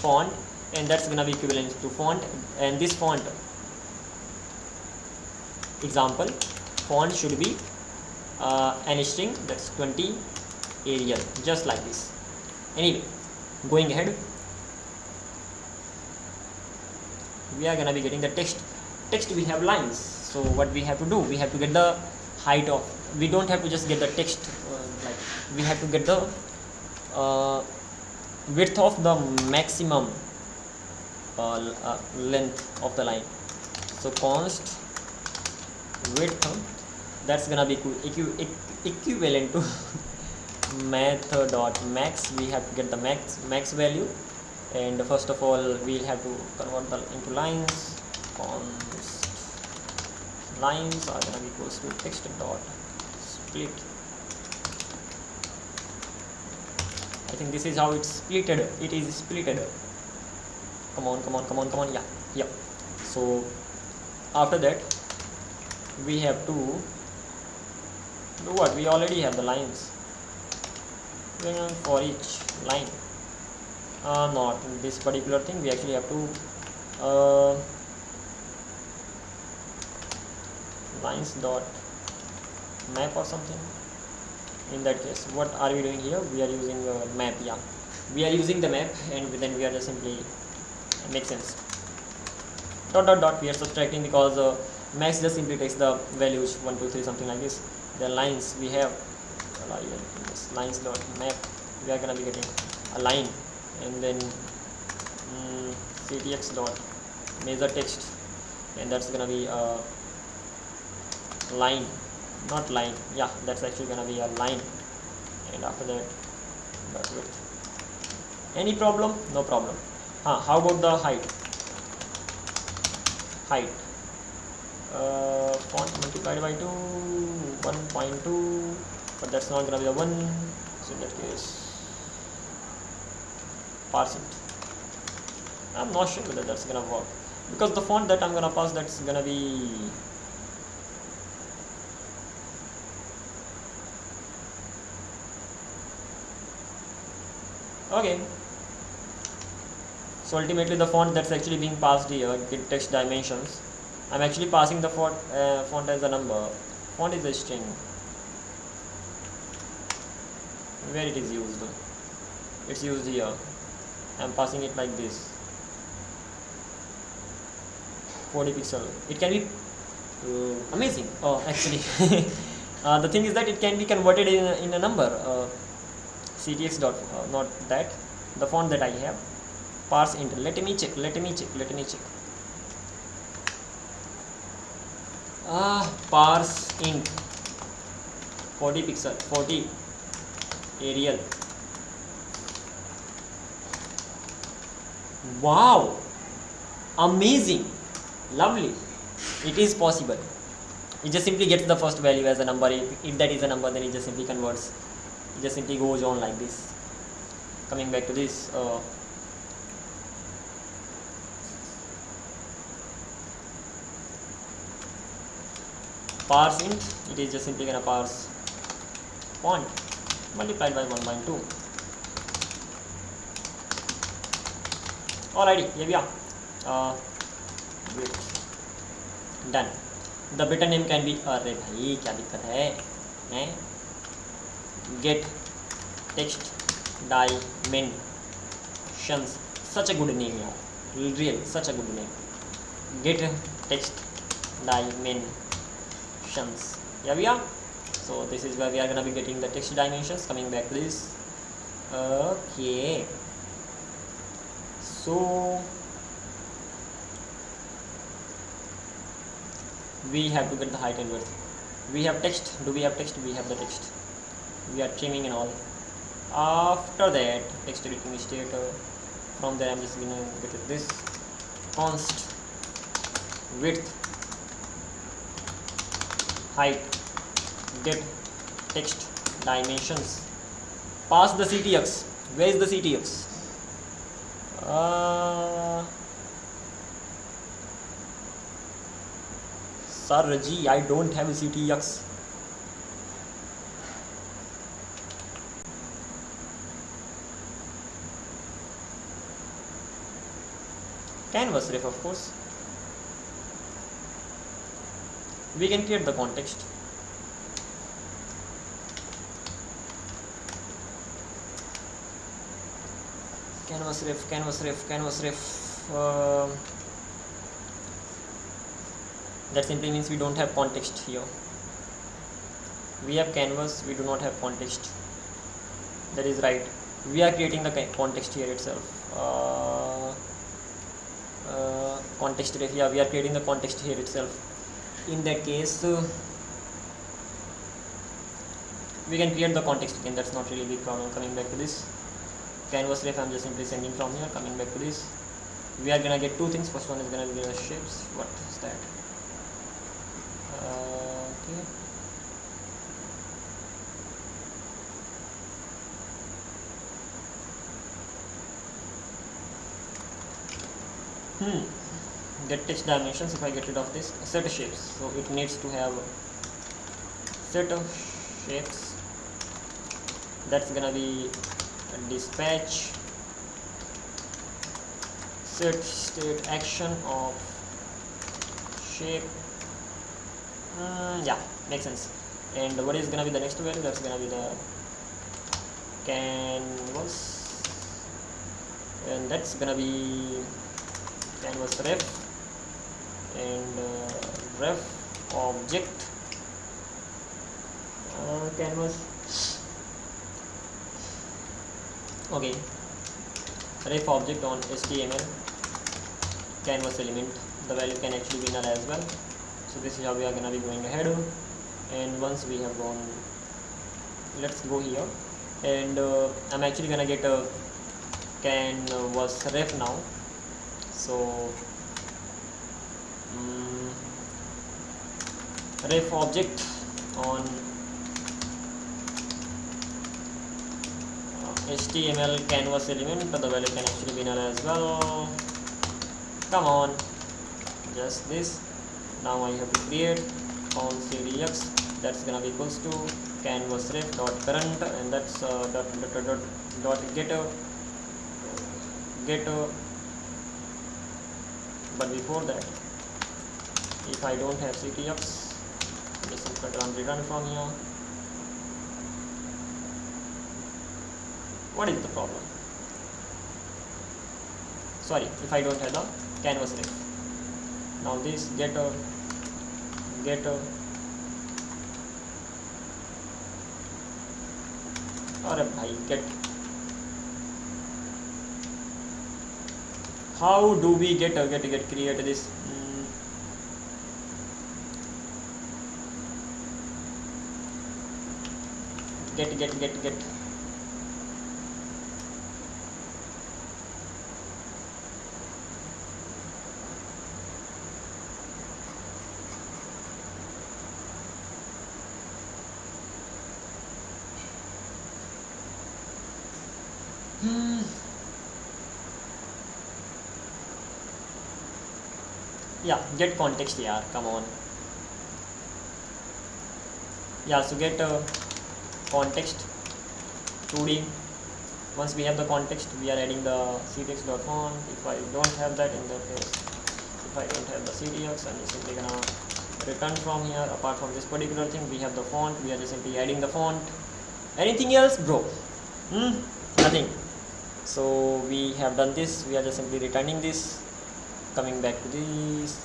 font, and that's gonna be equivalent to font, and this font example font should be an string, that's 20 Arial, just like this. Anyway, going ahead, we are gonna be getting the text we have lines. So what we have to do, we have to get the height of, we don't have to just get the text, like we have to get the width of the maximum length of the line. So const width, that's gonna be equivalent to math.max. We have to get the max value, and first of all we'll have to convert the into lines. Const lines are gonna be equals to text dot split. I think this is how it's splitted. It is splitted. Come on, yeah. So after that we have to do what? We already have the lines for each line. Not this particular thing, we actually have to lines dot map or something. In that case, what are we doing here? We are using map. Yeah, we are using the map, and then we are just simply make sense. Dot we are subtracting, because max just simply takes the values 1 2 3 something like this. The lines we have lines dot map, we are gonna be getting a line, and then ctx dot measure text, and that's gonna be a line, not line, yeah, that's actually gonna be a line. And after that dot width. Any problem? No problem. How about the height? Font multiplied by 2, 1.2, but that's not gonna be a 1, so in that case parse it. I'm not sure whether that's gonna work, because the font that I'm gonna pass, that's gonna be okay. So ultimately the font that's actually being passed here, get text dimensions, I'm actually passing the font as a number. Font is a string. Where it is used? It's used here. I'm passing it like this. 40 pixel. It can be amazing. Oh, actually, the thing is that it can be converted in a number. ctx dot not that, the font that I have. Parse int. Let me check. Parse int 40 pixel, 40 Arial. Wow, amazing, lovely. It is possible. It just simply gets the first value as a number. If that is a number, then it just simply converts. It just simply goes on like this. Coming back to this, parse int, it is just simply gonna parse font multiplied by 1.2. Alrighty, here we are. Done. The beta name can be, अरे भाई क्या दिक्कत है? Get text dimensions. Such a good name, yaar. Real, such a good name. Get text dimensions. Here we are. So this is where we are gonna be getting the text dimensions. Coming back to this. Okay. So we have to get the height and width. We have text. Do we have text? We have the text. We are trimming and all. After that, text editing state. From there, I'm just gonna get this const width, height, get text dimensions. Pass the ctx. Where is the ctx? Sir G, I don't have CTX. Canvas ref, of course. We can create the context. Canvas ref, canvas ref, canvas ref. That simply means we don't have context here. We have canvas, we do not have context. That is right. We are creating the context here itself. Context ref, yeah, we are creating the context here itself. In that case, we can create the context again. That's not really a big problem. Coming back to this canvas ref, I'm just simply sending from here. Coming back to this, we are gonna get two things. First one is gonna be the shapes. What is that? Okay. Get text dimensions. If I get rid of this, set of shapes, so it needs to have set of shapes. That's gonna be a dispatch set state action of shape. Yeah, makes sense. And what is gonna be the next value? That's gonna be the canvas, and that's gonna be canvas ref and ref object canvas. Okay, ref object on HTML canvas element. The value can actually be null as well. So this is how we are gonna be going ahead. And once we have gone, let's go here, and I'm actually gonna get a canvas ref now. So ref object on HTML canvas element, the value can actually be null as well. Come on, just this. Now I have to create on CDX. That's gonna be equals to canvas ref dot current, and that's dot getter. But before that, if I don't have CTX, just simply run from here. What is the problem? Sorry, if I don't have the canvas ref. Now this getter. Or get. How do we create this? Get. Yeah, get context here, come on. Yeah, so get context 2D. Once we have the context, we are adding the ctx.font. If I don't have that, in that case, if I don't have the ctx, I'm just simply gonna return from here. Apart from this particular thing, we have the font. We are just simply adding the font. Anything else, bro? Nothing. So we have done this. We are just simply returning this. Coming back to this,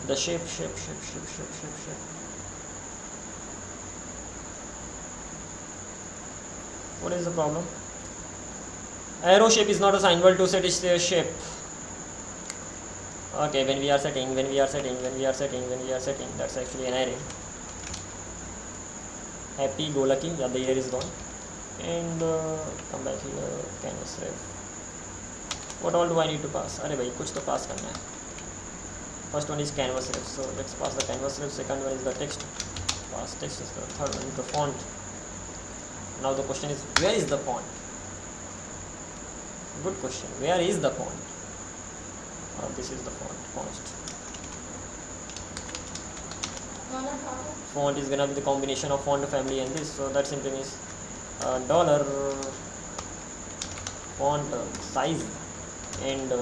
the shape. What is the problem? Arrow shape is not assignable to set its shape. Okay, when we are setting, that's actually an array. Happy go lucky, yeah, the error is gone. And come back here, canvas ref. What all do I need to pass? अरे भाई कुछ तो pass करना है. First one is canvas ref, so let's pass the canvas ref. Second one is the text. Pass text. The third one is the font. Now the question is, where is the font? Good question. Where is the font? This is the font. Font is gonna be the combination of font family and this, so that simply means dollar font size and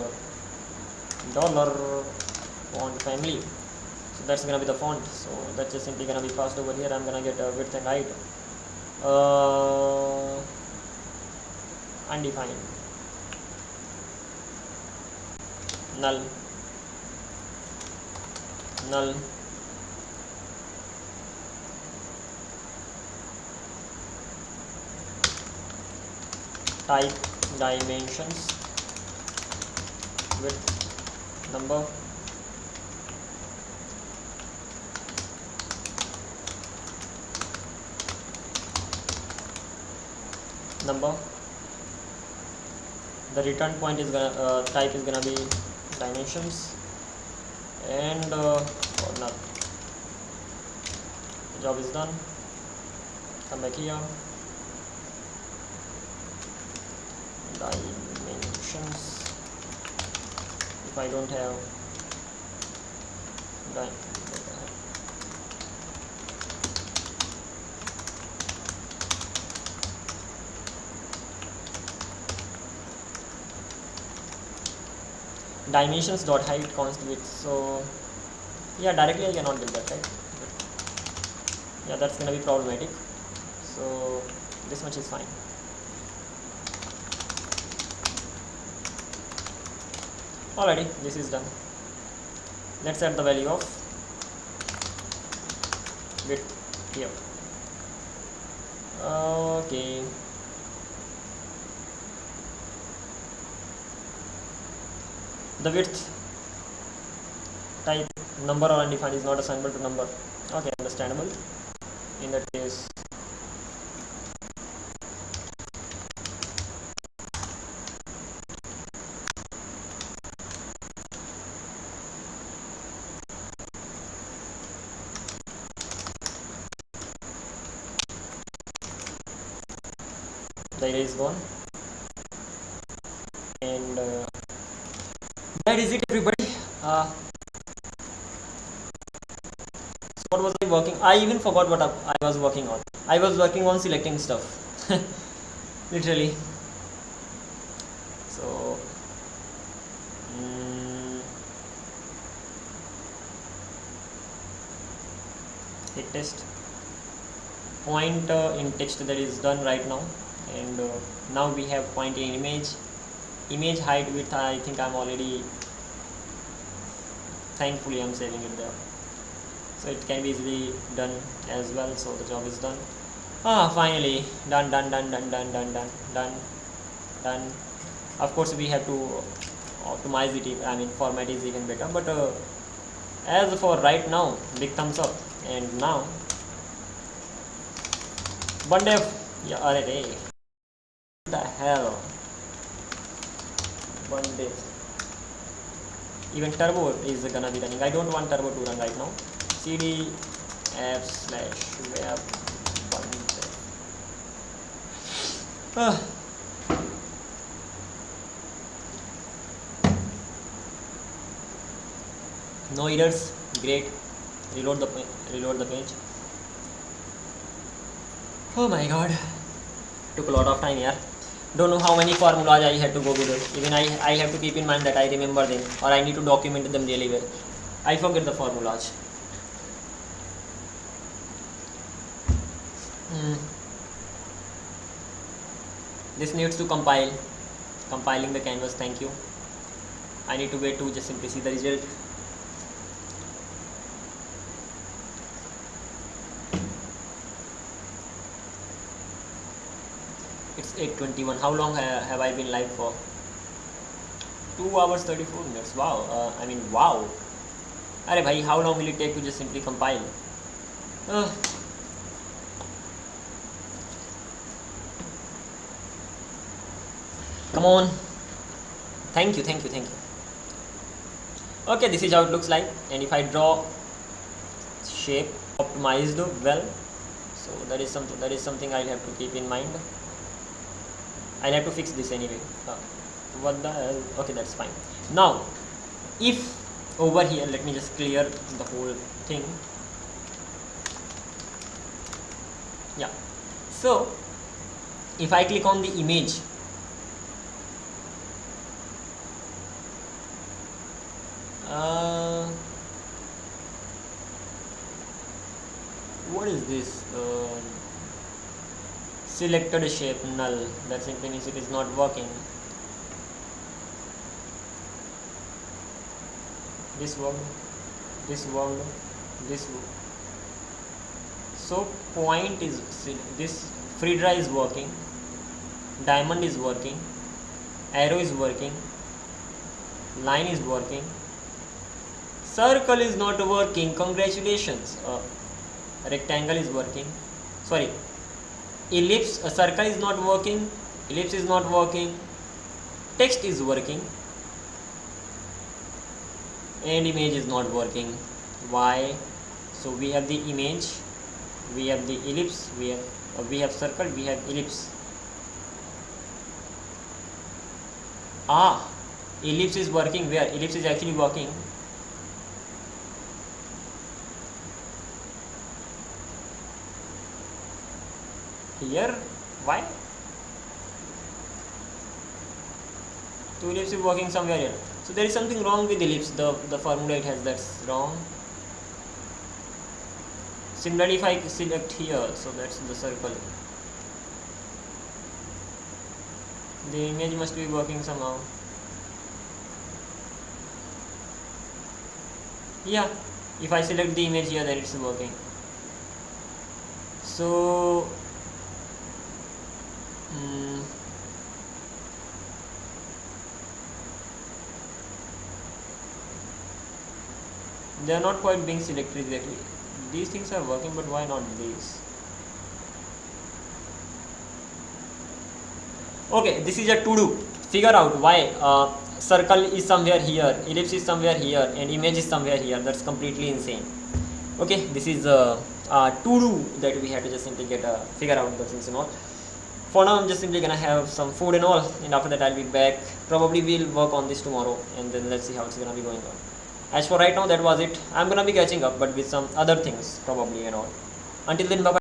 dollar font family. So that's gonna be the font. So that's just simply gonna be passed over here. I'm gonna get width and height. Undefined. Null. Type dimensions, width, number, the return point is gonna type is gonna be dimensions, and null. The job is done. Come back here. Dimensions. If I don't have dimensions dot height const width. So yeah, directly I cannot get that, right? Yeah, that's gonna be problematic. So this much is fine. Alrighty, this is done. Let's add the value of width here. Okay. The width type number or undefined is not assignable to number. Okay, understandable. In that case, the array is gone, and that is it, everybody. So what was I working? I even forgot what I was working on. I was working on selecting stuff, literally. So hit test. Point in text, that is done right now, and now we have point in image height width. I think I'm already, thankfully I'm saving it there, so it can be easily done as well. So the job is done. Finally done. Of course we have to optimize it. I mean, format is even better, but as for right now, big thumbs up. And now Bundef, yeah, already. What the hell? Bundef. Even turbo is gonna be running. I don't want turbo to run right now. cd app/web bundef. No errors. Great. Reload the page. Oh my god, took a lot of time here. Don't know how many formulas I had to go with it. Even I have to keep in mind that I remember them, or I need to document them really well. I forget the formulas. This needs to compile. Compiling the canvas, thank you. I need to wait to just simply see the result. It's 8:21. How long have I been live for? 2 hours 34 minutes. Wow. I mean, wow. Arey bhai, how long will it take to just simply compile? Come on. Thank you. Okay, this is how it looks like. And if I draw shape optimized well, so that is something I'll have to keep in mind. I'll have to fix this anyway. what the hell? Okay, that's fine. Now if over here, let me just clear the whole thing. Yeah, so if I click on the image, what is this? Selected shape null, that simply means it is not working. This worked, this worked, this worked. So point is, this free draw is working, diamond is working, arrow is working, line is working, circle is not working, congratulations. Rectangle is working, sorry, ellipse, circle is not working, ellipse is not working, text is working, and image is not working. Why? So we have the image, we have the ellipse, we have circle, we have ellipse. Ellipse is working. Where ellipse is actually working? Here. Why? So ellipse is working somewhere here. So there is something wrong with ellipse. The formula it has, that's wrong. Similarly, if I select here, so that's the circle. The image must be working somehow. Yeah, if I select the image here, then it's working. So they are not quite being selected exactly. These things are working, but why not these? Okay, this is a to do. Figure out why circle is somewhere here, ellipse is somewhere here, and image is somewhere here. That's completely insane. Okay, this is a to do that we have to just simply figure out the things and all. For now, I'm just simply gonna have some food and all, and after that I'll be back. Probably we'll work on this tomorrow, and then let's see how it's gonna be going on. As for right now, that was it. I'm gonna be catching up, but with some other things probably and all. Until then, bye bye.